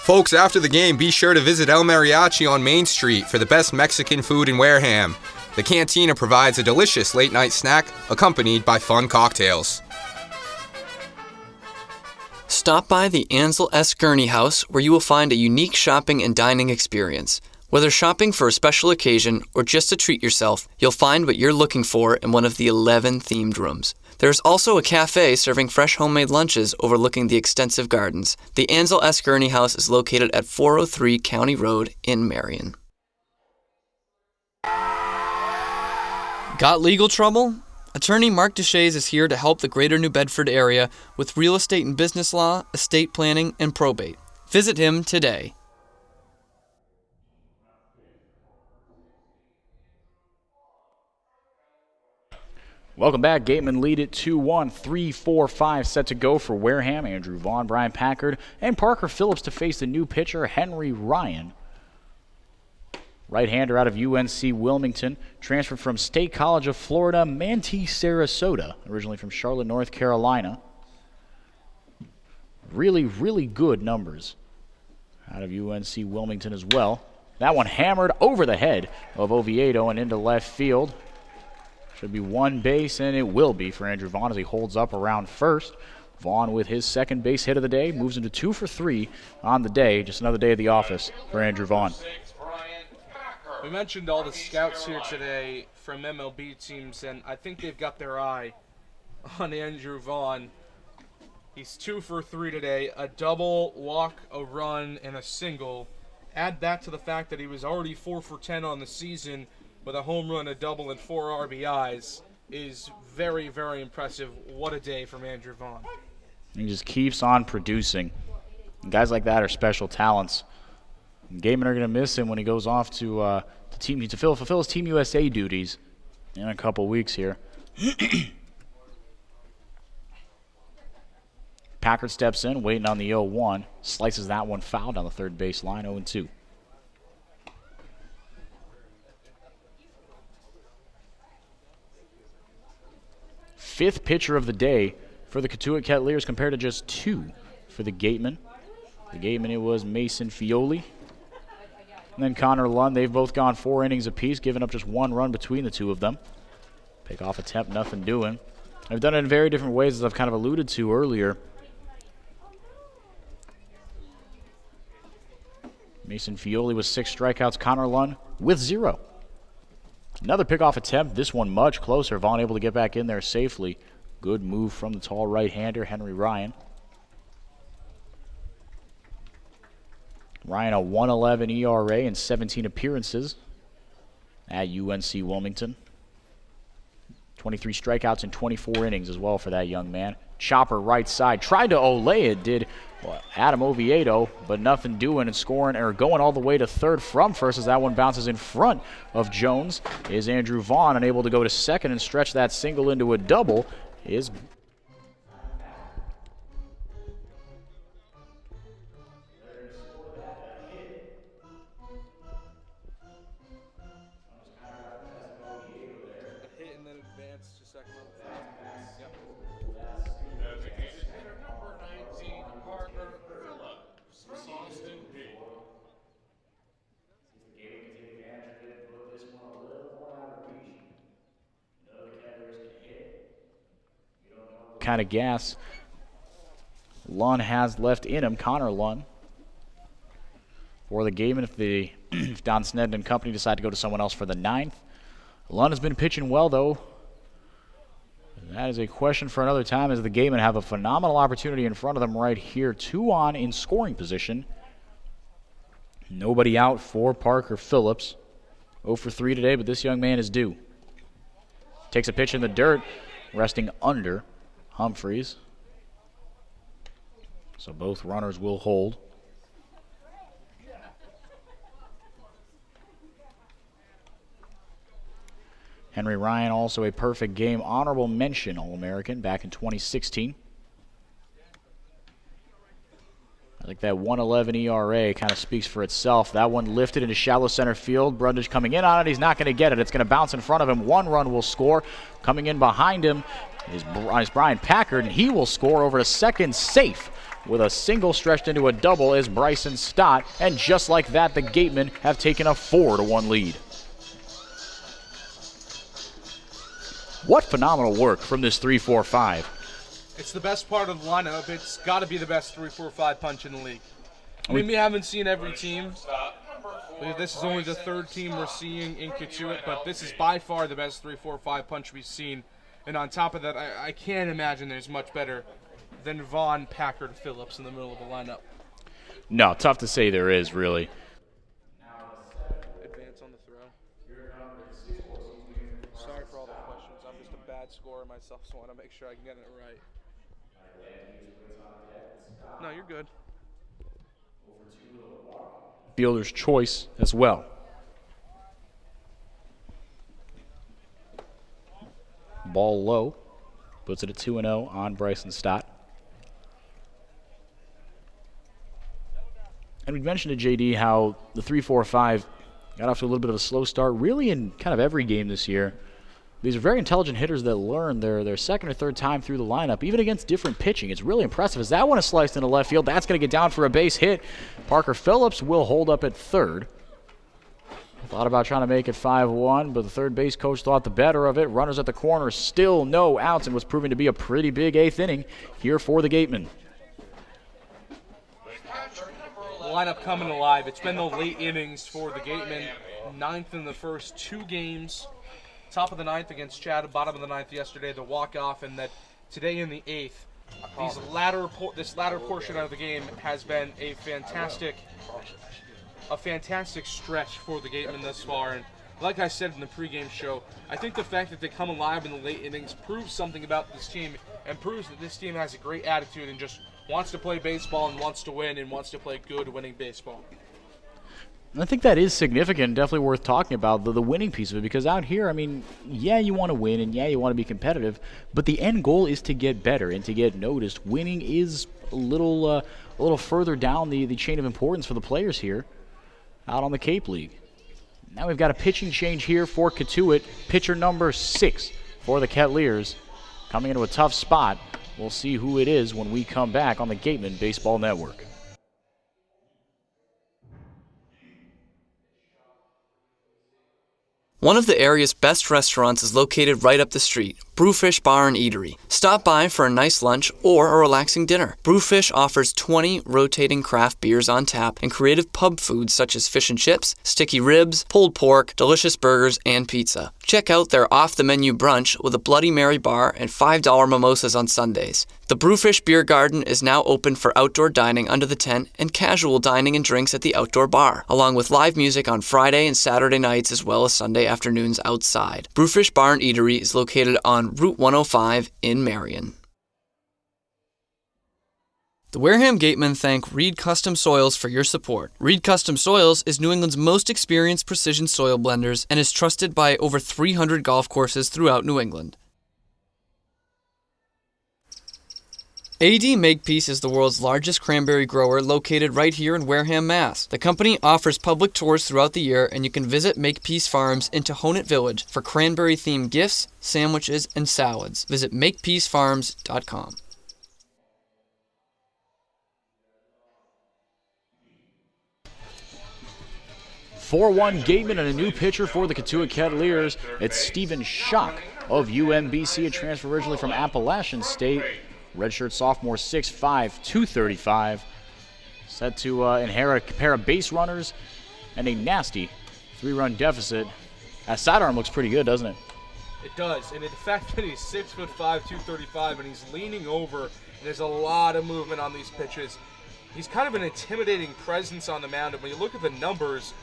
Folks, after the game, be sure to visit El Mariachi on Main Street for the best Mexican food in Wareham. The cantina provides a delicious late-night snack accompanied by fun cocktails. Stop by the Ansel S. Gurney House, where you will find a unique shopping and dining experience. Whether shopping for a special occasion or just to treat yourself, you'll find what you're looking for in one of the 11 themed rooms. There's also a cafe serving fresh homemade lunches overlooking the extensive gardens. The Ansel S. Gurney House is located at 403 County Road in Marion. Got legal trouble? Attorney Mark Deshays is here to help the greater New Bedford area with real estate and business law, estate planning, and probate. Visit him today. Welcome back. Gatemen lead it 2-1. 3-4-5 set to go for Wareham. Andrew Vaughn, Brian Packard, and Parker Phillips to face the new pitcher, Henry Ryan. Right-hander out of UNC Wilmington, transferred from State College of Florida, Manti Sarasota, originally from Charlotte, North Carolina. Really, really good numbers out of UNC Wilmington as well. That one hammered over the head of Oviedo and into left field. Should be one base, and it will be for Andrew Vaughn as he holds up around first. Vaughn with his second base hit of the day, moves into 2 for 3 on the day. Just another day at the office for Andrew Vaughn. We mentioned all the scouts here today from MLB teams, and I think they've got their eye on Andrew Vaughn. He's 2 for 3 today, a double, walk, a run, and a single. Add that to the fact that he was already 4 for 10 on the season with a home run, a double, and 4 RBIs is very, very impressive. What a day from Andrew Vaughn. He just keeps on producing. Guys like that are special talents. Gatemen are going to miss him when he goes off to fulfill his Team USA duties in a couple weeks here. Packard steps in, waiting on the 0-1. Slices that one foul down the third base line, 0-2. Fifth pitcher of the day for the Cotuit Kettleers compared to just 2 for the Gatemen. The Gatemen, it was Mason Fioli. And then Connor Lund. They've both gone 4 innings apiece, giving up just 1 run between the two of them. Pick-off attempt, nothing doing. They've done it in very different ways, as I've kind of alluded to earlier. Mason Fioli with 6 strikeouts. Connor Lund with 0. Another pickoff attempt, this one much closer. Vaughn able to get back in there safely. Good move from the tall right-hander, Henry Ryan. Ryan, a 1.11 ERA in 17 appearances at UNC Wilmington. 23 strikeouts in 24 innings as well for that young man. Chopper right side. Tried to Olay it, did Adam Oviedo, but nothing doing and scoring or going all the way to third from first as that one bounces in front of Jones. Is Andrew Vaughn unable to go to second and stretch that single into a double? Is kind of gas Lunn has left in him. Connor Lunn for the Gatemen if Don Snedden and company decide to go to someone else for the 9th. Lunn has been pitching well, though. That is a question for another time, as the Gatemen have a phenomenal opportunity in front of them right here. 2 on in scoring position. Nobody out for Parker Phillips. 0 for 3 today, but this young man is due. Takes a pitch in the dirt, resting under Humphreys. So both runners will hold. Henry Ryan, also a perfect game, honorable mention All-American back in 2016. I think that 1.11 ERA kind of speaks for itself. That one lifted into shallow center field. Brundage coming in on it. He's not going to get it. It's going to bounce in front of him. 1 run will score. Coming in behind him is Brian Packard, and he will score over to second safe with a single stretched into a double is Bryson Stott. And just like that, the Gatemen have taken a 4-1 lead. What phenomenal work from this 3-4-5. It's the best part of the lineup. It's got to be the best 3-4-5 punch in the league. I mean, we haven't seen every team. This is only the 3rd team we're seeing in Cotuit, but this is by far the best 3-4-5 punch we've seen. And on top of that, I can't imagine there's much better than Vaughn, Packard, Phillips in the middle of the lineup. No, tough to say there is, really. Advance on the throw. Sorry for all the questions. I'm just a bad scorer myself, so I want to make sure I can get it right. No, you're good. Fielder's choice as well. Ball low. Puts it at 2-0 on Bryson Stott. And we mentioned to JD how the 3-4-5 got off to a little bit of a slow start, really in kind of every game this year. These are very intelligent hitters that learn their second or third time through the lineup, even against different pitching. It's really impressive. As that one is sliced into left field, that's going to get down for a base hit. Parker Phillips will hold up at third. Thought about trying to make it 5-1, but the third base coach thought the better of it. Runners at the corner, still no outs, and was proving to be a pretty big 8th inning here for the Gatemen. The lineup coming alive. It's been the late innings for the Gatemen. 9th in the first 2 games. Top of the 9th against Chad, bottom of the 9th yesterday, the walk-off, and that today in the 8th. This latter portion of the game has been a fantastic stretch for the Gatemen thus far. And like I said in the pregame show, I think the fact that they come alive in the late innings proves something about this team and proves that this team has a great attitude and just wants to play baseball and wants to win and wants to play good winning baseball. And I think that is significant, definitely worth talking about, the winning piece of it, because out here, I mean, yeah, you want to win and yeah, you want to be competitive, but the end goal is to get better and to get noticed. Winning is a little further down the chain of importance for the players here out on the Cape League. Now we've got a pitching change here for Cotuit. Pitcher number 6 for the Kettleers coming into a tough spot. We'll see who it is when we come back on the Gatemen Baseball Network. One of the area's best restaurants is located right up the street, Brewfish Bar and Eatery. Stop by for a nice lunch or a relaxing dinner. Brewfish offers 20 rotating craft beers on tap and creative pub foods such as fish and chips, sticky ribs, pulled pork, delicious burgers, and pizza. Check out their off-the-menu brunch with a Bloody Mary bar and $5 mimosas on Sundays. The Brewfish Beer Garden is now open for outdoor dining under the tent and casual dining and drinks at the outdoor bar, along with live music on Friday and Saturday nights as well as Sunday afternoons outside. Brewfish Bar and Eatery is located on Route 105 in Marion. The Wareham Gatemen thank Reed Custom Soils for your support. Reed Custom Soils is New England's most experienced precision soil blenders and is trusted by over 300 golf courses throughout New England. AD Makepeace is the world's largest cranberry grower located right here in Wareham, Mass. The company offers public tours throughout the year, and you can visit Makepeace Farms in Tohonet Village for cranberry-themed gifts, sandwiches, and salads. Visit makepeacefarms.com. (4-1) Gatemen and a new pitcher for the Cotuit Kettleers. It's Stephen Schock of UMBC, a transfer originally from Appalachian State. Redshirt sophomore, 6'5", 235. Set to inherit a pair of base runners and a nasty 3-run deficit. That sidearm looks pretty good, doesn't it? It does, and the fact that he's 6'5", 235, and he's leaning over, and there's a lot of movement on these pitches. He's kind of an intimidating presence on the mound, and when you look at the numbers,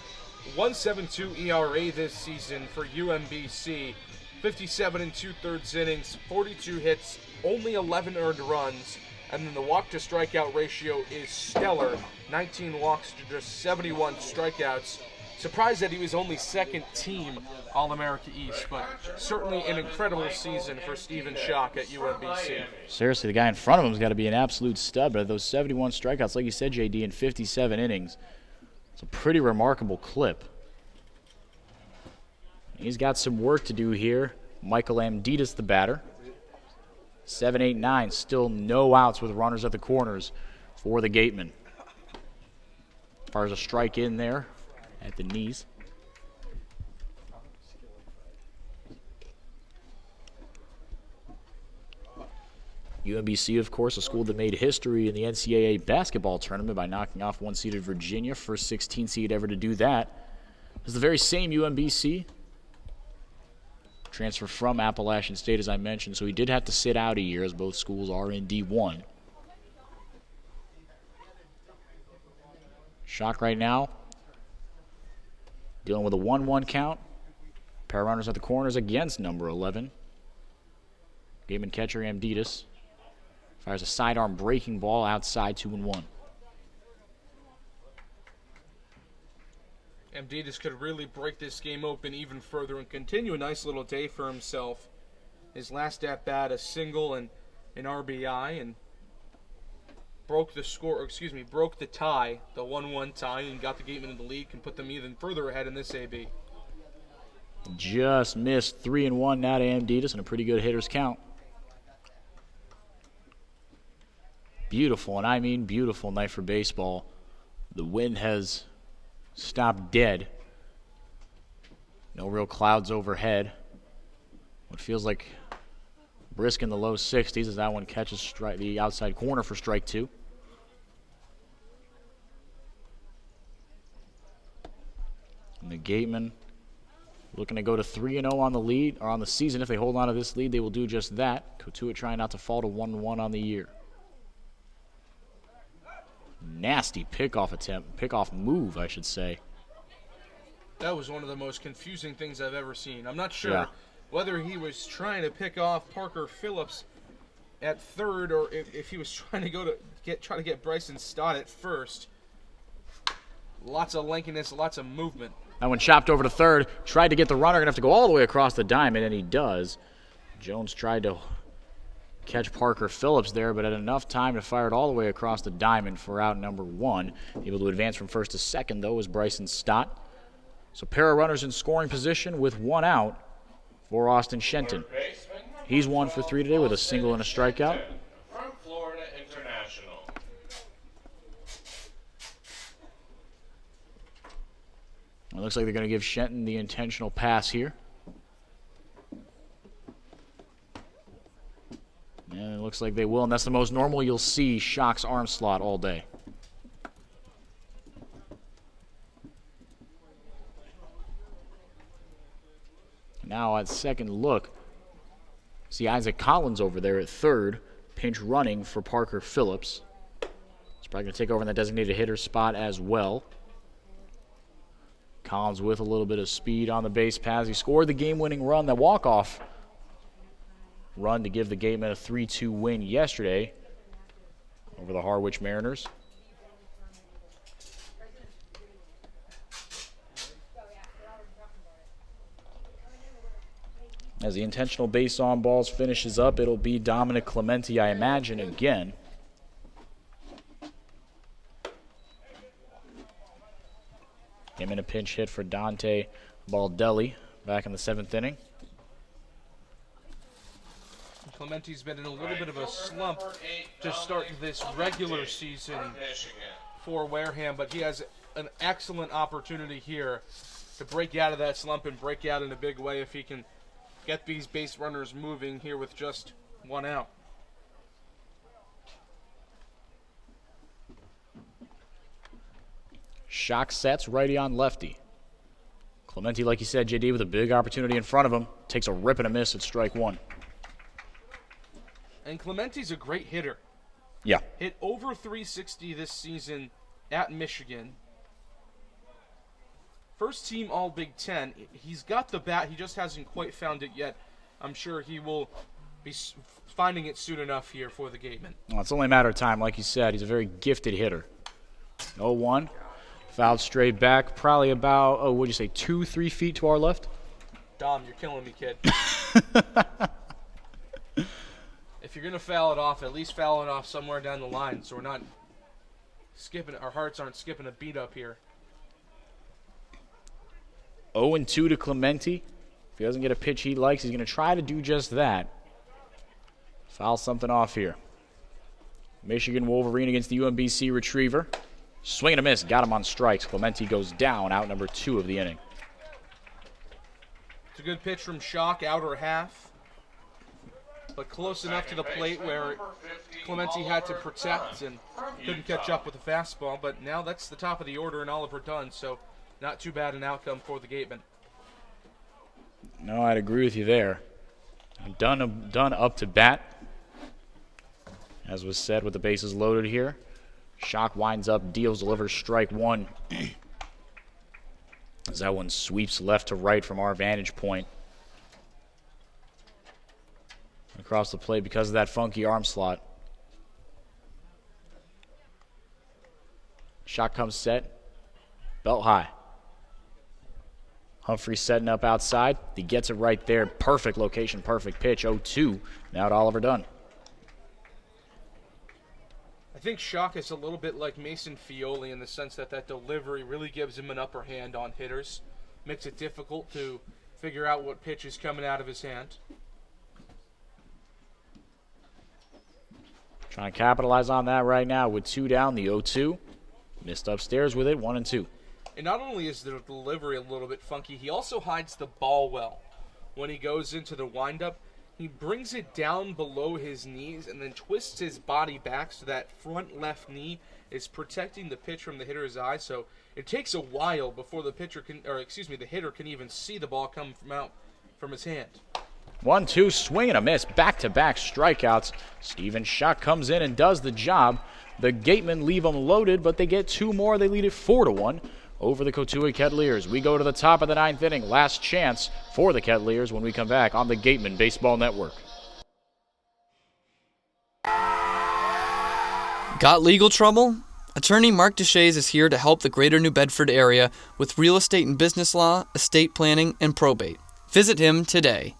1.72 ERA this season for UMBC, 57 and 2/3 innings, 42 hits, only 11 earned runs, and then the walk-to-strikeout ratio is stellar, 19 walks to just 71 strikeouts. Surprised that he was only second team All-America East, but certainly an incredible season for Stephen Schock at UMBC. Seriously, the guy in front of him has got to be an absolute stud, but those 71 strikeouts, like you said, JD, in 57 innings, it's a pretty remarkable clip. He's got some work to do here. Michael Amditas, the batter. 7, 8, 9, still no outs with runners at the corners for the Gatemen. Fires a strike in there at the knees. UMBC, of course, a school that made history in the NCAA basketball tournament by knocking off one-seeded Virginia, first 16 seed ever to do that. It's the very same UMBC. Transfer from Appalachian State, as I mentioned, so he did have to sit out a year, as both schools are in D1. Schock right now dealing with a 1-1 count. Pair of runners at the corners against number 11. Gateman catcher Amditas fires a sidearm breaking ball outside, 2-1. Amditas could really break this game open even further and continue a nice little day for himself. His last at bat, a single and an RBI, and broke the tie, the 1-1 tie, and got the Gatemen in the lead, can put them even further ahead in this AB. Just missed 3-1 now to Amditas, and a pretty good hitter's count. Beautiful, and I mean beautiful night for baseball. The wind has stopped dead. No real clouds overhead. What feels like brisk in the low 60s as that one catches the outside corner for strike 2. And the Gatemen looking to go to 3-0 on the lead, or on the season. If they hold on to this lead, they will do just that. Cotuit trying not to fall to 1-1 on the year. Nasty pickoff move, I should say. That was one of the most confusing things I've ever seen. I'm not sure whether he was trying to pick off Parker Phillips at third, or if he was trying to try to get Bryson Stott at first. Lots of lankiness, lots of movement. That one chopped over to third. Tried to get the runner. Going to have to go all the way across the diamond, and he does. Jones tried to catch Parker Phillips there, but had enough time to fire it all the way across the diamond for out number 1. Able to advance from first to second, though, is Bryson Stott. So pair of runners in scoring position with 1 out for Austin Shenton. He's 1 for 3 today with a single and a strikeout. From Florida International. It looks like they're going to give Shenton the intentional pass here. And it looks like they will, and that's the most normal you'll see Schock's arm slot all day. Now at second look, see Isaac Collins over there at third, pinch running for Parker Phillips. He's probably going to take over in that designated hitter spot as well. Collins with a little bit of speed on the base paths. He scored the game-winning run, that walk-off run to give the Gatemen a 3-2 win yesterday over the Harwich Mariners. As the intentional base on balls finishes up, it'll be Dominic Clementi, I imagine, again. Him in a pinch hit for Dante Baldelli back in the 7th inning. Clementi's been in a little bit of a slump to start this regular season for Wareham, but he has an excellent opportunity here to break out of that slump and break out in a big way if he can get these base runners moving here with just one out. Shock sets righty on lefty. Clementi, like you said, JD, with a big opportunity in front of him, takes a rip and a miss at strike one. And Clementi's a great hitter. Yeah. Hit over 360 this season at Michigan. First team All Big Ten. He's got the bat. He just hasn't quite found it yet. I'm sure he will be finding it soon enough here for the Gatemen. Well, it's only a matter of time. Like you said, he's a very gifted hitter. 0-1. Fouled straight back, probably about, 2-3 feet to our left? Dom, you're killing me, kid. If you're going to foul it off, at least foul it off somewhere down the line so we're not skipping, our hearts aren't skipping a beat up here. 0-2 to Clementi. If he doesn't get a pitch he likes, he's going to try to do just that. Foul something off here. Michigan Wolverine against the UMBC Retriever. Swing and a miss. Got him on strikes. Clementi goes down, out number 2 of the inning. It's a good pitch from Schock, outer half. But close enough to the plate where Clementi had to protect and couldn't catch up with the fastball. But now that's the top of the order and Oliver Dunn, so not too bad an outcome for the Gatemen. No, I'd agree with you there. Dunn up to bat. As was said, with the bases loaded here. Schock winds up, deals, delivers strike one. As that one sweeps left to right from our vantage point. Across the plate because of that funky arm slot. Shot comes set. Belt high. Humphrey setting up outside. He gets it right there. Perfect location, perfect pitch. 0-2. Now to Oliver Dunn. I think Schock is a little bit like Mason Fioli in the sense that delivery really gives him an upper hand on hitters. Makes it difficult to figure out what pitch is coming out of his hand. Trying to capitalize on that right now with 2 down, the 0-2. Missed upstairs with it, 1-2. And not only is the delivery a little bit funky, he also hides the ball well. When he goes into the windup, he brings it down below his knees and then twists his body back so that front left knee is protecting the pitch from the hitter's eye. So it takes a while before the hitter can even see the ball come from his hand. 1-2, swing and a miss, back-to-back strikeouts. Steven Schock comes in and does the job. The Gatemen leave them loaded, but they get 2 more. They lead it 4-1 over the Cotuit Kettleers. We go to the top of the 9th inning. Last chance for the Kettleers when we come back on the Gatemen Baseball Network. Got legal trouble? Attorney Mark Deshays is here to help the greater New Bedford area with real estate and business law, estate planning, and probate. Visit him today.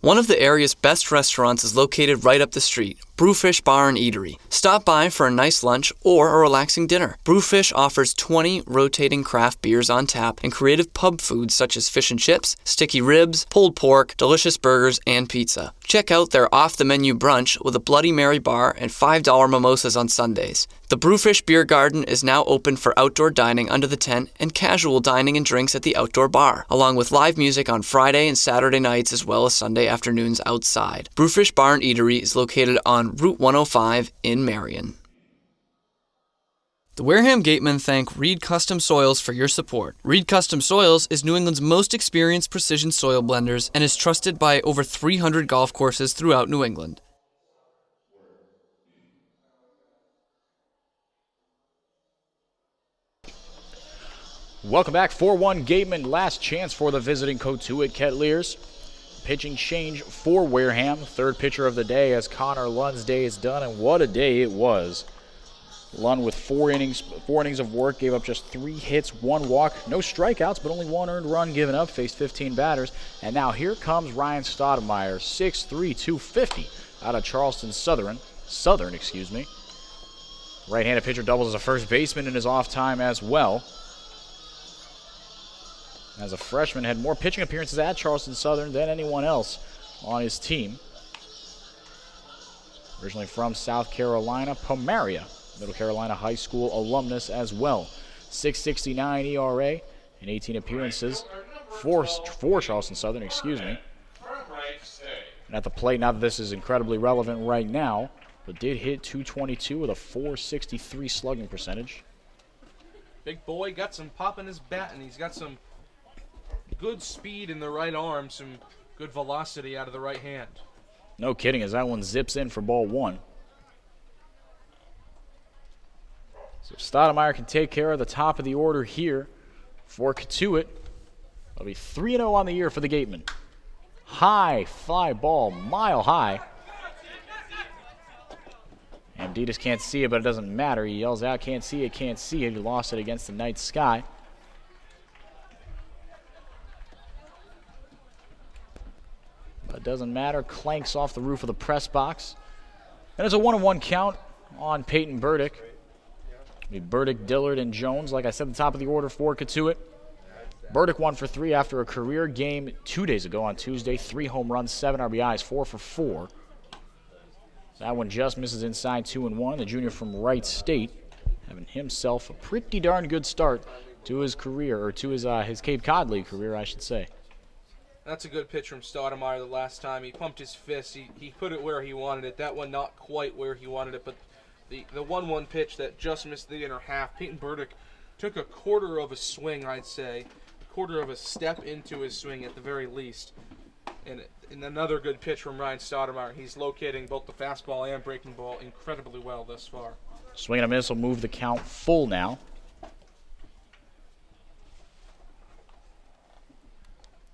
One of the area's best restaurants is located right up the street, Brewfish Bar and Eatery. Stop by for a nice lunch or a relaxing dinner. Brewfish offers 20 rotating craft beers on tap and creative pub foods such as fish and chips, sticky ribs, pulled pork, delicious burgers, and pizza. Check out their off-the-menu brunch with a Bloody Mary bar and $5 mimosas on Sundays. The Brewfish Beer Garden is now open for outdoor dining under the tent and casual dining and drinks at the outdoor bar, along with live music on Friday and Saturday nights as well as Sunday afternoons outside. Brewfish Bar and Eatery is located on Route 105 in Marion. The Wareham Gatemen thank Reed Custom Soils for your support. Reed Custom Soils is New England's most experienced precision soil blenders and is trusted by over 300 golf courses throughout New England. Welcome back. 4-1 Gatemen. Last chance for the visiting Cotuit Kettleers. Pitching change for Wareham. Third pitcher of the day as Connor Lund's day is done, and what a day it was. Lund with 4 innings of work, gave up just 3 hits, 1 walk, no strikeouts, but only 1 earned run given up, faced 15 batters. And now here comes Ryan Stoudemire, 6'3", 250 out of Charleston Southern. Right-handed pitcher doubles as a first baseman in his off time as well. As a freshman, had more pitching appearances at Charleston Southern than anyone else on his team. Originally from South Carolina, Pomaria, Middle Carolina High School alumnus as well. .669 ERA in 18 appearances. for Charleston Southern, excuse me. And at the plate, not that this is incredibly relevant right now, but did hit .222 with a .463 slugging percentage. Big boy got some pop in his bat, and he's got some good speed in the right arm, some good velocity out of the right hand. No kidding, as that one zips in for ball one. So Stoudemire can take care of the top of the order here for Cotuit. It'll be 3-0 on the year for the Gatemen. High fly ball, mile high. Amditas can't see it, but it doesn't matter. He yells out, can't see it, can't see it. He lost it against the night sky. But it doesn't matter. Clanks off the roof of the press box. And it's a 1-1 count on Peyton Burdick. Burdick, Dillard, and Jones, like I said, the top of the order for Cotuit. Burdick 1 for 3 after a career game 2 days ago on Tuesday. 3 home runs, 7 RBIs, 4 for 4. That one just misses inside 2-1. The junior from Wright State having himself a pretty darn good start to his career, or to his Cape Cod League career, I should say. That's a good pitch from Stoudemire the last time. He pumped his fist. He put it where he wanted it. That one not quite where he wanted it, but the 1-1 pitch that just missed the inner half, Peyton Burdick took a quarter of a swing, I'd say. A quarter of a step into his swing at the very least. And another good pitch from Ryan Stoudemire. He's locating both the fastball and breaking ball incredibly well thus far. Swing and a miss will move the count full now.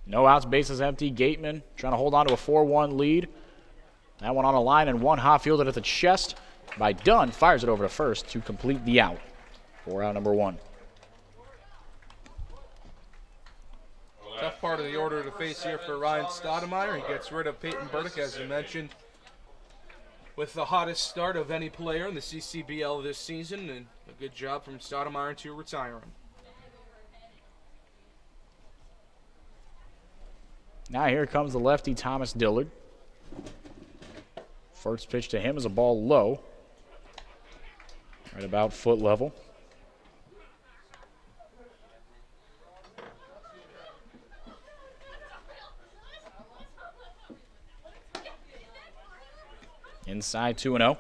No outs, bases empty. Gatemen trying to hold on to a 4-1 lead. That one on a line and one hot fielded at the chest by Dunn. Fires it over to first to complete the out for out number 1. Tough part of the order to face here for Ryan Stoudemire. He gets rid of Peyton Burdick, as you mentioned, with the hottest start of any player in the CCBL this season, and a good job from Stoudemire to retire him. Now here comes the lefty Thomas Dillard. First pitch to him is a ball low, right about foot level. Inside 2-0.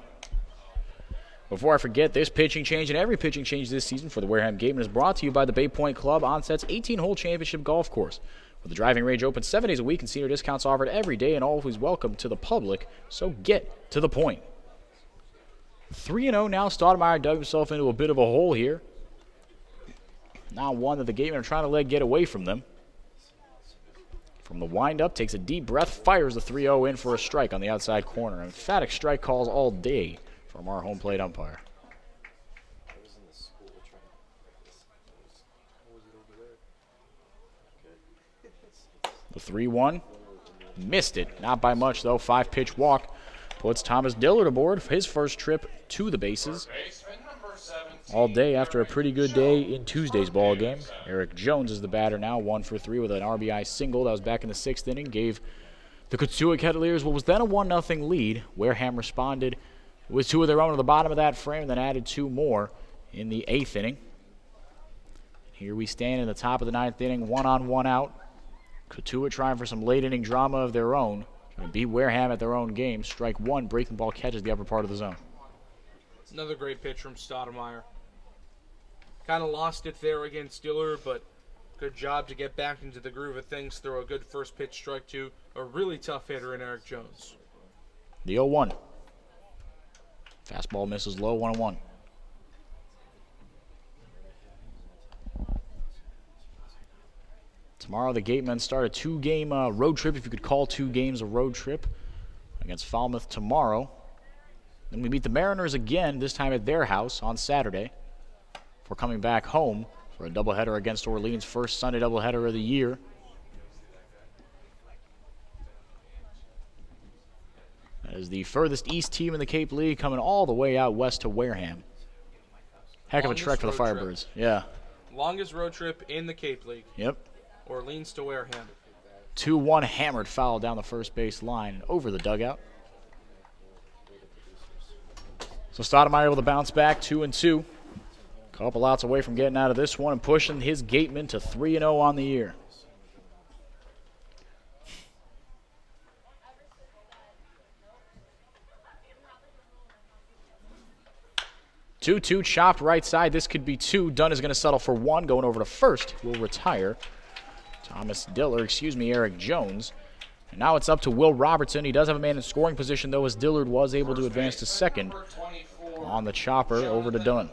Before I forget, this pitching change and every pitching change this season for the Wareham Gatemen is brought to you by the Bay Point Club Onset's 18-hole championship golf course. With the driving range open 7 days a week and senior discounts offered every day and always welcome to the public, so get to the point. 3-0 now. Stoudemire dug himself into a bit of a hole here. Now one that the Gatemen are trying to let get away from them. From the windup, takes a deep breath, fires the 3-0 in for a strike on the outside corner. Emphatic strike calls all day from our home plate umpire. The 3-1, missed it. Not by much, though. 5-pitch walk puts Thomas Dillard aboard for his first trip to the bases. All day after a pretty good day in Tuesday's ball game. Eric Jones is the batter now, 1 for 3 with an RBI single. That was back in the 6th inning. Gave the Cotuit Kettleers what was then a 1-0 lead. Wareham responded with 2 of their own at the bottom of that frame, then added 2 more in the 8th inning. Here we stand in the top of the 9th inning, 1 on, 1 out. Cotuit trying for some late inning drama of their own. Trying to beat Wareham at their own game. Strike 1, breaking ball catches the upper part of the zone. Another great pitch from Stoudemire. Kind of lost it there against Dillard, but good job to get back into the groove of things. Throw a good first pitch strike to a really tough hitter in Eric Jones. The 0-1. Fastball misses low, 1-1. Tomorrow the Gatemen start a 2-game road trip, if you could call 2 games a road trip, against Falmouth tomorrow. Then we meet the Mariners again, this time at their house on Saturday. We're coming back home for a doubleheader against Orleans, first Sunday doubleheader of the year. That is the furthest east team in the Cape League, coming all the way out west to Wareham. Heck of a trek for the Firebirds. Yeah. Longest road trip in the Cape League. Yep. Orleans to Wareham. 2-1 hammered foul down the first base line and over the dugout. So Stoudemire able to bounce back, 2-2. Couple outs away from getting out of this one and pushing his Gatemen to 3-0 on the year. 2-2 chopped right side. This could be 2. Dunn is going to settle for 1. Going over to first will retire Eric Jones. And now it's up to Will Robertson. He does have a man in scoring position, though, as Dillard was able to advance to second on the chopper over to Dunn.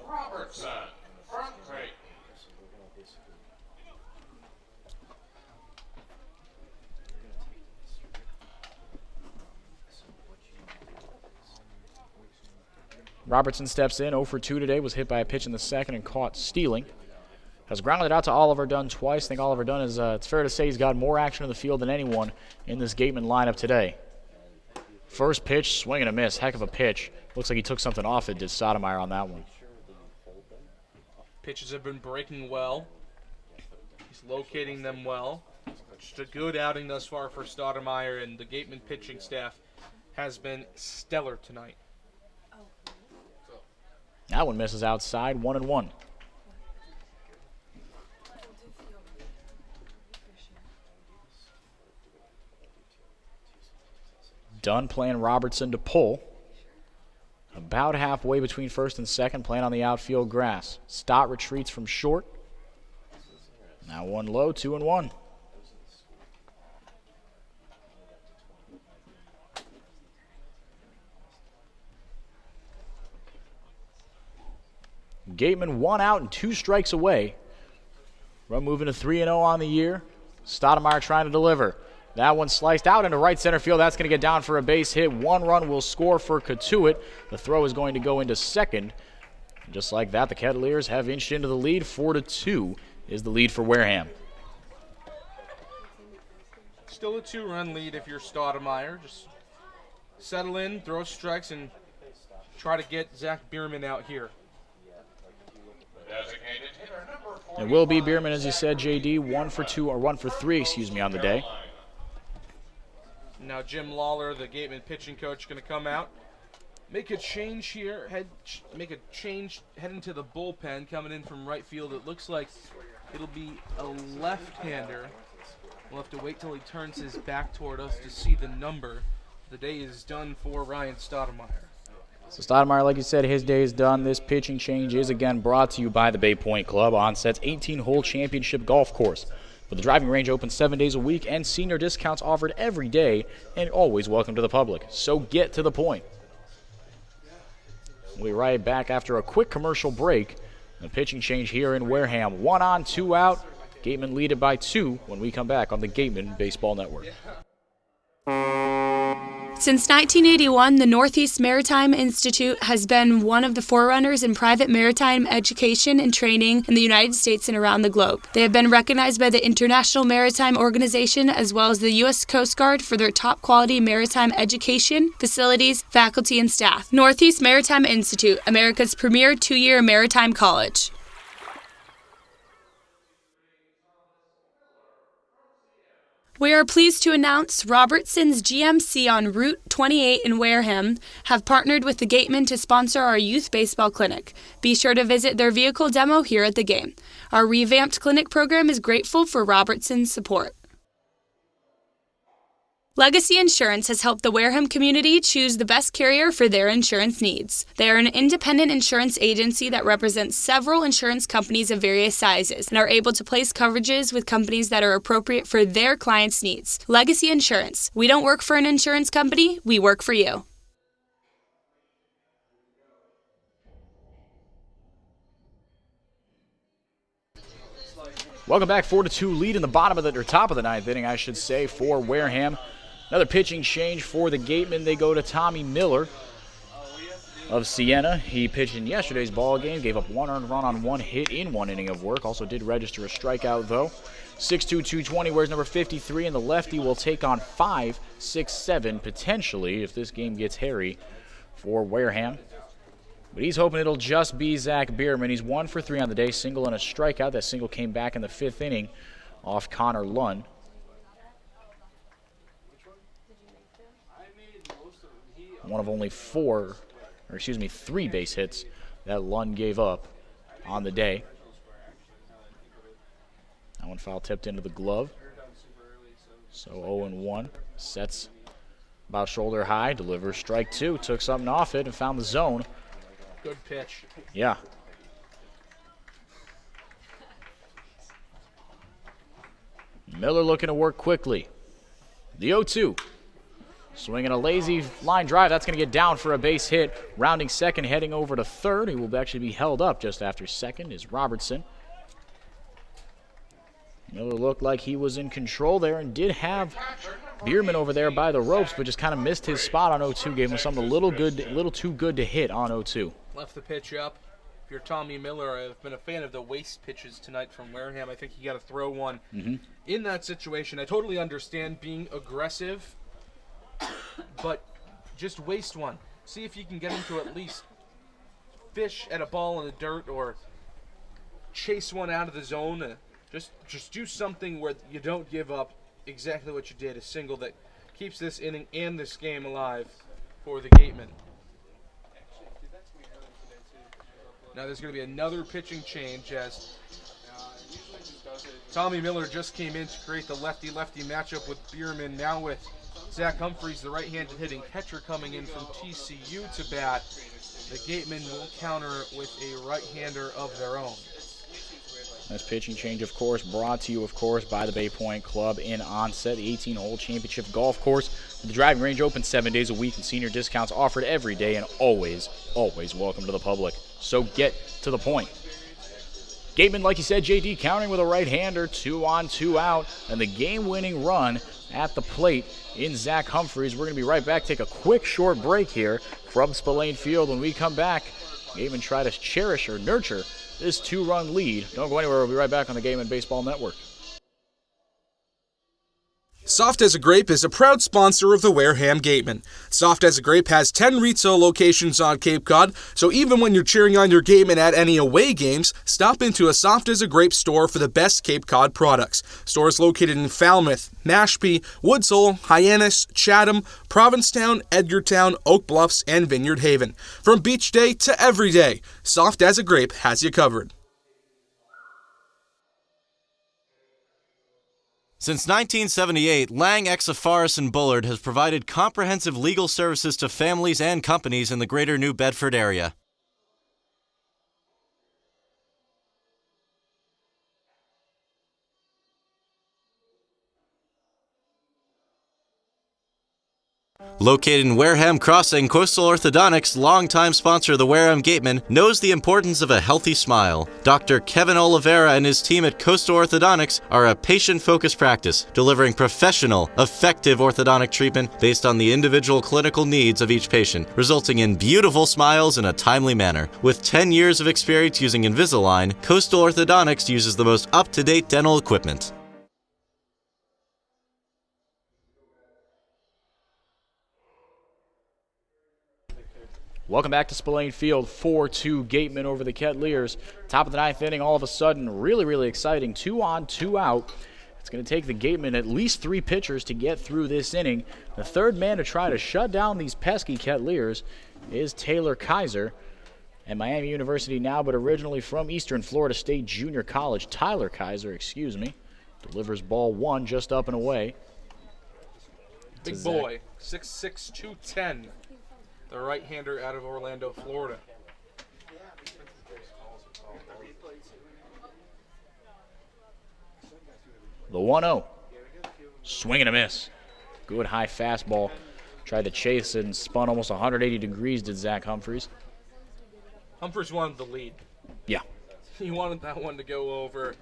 Robertson steps in, 0 for 2 today, was hit by a pitch in the second and caught stealing. Has grounded out to Oliver Dunn twice. I think Oliver Dunn is, it's fair to say he's got more action in the field than anyone in this Gatemen lineup today. First pitch, swing and a miss. Heck of a pitch. Looks like he took something off it, did Sotomayor on that one. Pitches have been breaking well. He's locating them well. Just a good outing thus far for Stoudemire, and the Gatemen pitching staff has been stellar tonight. That one misses outside, 1-1. Dunn playing Robertson to pull. About halfway between first and second, playing on the outfield grass. Stott retreats from short. Now one low, 2-1. Gatemen 1 out and 2 strikes away. Run moving to 3-0 on the year. Stoudemire trying to deliver. That one sliced out into right center field. That's going to get down for a base hit. 1 run will score for Cotuit. The throw is going to go into second. And just like that, the Kettleers have inched into the lead. 4-2 is the lead for Wareham. Still a 2-run lead if you're Stoudemire. Just settle in, throw strikes, and try to get Zach Bierman out here. It will be Bierman, as you said, JD, 1 for 2, or 1 for 3, on the day. Now Jim Lawler, the Gatemen pitching coach, going to come out, make a change here, head into the bullpen, coming in from right field. It looks like it'll be a left-hander. We'll have to wait till he turns his back toward us to see the number. The day is done for Ryan Stoudemire. So Stoudemire, like you said, his day is done. This pitching change is again brought to you by the Bay Point Club, Onset's 18-hole championship golf course. With the driving range open 7 days a week and senior discounts offered every day and always welcome to the public. So get to the point. We'll be right back after a quick commercial break. The pitching change here in Wareham. 1 on, 2 out. Gatemen lead it by 2 when we come back on the Gatemen Baseball Network. Since 1981, the Northeast Maritime Institute has been one of the forerunners in private maritime education and training in the United States and around the globe. They have been recognized by the International Maritime Organization as well as the U.S. Coast Guard for their top-quality maritime education, facilities, faculty, and staff. Northeast Maritime Institute, America's premier 2-year maritime college. We are pleased to announce Robertson's GMC on Route 28 in Wareham have partnered with the Gatemen to sponsor our youth baseball clinic. Be sure to visit their vehicle demo here at the game. Our revamped clinic program is grateful for Robertson's support. Legacy Insurance has helped the Wareham community choose the best carrier for their insurance needs. They are an independent insurance agency that represents several insurance companies of various sizes and are able to place coverages with companies that are appropriate for their clients' needs. Legacy Insurance. We don't work for an insurance company, we work for you. Welcome back, 4-2 lead in the top of the 9th inning, I should say, for Wareham. Another pitching change for the Gatemen. They go to Tommy Miller of Siena. He pitched in yesterday's ball game, gave up 1 earned run on 1 hit in 1 inning of work. Also did register a strikeout, though. 6'2", 220, wears number 53, and the lefty will take on 5, 6, 7, potentially, if this game gets hairy for Wareham. But he's hoping it'll just be Zach Bierman. He's 1 for 3 on the day, single and a strikeout. That single came back in the 5th inning off Connor Lund. One of only 3 base hits that Lund gave up on the day. That one foul tipped into the glove. So 0-1. Sets about shoulder high, delivers strike 2, took something off it and found the zone. Good pitch. Yeah. Miller looking to work quickly. The 0-2. Swinging a lazy line drive. That's going to get down for a base hit. Rounding second, heading over to third. He will actually be held up just after second is Robertson. Miller looked like he was in control there and did have Bierman over there by the ropes, but just kind of missed his spot on 0-2. Gave him something a little too good to hit on 0-2. Left the pitch up. If you're Tommy Miller, I've been a fan of the waste pitches tonight from Wareham. I think you got to throw one in that situation. I totally understand being aggressive, but just waste one. See if you can get him to at least fish at a ball in the dirt or chase one out of the zone. Just do something where you don't give up exactly what you did, a single that keeps this inning and this game alive for the Gatemen. Now there's going to be another pitching change as Tommy Miller just came in to create the lefty-lefty matchup with Bierman. Now with Zach Humphreys, the right-handed hitting catcher, coming in from TCU to bat, the Gatemen will counter with a right-hander of their own. This pitching change, of course, brought to you, of course, by the Bay Point Club in Onset, the 18-hole championship golf course. The driving range open 7 days a week and senior discounts offered every day and always, always welcome to the public. So get to the point. Gatemen, like you said, JD, counting with a right-hander, 2 on, 2 out, and the game-winning run at the plate in Zach Humphreys. We're going to be right back, take a quick short break here from Spillane Field. When we come back, Gatemen try to cherish or nurture this 2-run lead. Don't go anywhere. We'll be right back on the Gatemen Baseball Network. Soft as a Grape is a proud sponsor of the Wareham Gatemen. Soft as a Grape has 10 retail locations on Cape Cod, so even when you're cheering on your Gatemen at any away games, stop into a Soft as a Grape store for the best Cape Cod products. Stores located in Falmouth, Mashpee, Woods Hole, Hyannis, Chatham, Provincetown, Edgartown, Oak Bluffs, and Vineyard Haven. From beach day to every day, Soft as a Grape has you covered. Since 1978, Lang, Exafaris & Bullard has provided comprehensive legal services to families and companies in the greater New Bedford area. Located in Wareham Crossing, Coastal Orthodontics, longtime sponsor of the Wareham Gatemen, knows the importance of a healthy smile. Dr. Kevin Oliveira and his team at Coastal Orthodontics are a patient-focused practice, delivering professional, effective orthodontic treatment based on the individual clinical needs of each patient, resulting in beautiful smiles in a timely manner. With 10 years of experience using Invisalign, Coastal Orthodontics uses the most up-to-date dental equipment. Welcome back to Spillane Field, 4-2 Gatemen over the Kettleers. Top of the ninth inning, all of a sudden, really, really exciting. 2 on, 2 out. It's going to take the Gatemen at least 3 pitchers to get through this inning. The third man to try to shut down these pesky Kettleers is Taylor Kaiser. At Miami University now, but originally from Eastern Florida State Junior College. Tyler Kaiser, delivers ball 1 just up and away. Big boy, 6'6", 210. The right-hander out of Orlando, Florida. The 1-0. Swing and a miss. Good high fastball. Tried to chase it and spun almost 180 degrees, did Zach Humphreys. Humphreys wanted the lead. Yeah. He wanted that one to go over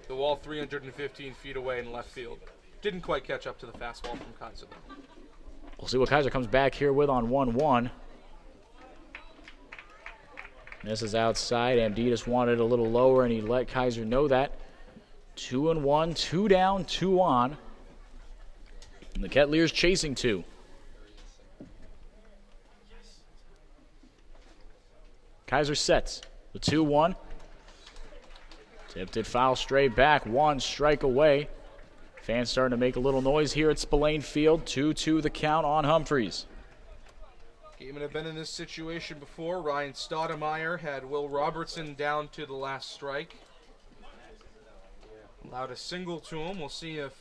the wall 315 feet away in left field. Didn't quite catch up to the fastball from Kaiser, though. We'll see what Kaiser comes back here with on 1-1. This is outside. Amditas wanted a little lower, and he let Kaiser know that. 2-1, 2 down, 2 on. And the Kettleers chasing 2. Kaiser sets the 2-1. Tipped it foul straight back. 1 strike away. Fans starting to make a little noise here at Spillane Field. 2-2 the count on Humphreys. Gatemen have been in this situation before. Ryan Stoudemire had Will Robertson down to the last strike. Allowed a single to him. We'll see if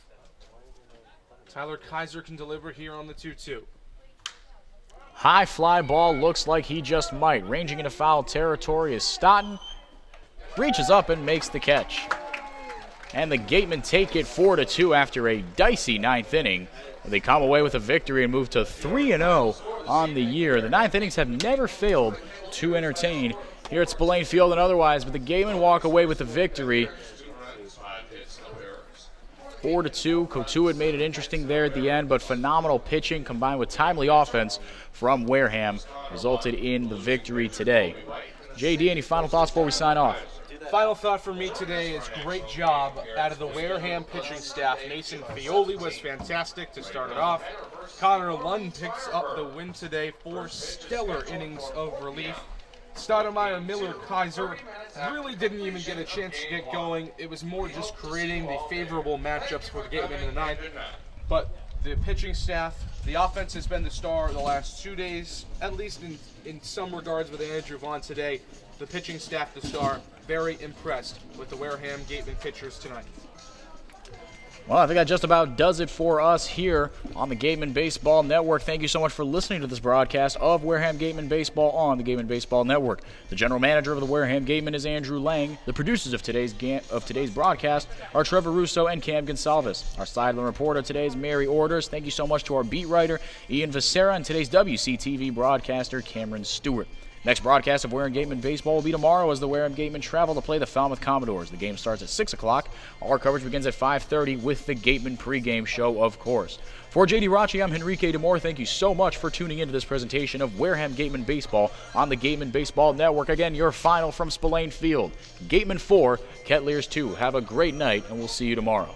Tyler Kaiser can deliver here on the 2-2. High fly ball looks like he just might. Ranging into foul territory is Stoughton. Reaches up and makes the catch. And the Gatemen take it 4-2 after a dicey ninth inning. They come away with a victory and move to 3-0 on the year. The ninth innings have never failed to entertain here at Spillane Field and otherwise, but the Gatemen walk away with a victory. 4-2. Cotuit made it interesting there at the end, but phenomenal pitching combined with timely offense from Wareham resulted in the victory today. JD, any final thoughts before we sign off? Final thought for me today is great job out of the Wareham pitching staff. Mason Fioli was fantastic to start it off. Connor Lund picks up the win today. 4 stellar innings of relief. Stoudemire, Miller, Kaiser really didn't even get a chance to get going. It was more just creating the favorable matchups for the Gatemen in the ninth. But the pitching staff, the offense has been the star the last 2 days, at least in some regards with Andrew Vaughn today. The pitching staff, the star, very impressed with the Wareham Gatemen pitchers tonight. Well, I think that just about does it for us here on the Gatemen Baseball Network. Thank you so much for listening to this broadcast of Wareham Gatemen Baseball on the Gatemen Baseball Network. The general manager of the Wareham Gatemen is Andrew Lang. The producers of today's broadcast are Trevor Russo and Cam Gonsalves. Our sideline reporter today is Mary Orders. Thank you so much to our beat writer, Ian Vicera, and today's WCTV broadcaster, Cameron Stewart. Next broadcast of Wareham Gatemen Baseball will be tomorrow as the Wareham Gatemen travel to play the Falmouth Commodores. The game starts at 6 o'clock. Our coverage begins at 5:30 with the Gatemen Pregame Show, of course. For JD Rachi, I'm Henrique DeMore. Thank you so much for tuning into this presentation of Wareham Gatemen Baseball on the Gatemen Baseball Network. Again, your final from Spillane Field. Gatemen 4, Kettleers 2. Have a great night, and we'll see you tomorrow.